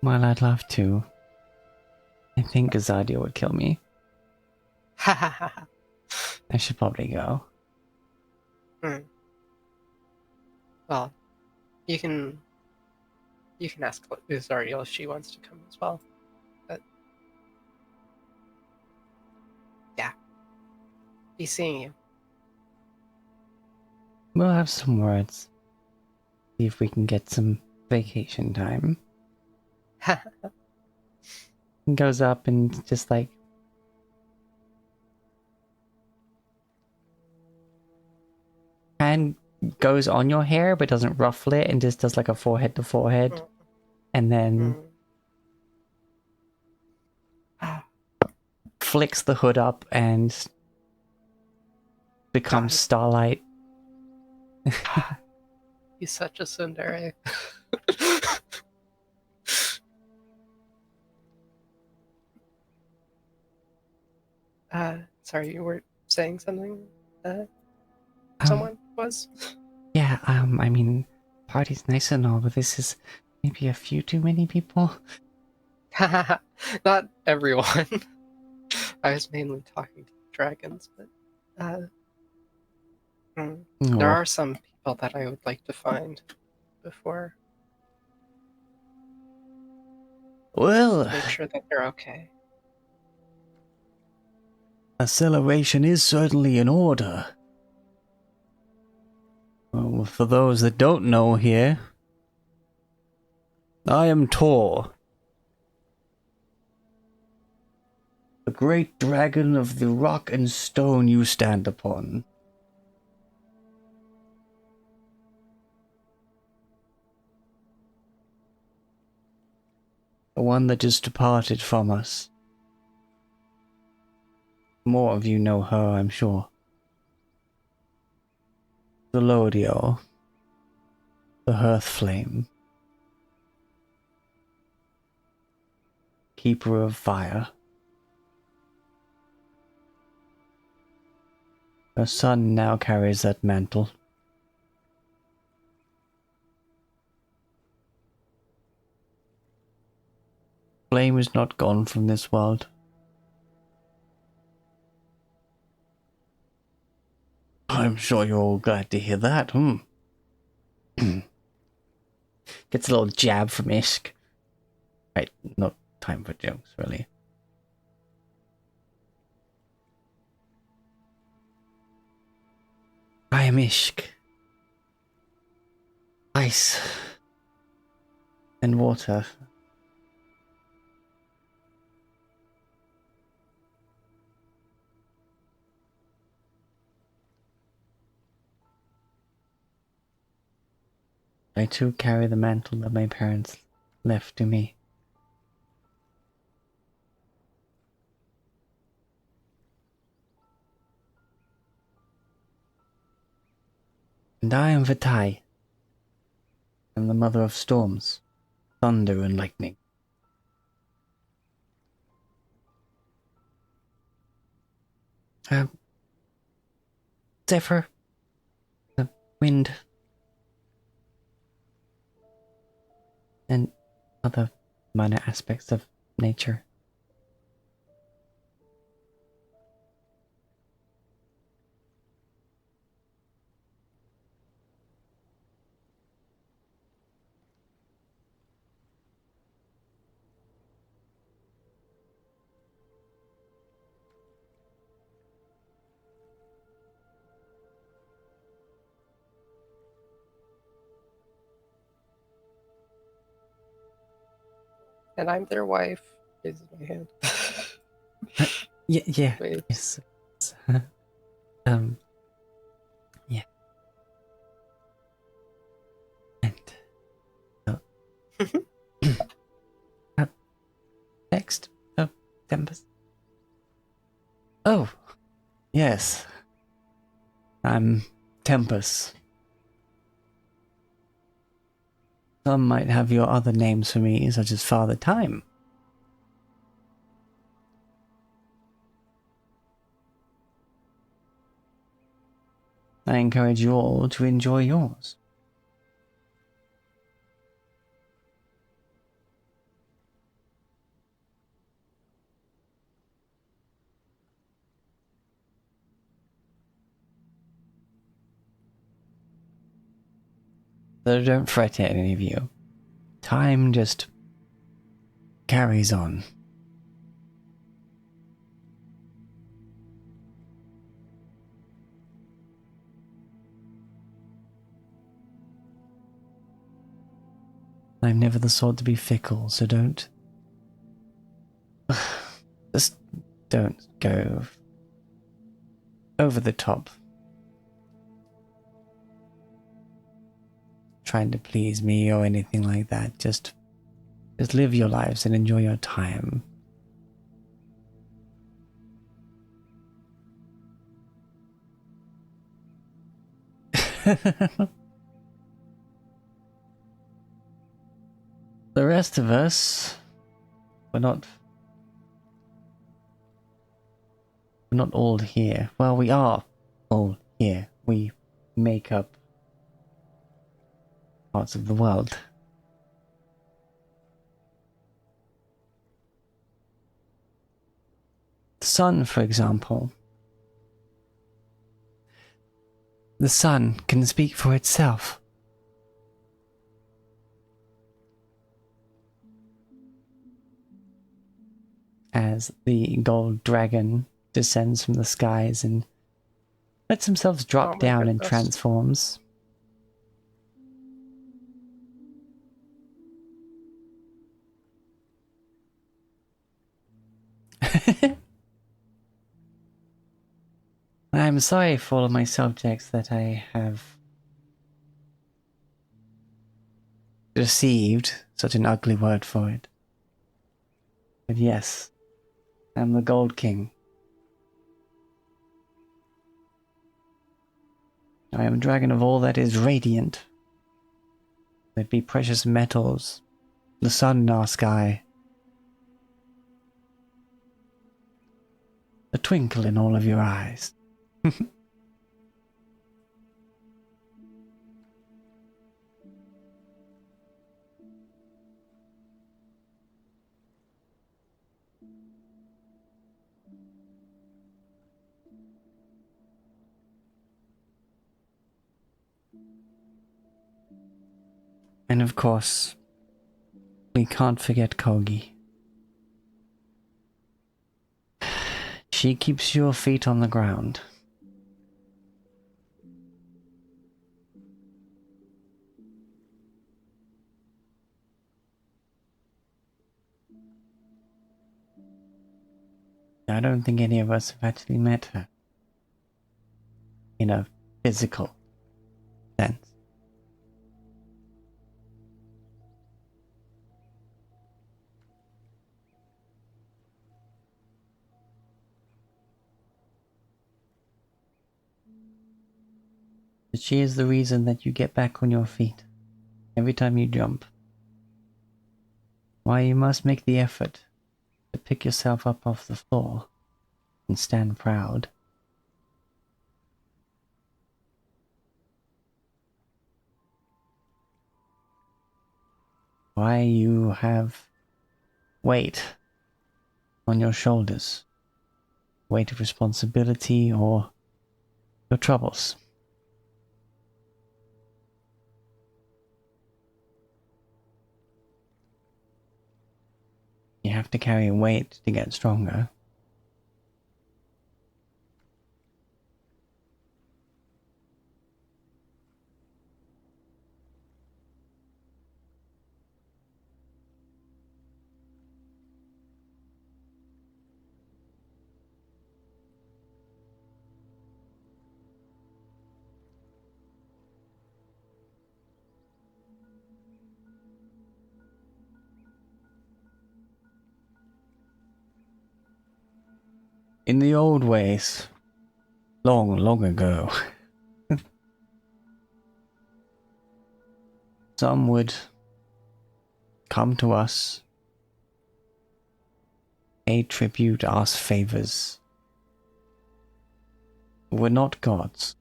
Well, I'd love to. I think Gazadia would kill me. I should probably go. Well, you can ask Uzariel if she wants to come as well. But yeah, be seeing you. We'll have some words. See if we can get some vacation time. He goes up and just like hand goes on your hair but doesn't ruffle it and just does like a forehead to forehead. And then flicks the hood up and becomes Starlight. He's such a tsundere. Sorry, you were saying something? Someone was? Yeah, I mean, party's nice and all, but this is maybe a few too many people. Not everyone. I was mainly talking to dragons, but there are some people that I would like to find before. Well, Make sure that they're okay. a celebration is certainly in order. Well, for those that don't know here, I am Tor, the great dragon of the rock and stone you stand upon. The one that just departed from us. More of you know her, I'm sure. The Lodio, the Hearth Flame, Keeper of Fire. Her son now carries that mantle. Flame is not gone from this world. I'm sure you're all glad to hear that, Gets a little jab from Ishk. Right, not time for jokes, really. I am Ishk. Ice. And water. I too carry the mantle that my parents left to me. And I am Vitai. I'm the mother of storms, thunder and lightning. Zephyr, the wind, and other minor aspects of nature. And I'm their wife. Raises my hand. Yeah, Wait. yes. Yeah. And next, Tempest. Oh, yes. I'm Tempest. Some might have your other names for me, such as Father Time. I encourage you all to enjoy yours. So don't fret at any of you. Time just carries on. I'm never the sort to be fickle, so don't... Just don't go over the top. Trying to please me or anything like that. Just live your lives and enjoy your time. The rest of us, we're not all here. Well, we are all here. We make up parts of the world. The sun, for example. The sun can speak for itself. As the gold dragon descends from the skies and lets himself drop Oh my down and goodness. transforms. I'm sorry for all of my subjects that I have deceived, such an ugly word for it. But yes, I'm the Gold King. I am a dragon of all that is radiant. There be precious metals, the sun in our sky, a twinkle in all of your eyes. And of course, we can't forget Kogi. She keeps your feet on the ground. I don't think any of us have actually met her in a physical sense. But she is the reason that you get back on your feet every time you jump. Why you must make the effort to pick yourself up off the floor and stand proud. Why you have weight on your shoulders, weight of responsibility or your troubles. You have to carry a weight to get stronger. In the old ways, long, long ago, some would come to us, pay tribute, ask favors. We're not gods.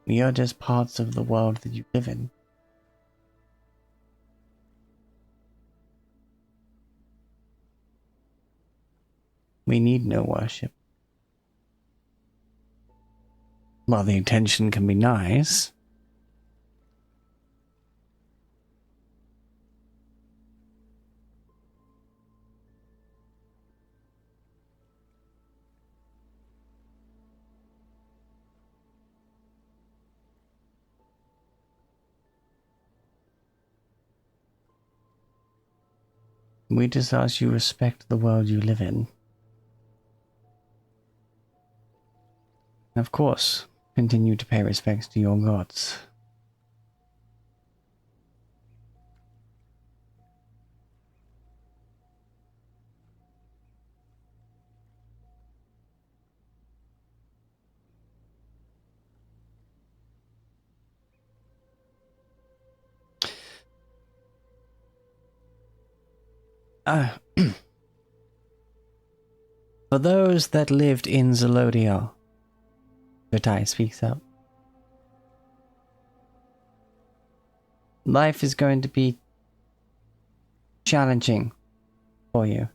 We are just parts of the world that you live in. We need no worship. While the intention can be nice, we just ask you respect the world you live in. Of course, continue to pay respects to your gods. For those that lived in Zelodia, Vitai speaks up. Life is going to be challenging for you.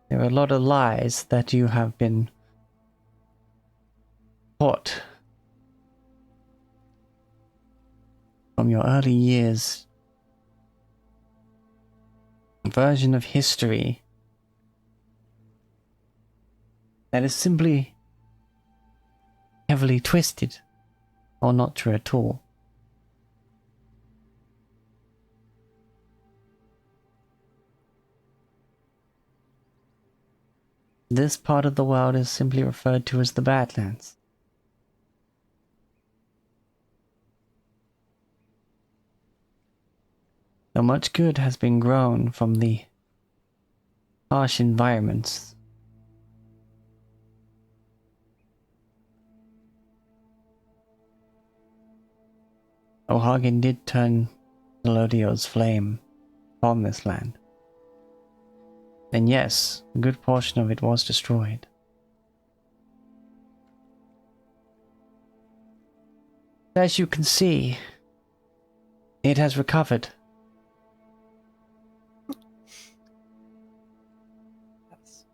There are a lot of lies that you have been taught from your early years. A version of history that is simply heavily twisted or not true at all. This part of the world is simply referred to as the Badlands. So much good has been grown from the harsh environments. O'Hagan did turn Zelodio's flame upon this land. And yes, a good portion of it was destroyed. As you can see, it has recovered. Yes.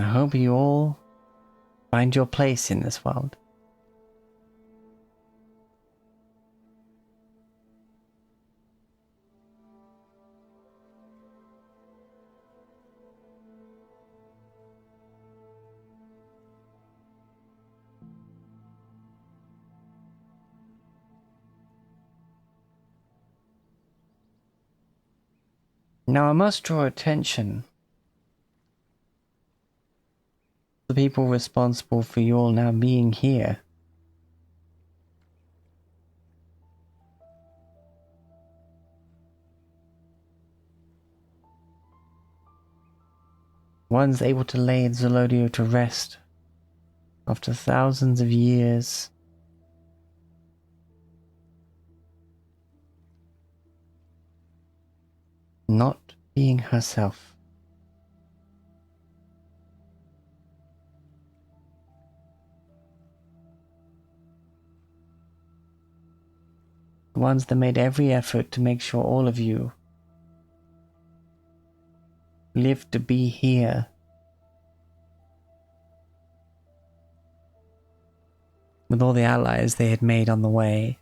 I hope you all find your place in this world. Now I must draw attention. The people responsible for you all now being here. One's able to lay Zelodio to rest after thousands of years. Not being herself. The ones that made every effort to make sure all of you live to be here. With all the allies they had made on the way.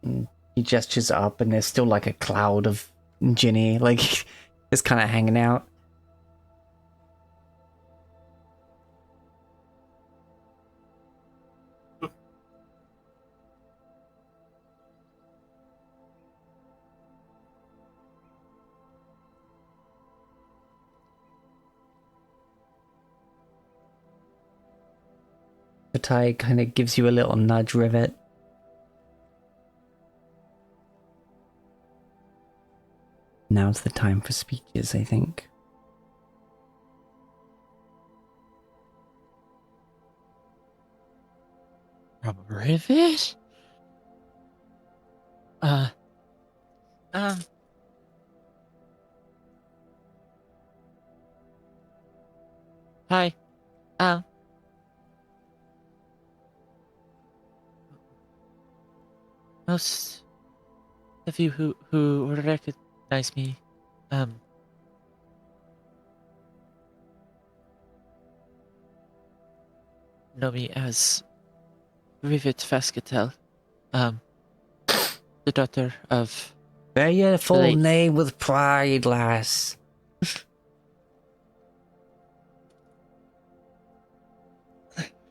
And he gestures up and there's still like a cloud of Ginny, like, just kind of hanging out. Fatai kind of gives you a little nudge, Rivet. Now's the time for speeches, I think. Rivet? Hi. Most of you who recognize me, know me as Rivet Fascatel, the daughter of... Bear your full Late. name with pride, lass.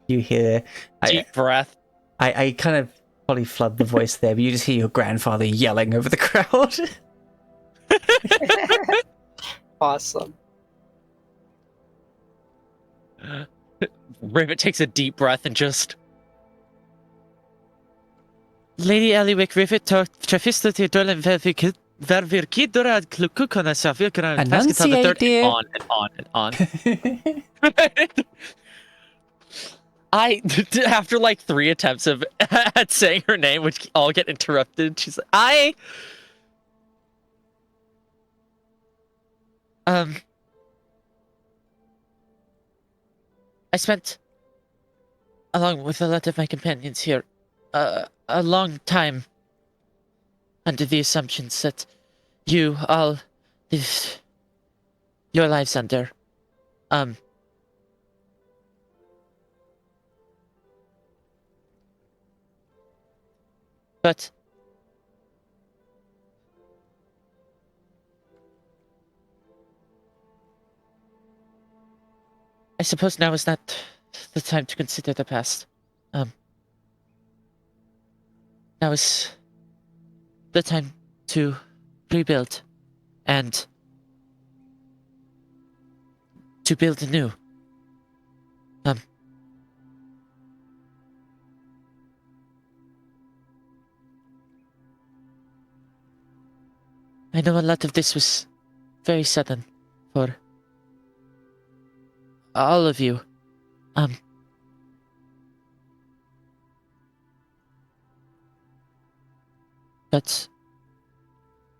You hear... Deep breath. I kind of probably flood the voice there, but you just hear your grandfather yelling over the crowd. Awesome. Rivet takes a deep breath and just... Lady Eliwick Rivet Trafisto Dolan Vervirkidora Klukukona Savikana Enunciate, the third dear. on and on and on. After like 3 attempts of at saying her name, which all get interrupted, she's like, I spent, along with a lot of my companions here, a long time under the assumptions that you all live your lives under. But I suppose now is not the time to consider the past. Now is the time to rebuild and to build anew. I know a lot of this was very sudden for all of you. But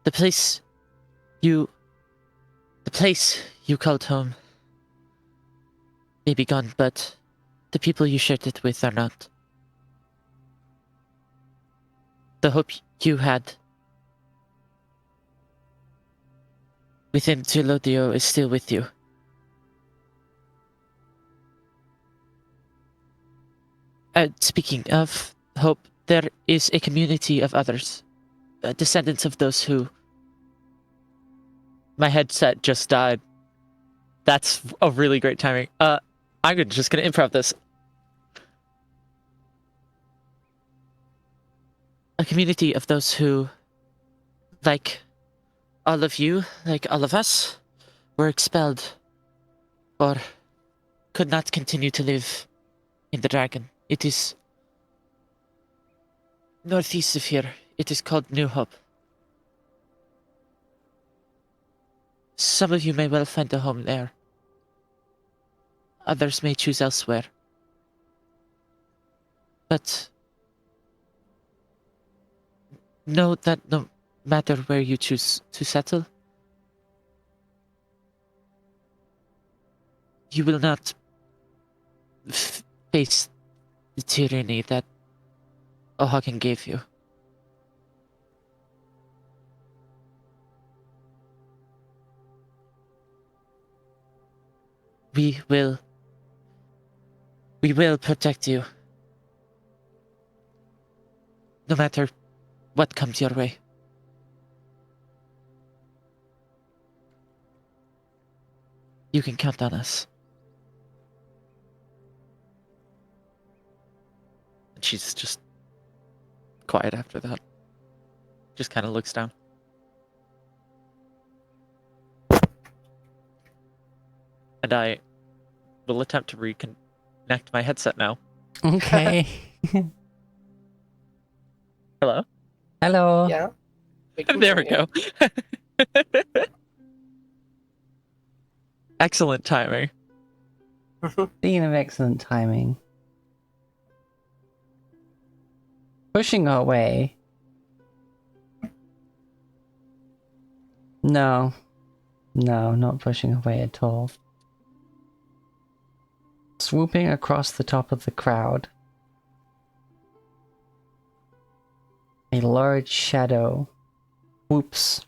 the place you called home may be gone, but the people you shared it with are not. The hope you had within Zelodio is still with you. Speaking of hope, there is a community of others, descendants of those who. My headset just died. That's a really great timing. I'm just gonna improv this. A community of those who, like all of you, like all of us, were expelled or could not continue to live in the dragon. It is northeast of here. It is called New Hope. Some of you may well find a home there. Others may choose elsewhere. But know that no matter where you choose to settle, you will not face the tyranny that Ohagen gave you. We will protect you. No matter what comes your way. You can count on us. And she's just quiet after that. Just kind of looks down. And I will attempt to reconnect my headset now. Okay. Hello? Hello. Yeah. can There we hear go. Excellent timing. you. Being of excellent timing. Pushing away. No. No, not pushing away at all. Swooping across the top of the crowd. A large shadow whoops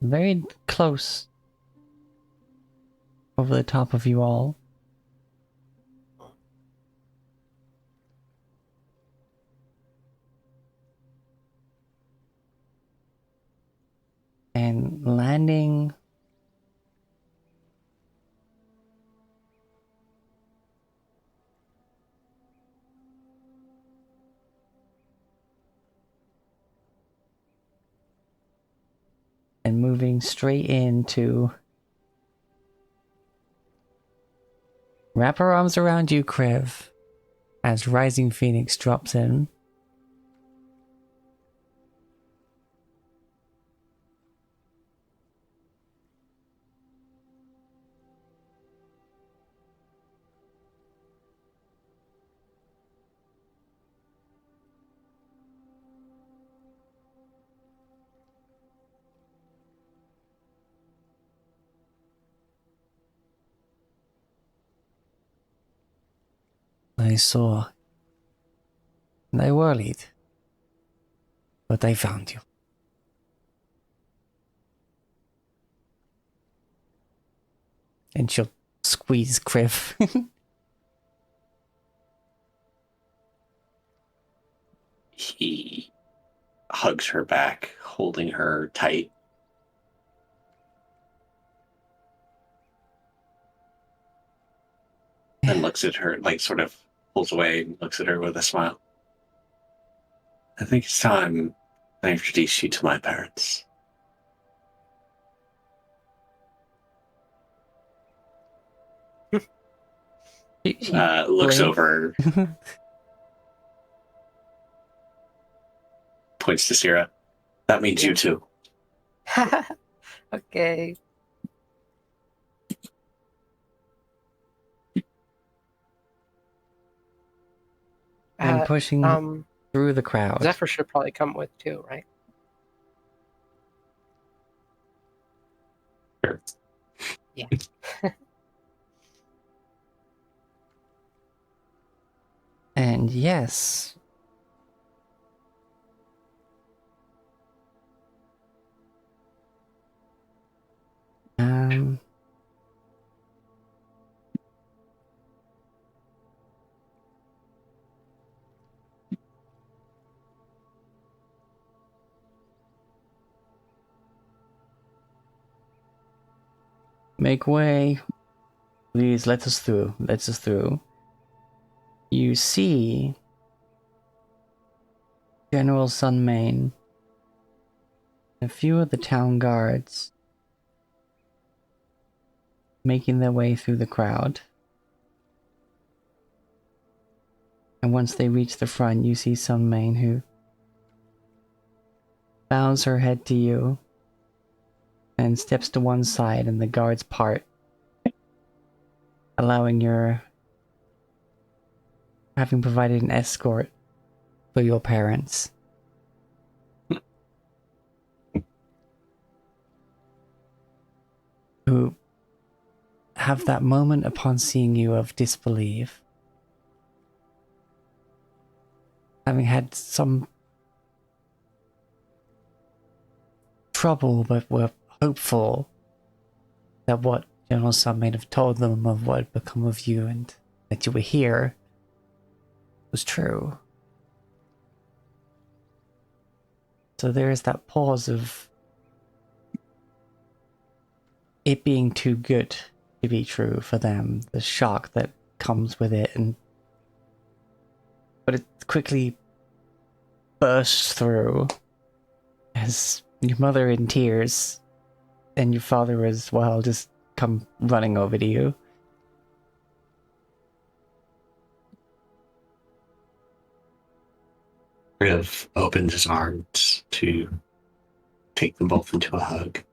very close over the top of you all. And landing and moving straight into wrap her arms around you, Kriv, as Rising Phoenix drops in. I saw. They worried. But I found you. And she'll squeeze Kriv. He hugs her back, holding her tight. And looks at her, like sort of pulls away and looks at her with a smile. I think it's time I introduce you to my parents. Looks over, points to Sierra. That means you too. Okay. And pushing through the crowd. Zephyr should probably come with too, right? Sure. Yeah. And yes. Make way. Please, let us through. Let us through. You see General Sunmane, a few of the town guards making their way through the crowd. And once they reach the front, you see Sunmane, who bows her head to you and steps to one side, and the guards part, allowing your having provided an escort for your parents. Who have that moment upon seeing you of disbelief. Having had some trouble, but were hopeful that what General Sun may have told them of what had become of you and that you were here was true. So there is that pause of it being too good to be true for them, the shock that comes with it, but it quickly bursts through as your mother in tears and your father as well just come running over to you. Riv opened his arms to take them both into a hug.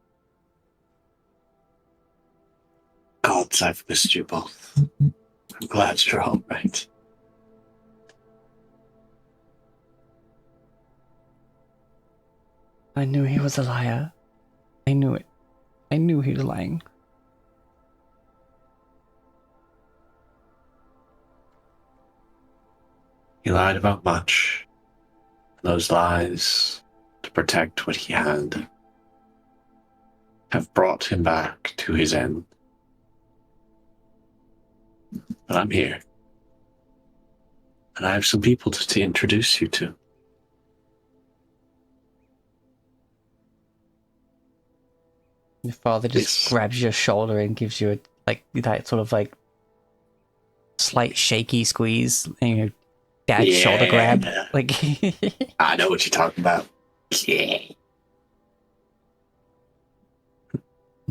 Gods, I've missed you both. I'm glad you're all right. I knew he was a liar. I knew it. I knew he was lying. He lied about much. Those lies, to protect what he had, have brought him back to his end. But I'm here. And I have some people to introduce you to. Your father just Yes. grabs your shoulder and gives you that sort of slight shaky squeeze, and your dad's shoulder grab. Like I know what you're talking about. Yeah.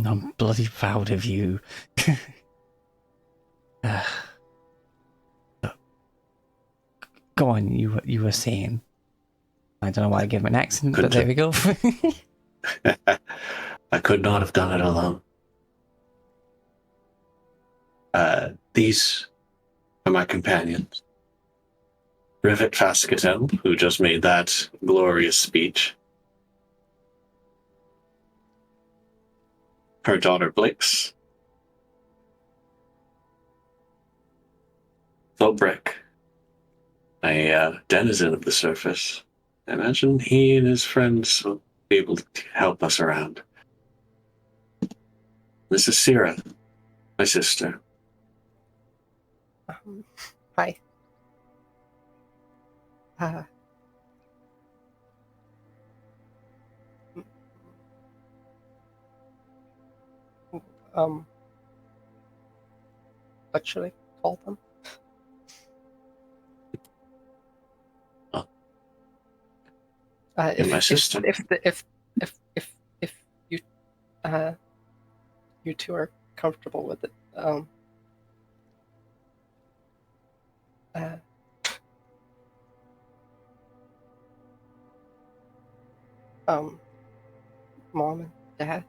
I'm bloody proud of you. Go on, you were saying. I don't know why I gave him an accent, but there we go. I could not have done it alone. These are my companions. Rivet Fascatel, who just made that glorious speech. Her daughter Blix. Thobrick, a denizen of the surface. I imagine he and his friends will be able to help us around. This is Syrah, my sister. Hi. What should I call them? My sister. If you you two are comfortable with it, Mom and Dad.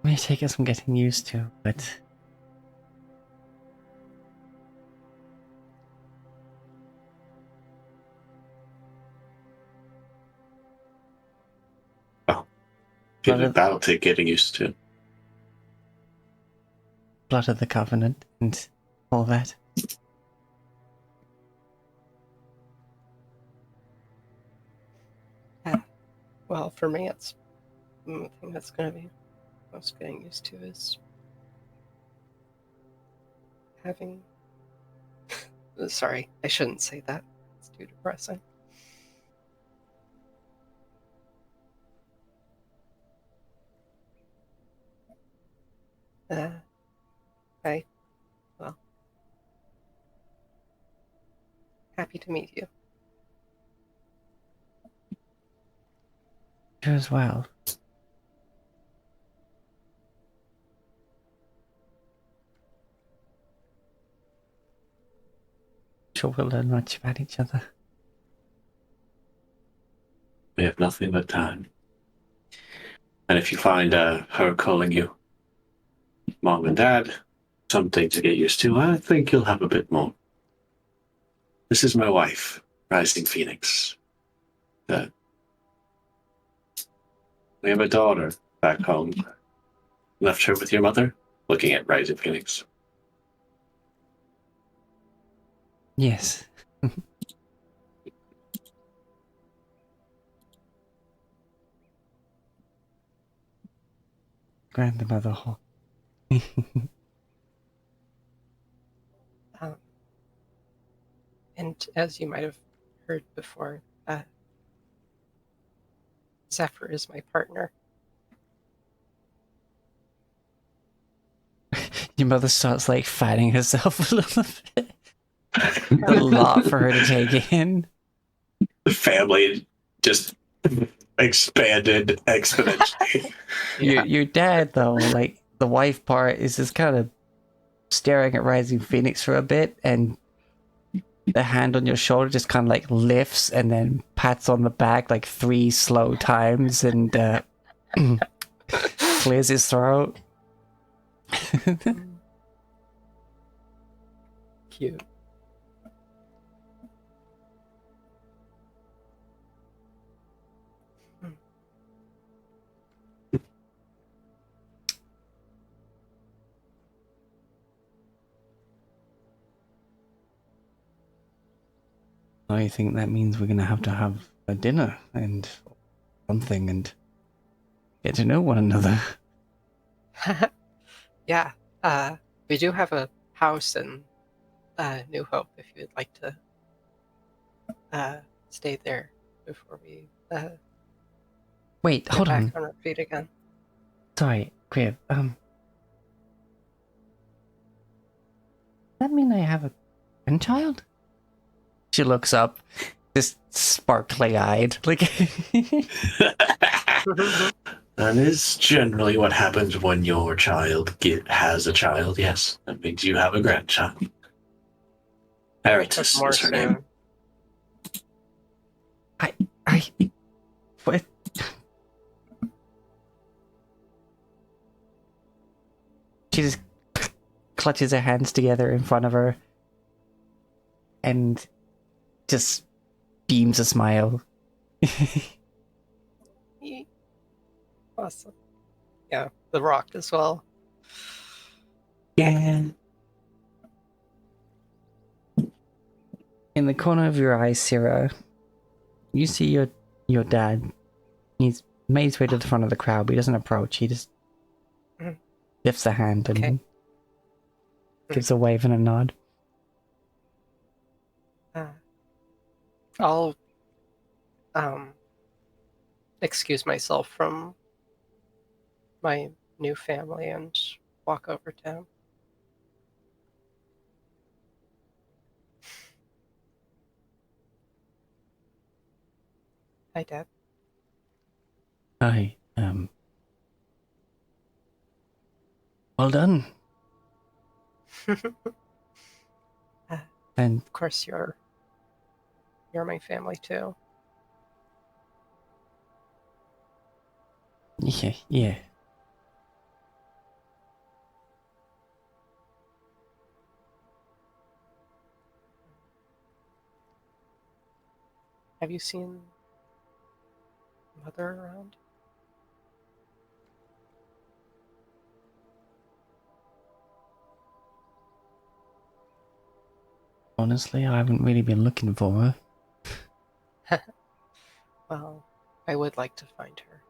May take us some getting used to, but That'll take getting used to. blood of the covenant and all that. Well, for me, it's the thing that's going to be most getting used to is having. Sorry, I shouldn't say that. It's too too depressing. Right. Well, happy to meet you. You as well. Sure we'll learn much about each other. We have nothing but time. And if you find her calling you mom and dad, something to get used to, I think you'll have a bit more. This is my wife, Rising Phoenix. We have a daughter back home. Left her with your mother? Looking at Rising Phoenix. Yes. Grandmother Hawk. And as you might have heard before, Zephyr is my partner. Your mother starts like fighting herself a little bit. A lot for her to take in. The family just expanded exponentially. Yeah. Your dad though, like the wife part is just kind of staring at Rising Phoenix for a bit, and the hand on your shoulder just kind of like lifts and then pats on the back like 3 slow times and clears his throat. Cute. I think that means we're gonna have to have a dinner and something and get to know one another. Yeah. We do have a house in New Hope if you'd like to stay there before we Wait, get hold back on. on our feet again. Sorry, Crib. Does that mean I have a grandchild? She looks up, just sparkly eyed. Like That is generally what happens when your child has a child, yes. That means you have a grandchild. Eritis More is her so. name. what? She just clutches her hands together in front of her and just beams a smile. Awesome. Yeah, the rock as well. Yeah. In the corner of your eye, Sarah, you see your dad. He's made his way to the front of the crowd, but he doesn't approach. He just Mhm. lifts a hand and Okay. gives a wave and a nod. I'll excuse myself from my new family and walk over to him. Hi, Dad. Hi, well done. And Of course, you're my family too. yeah. Have you seen Mother around? Honestly, I haven't really been looking for her. Well, I would like to find her.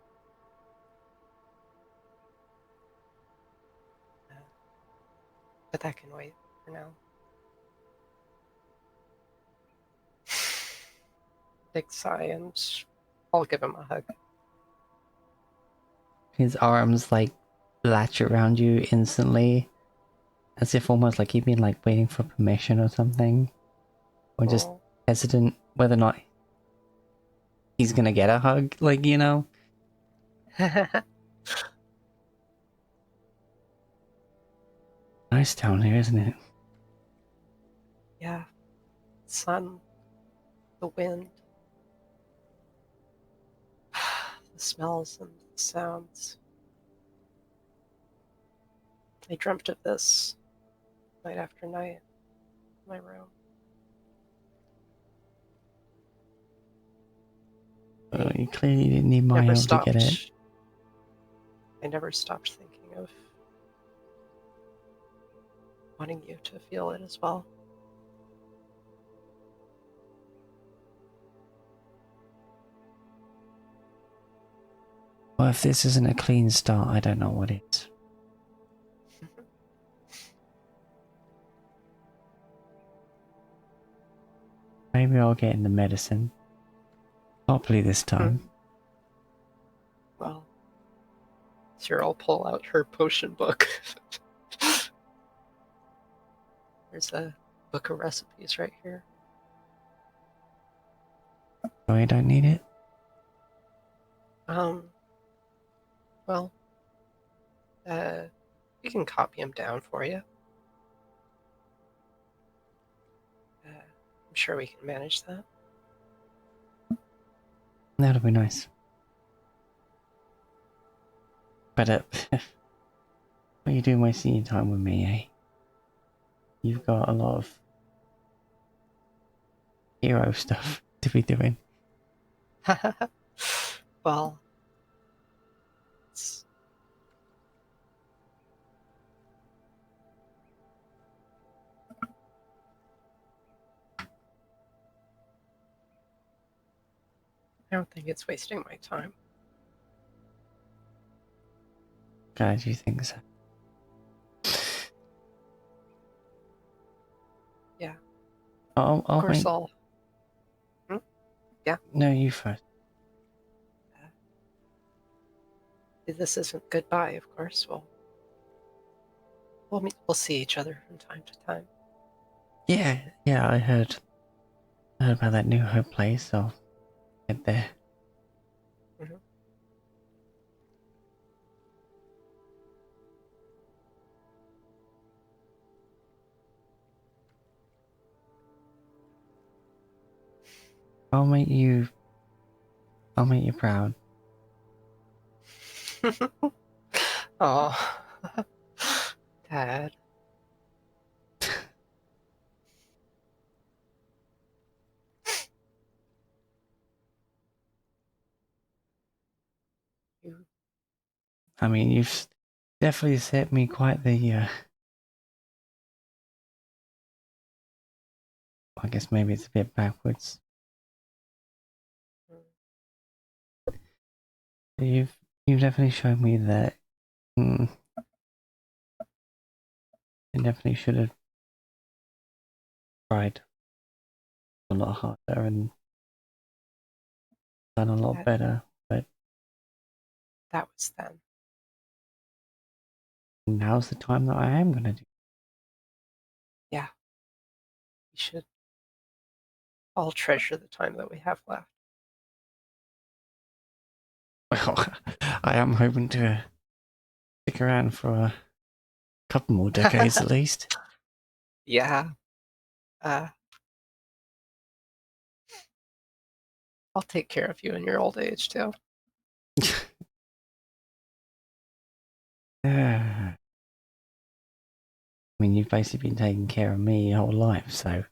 But that can wait for now. big sigh and I'll give him a hug. His arms like latch around you instantly, as if almost like he'd been like waiting for permission or something, or just Oh. hesitant whether or not he's gonna get a hug. Like, you know. Nice down here, isn't it? Yeah. Sun, the wind, the smells and the sounds. I dreamt of this night after night in my room. Oh, you clearly didn't need my Never help to stopped. get it. I never stopped thinking of wanting you to feel it as well. Well, if this isn't a clean start, I don't know what is. Maybe I'll get in the medicine. Properly this time. Well, here I'll pull out her potion book. There's a book of recipes right here. Oh, I don't need it? Well, we can copy them down for you. I'm sure we can manage that. That'll be nice. But, what are you doing wasting your time with me, eh? You've got a lot of hero stuff to be doing. Well, it's... I don't think it's wasting my time. Glad you think so. Yeah. I'll Of course, make... I'll... Yeah? No, you first. This isn't goodbye, of course. We'll see each other from time to time. Yeah, I heard about that New Hope place, so I'll get there. Mm-hmm. I'll make you proud. Oh, Dad. You... I mean, you've definitely set me quite the, I guess maybe it's a bit backwards. You've definitely shown me that I definitely should have tried a lot harder and done a lot better, but That was then. now's the time that I am gonna do. Yeah. We should all treasure the time that we have left. Well, I am hoping to stick around for a couple more decades at least. Yeah. I'll take care of you in your old age, too. I mean, you've basically been taking care of me your whole life, so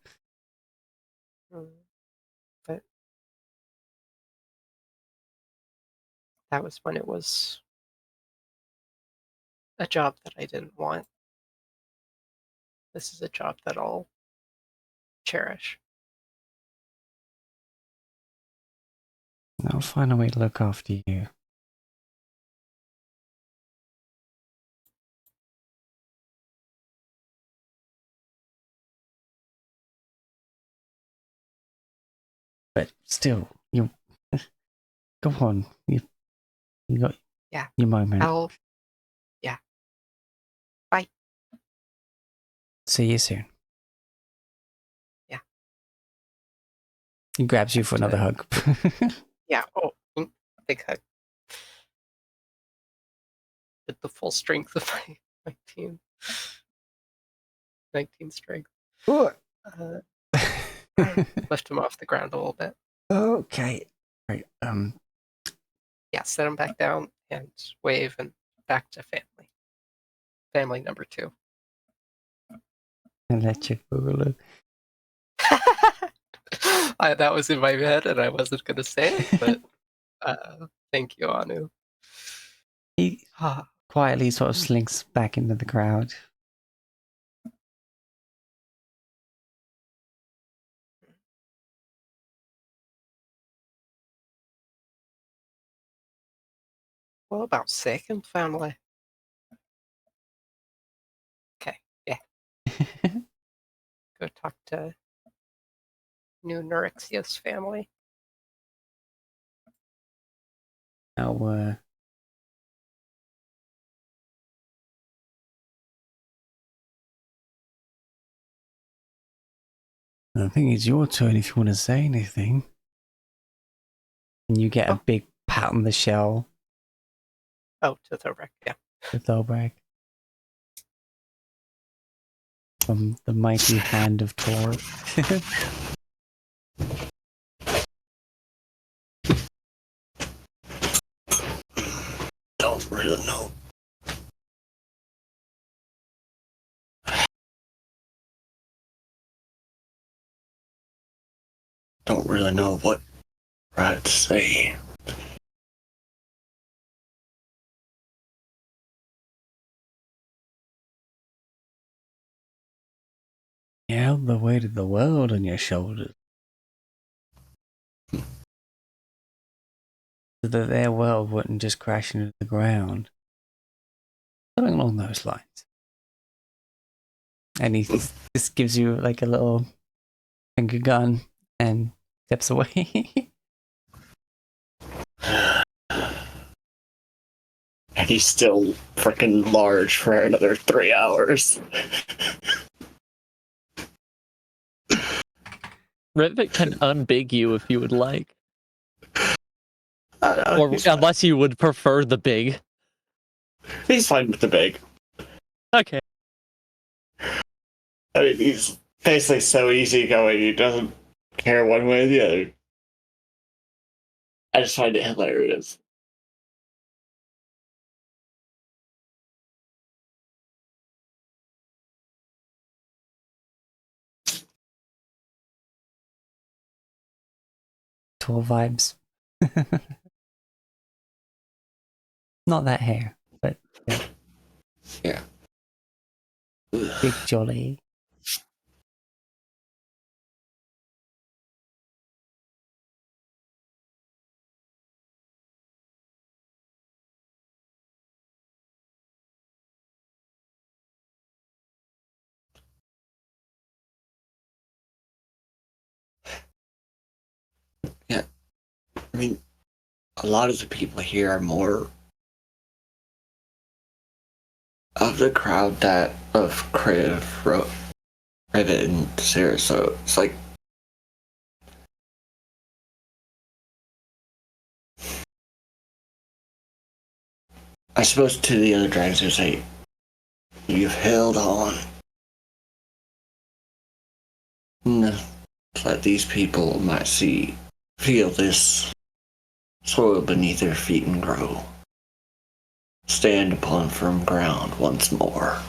But that was when it was a job that I didn't want. This is a job that I'll cherish. I'll find a way to look after you. But still, you go on. You got your moment. I'll. Yeah. Bye. See you soon. Yeah. He grabs you for another hug. Yeah. Oh, big hug. With the full strength of my team. 19 strength. Lift him off the ground a little bit. Okay. Right. Yeah, set him back down and wave and back to family. Family number 2. Electric boogaloo. That was in my head and I wasn't going to say it, but thank you, Anu. He quietly sort of slinks back into the crowd. What about second family? Okay, yeah. Go talk to new Neurixius family. Now, I think it's your turn if you want to say anything. And you get a big pat on the shell. Oh, to Thorek, yeah. The Thelbrag. From the mighty hand of Tor. Don't really know. Don't really know what right to say. You held the weight of the world on your shoulders. So that their world wouldn't just crash into the ground. Something along those lines. And he just gives you like a little finger gun and steps away. And he's still freaking large for another 3 hours. Rivik can unbig you if you would like. Or He's fine. unless you would prefer the big. He's fine with the big. Okay. I mean, he's basically so easygoing, he doesn't care one way or the other. I just find it hilarious. Tor vibes. Not that hair, but Yeah. big jolly. Yeah. I mean, a lot of the people here are more of the crowd that of Rivet and Sarah, so it's like I suppose to the other dragons who say you've held on. So that these people might feel this soil beneath their feet and grow. Stand upon firm ground once more.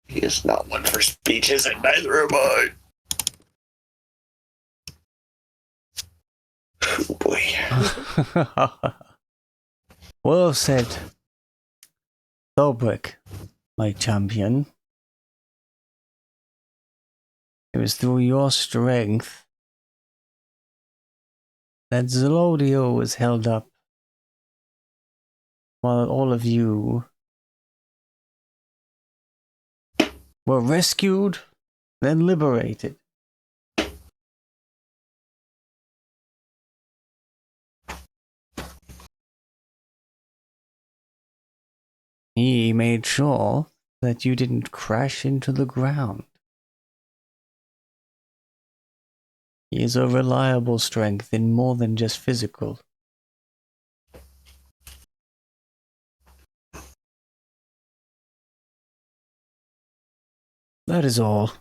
He is not one for speeches, and neither am I. Oh boy. Well said. Thorbrick, my champion. It was through your strength that Zelodio was held up, while all of you were rescued, then liberated. He made sure that you didn't crash into the ground. He is a reliable strength in more than just physical. That is all.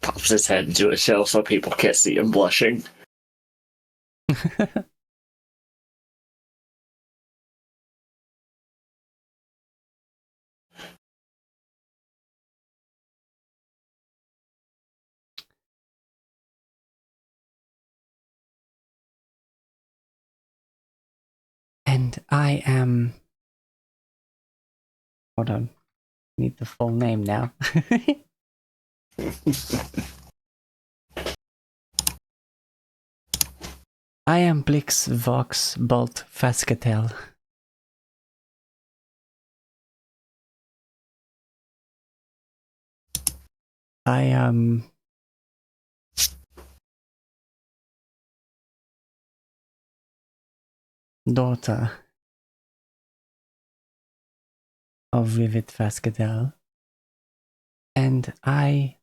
Pops his head into a shell so people can't see him blushing. And I am... Hold on. Need the full name now. I am Blix Vox Bolt Fascatel. I am... daughter of Rivet Fascatel. And I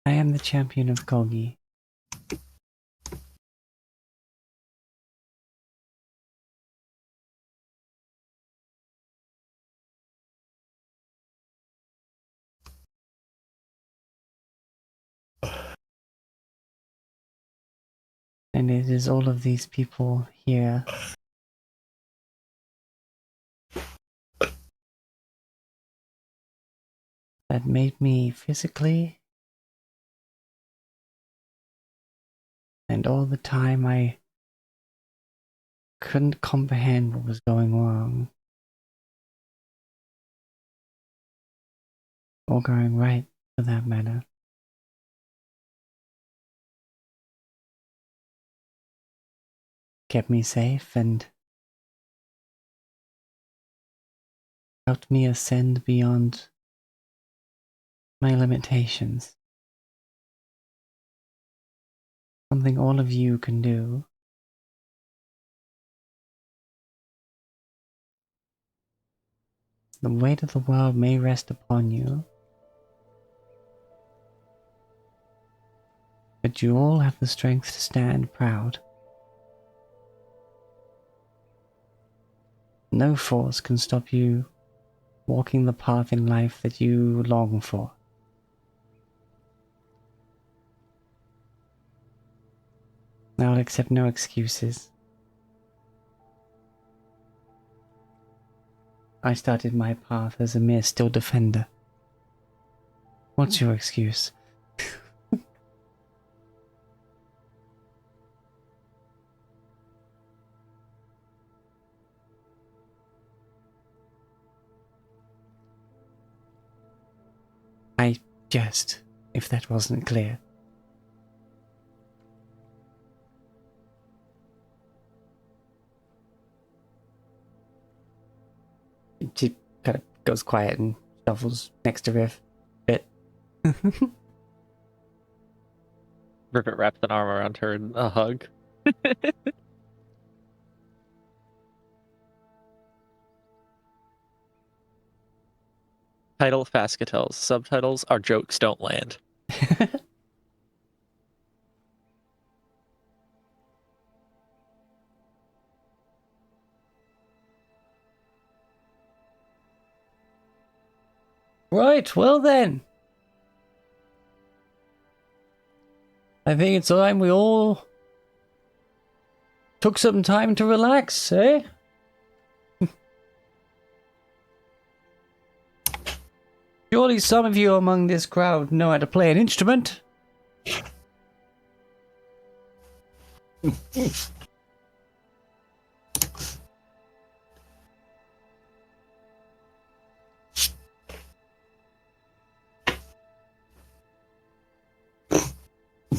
am the champion of Kogi. And it is all of these people here that made me physically, and all the time I couldn't comprehend what was going wrong. Or going right, for that matter. Kept me safe and helped me ascend beyond my limitations. Something all of you can do. The weight of the world may rest upon you, but you all have the strength to stand proud. No force can stop you walking the path in life that you long for. I'll accept no excuses. I started my path as a mere still defender. What's your excuse? I jest, if that wasn't clear. She kind of goes quiet and shuffles next to Riff a bit. Rivet wraps an arm around her in a hug. Title Fascatels. Subtitles Our Jokes Don't Land. Right, well then. I think it's time we all Took some time to relax, eh? Surely some of you among this crowd know how to play an instrument.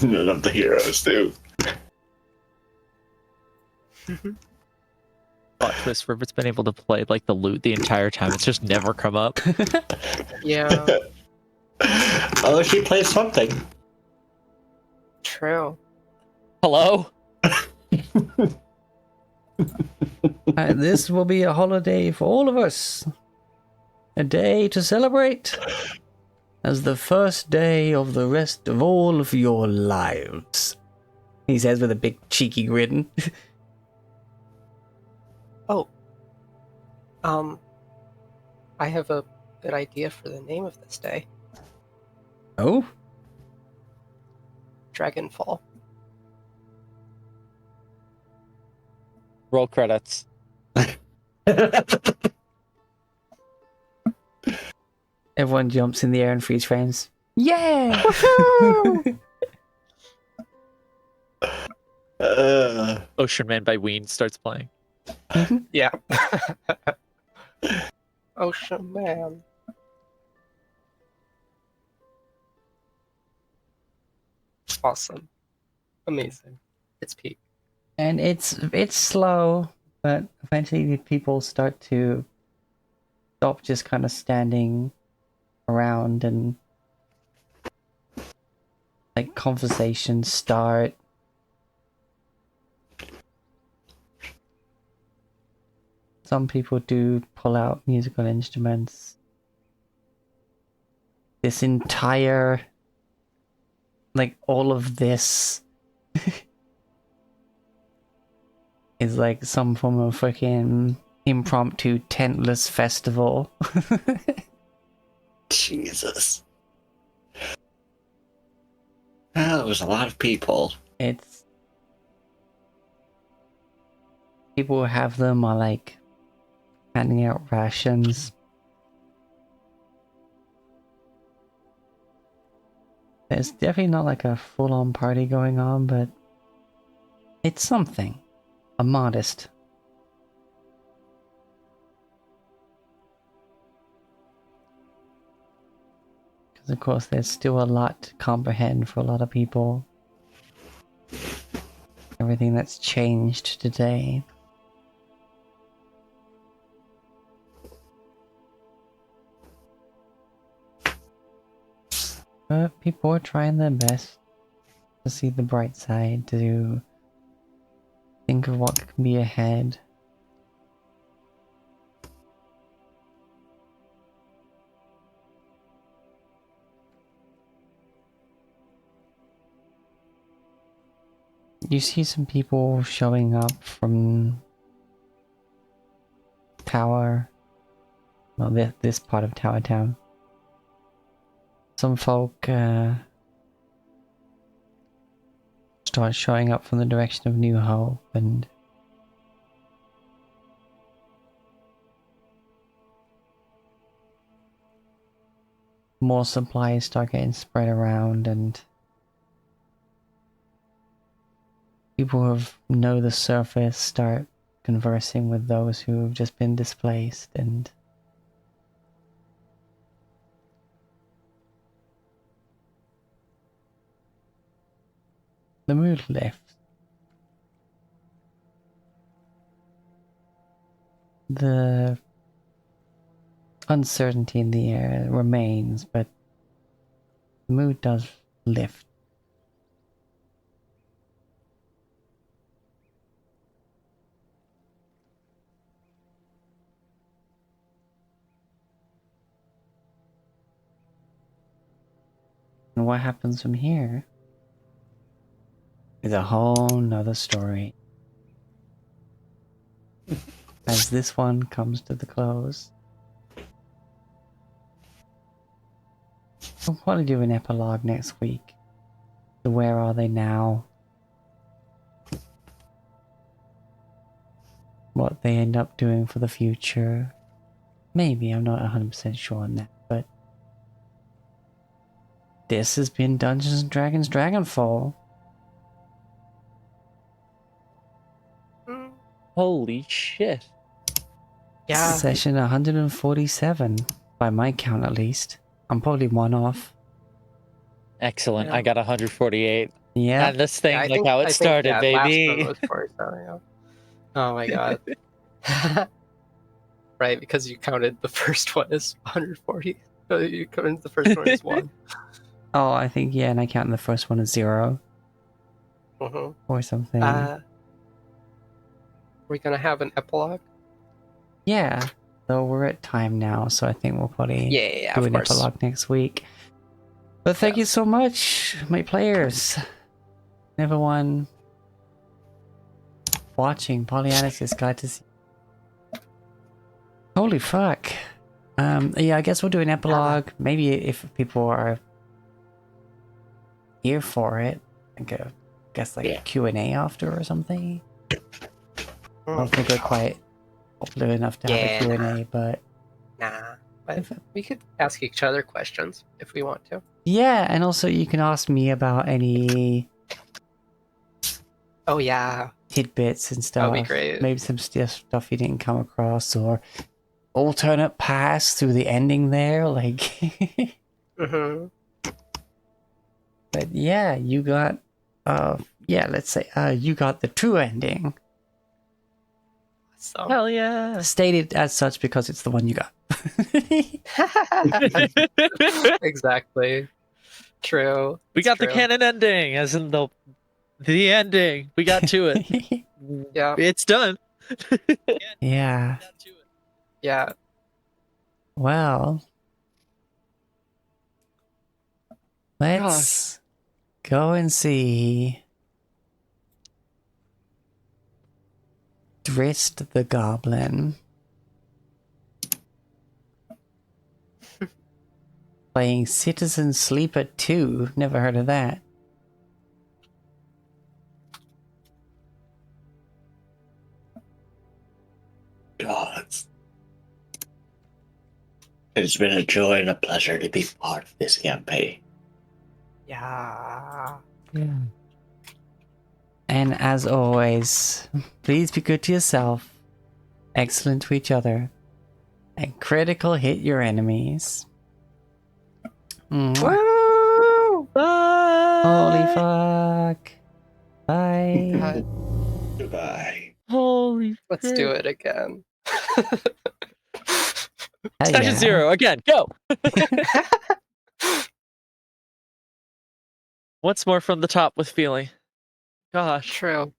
None of the heroes do. Plot twist, Rivet's been able to play like the lute the entire time. It's just never come up. Yeah, Oh, she plays something. true. Hello? This will be a holiday for all of us. A day to celebrate as the first day of the rest of all of your lives. He says with a big cheeky grin. Oh, I have a good idea for the name of this day. Oh? Dragonfall. Roll credits. Everyone jumps in the air and freeze frames. Yeah! Ocean Man by Ween starts playing. Yeah. Ocean Man. Awesome. Amazing. It's peak. And it's slow, but eventually people start to stop just kind of standing around and like conversations start. Some people do pull out musical instruments. This entire, like all of this is like some form of freaking impromptu tentless festival. Jesus. Well, it was a lot of people. It's people who have them are like handing out rations. There's definitely not like a full-on party going on, but it's something. A modest. Because of course there's still a lot to comprehend for a lot of people. Everything that's changed today. But people are trying their best to see the bright side, to think of what can be ahead. You see some people showing up from Tower, well, this part of Tower Town. Some folk start showing up from the direction of New Hope, and more supplies start getting spread around, and people who know the surface start conversing with those who have just been displaced, and the mood lifts. The uncertainty in the air remains, but the mood does lift. And what happens from here is a whole nother story. As this one comes to the close, I'll probably do an epilogue next week. So where are they now? what they end up doing for the future. Maybe, I'm not 100% sure on that, but this has been Dungeons & Dragons Dragonfall. Holy shit. Yeah. Session 147, by my count at least. I'm probably one off. Excellent. Yeah. I got 148. Yeah. And this thing, Yeah, I like think- how I it think, started, yeah, baby. Last one was 47, yeah. Oh my god. Right, because you counted the first one as 140. So you counted the first one as 1. Oh, I think, yeah, and I count the first one as 0 Mhm. or something. We're gonna have an epilogue? Yeah, though we're at time now, so I think we'll probably Yeah, do of an course. epilogue next week. But thank you so much, my players. Everyone watching, Pollyanna's just glad to see. Holy fuck. Yeah, I guess we'll do an epilogue. Maybe if people are here for it, I guess like a Q&A after or something. I don't think we're quite popular enough to have a Q&A, but Nah. But we could ask each other questions if we want to. yeah, and also you can ask me about any Oh yeah. tidbits and stuff. That'd be great. Maybe some stuff you didn't come across, or alternate paths through the ending there, like. Mm-hmm. But yeah, you got, yeah, let's say, you got the true ending. So. Hell yeah. Stated as such because it's the one you got. Exactly. True. We It's got the true. canon ending, as in the ending. We got to it. Yeah. It's done. Yeah. Yeah. Well, let's go and see Drist the Goblin playing Citizen Sleeper 2. Never heard of that. Gods. It's been a joy and a pleasure to be part of this campaign. Yeah. Yeah. And as always, please be good to yourself, excellent to each other, and critical hit your enemies. Woo! Holy fuck. Bye. Goodbye. Holy Let's do it again. Hell Session yeah. 0 again. Go. Once more from the top with feeling. Gosh. True.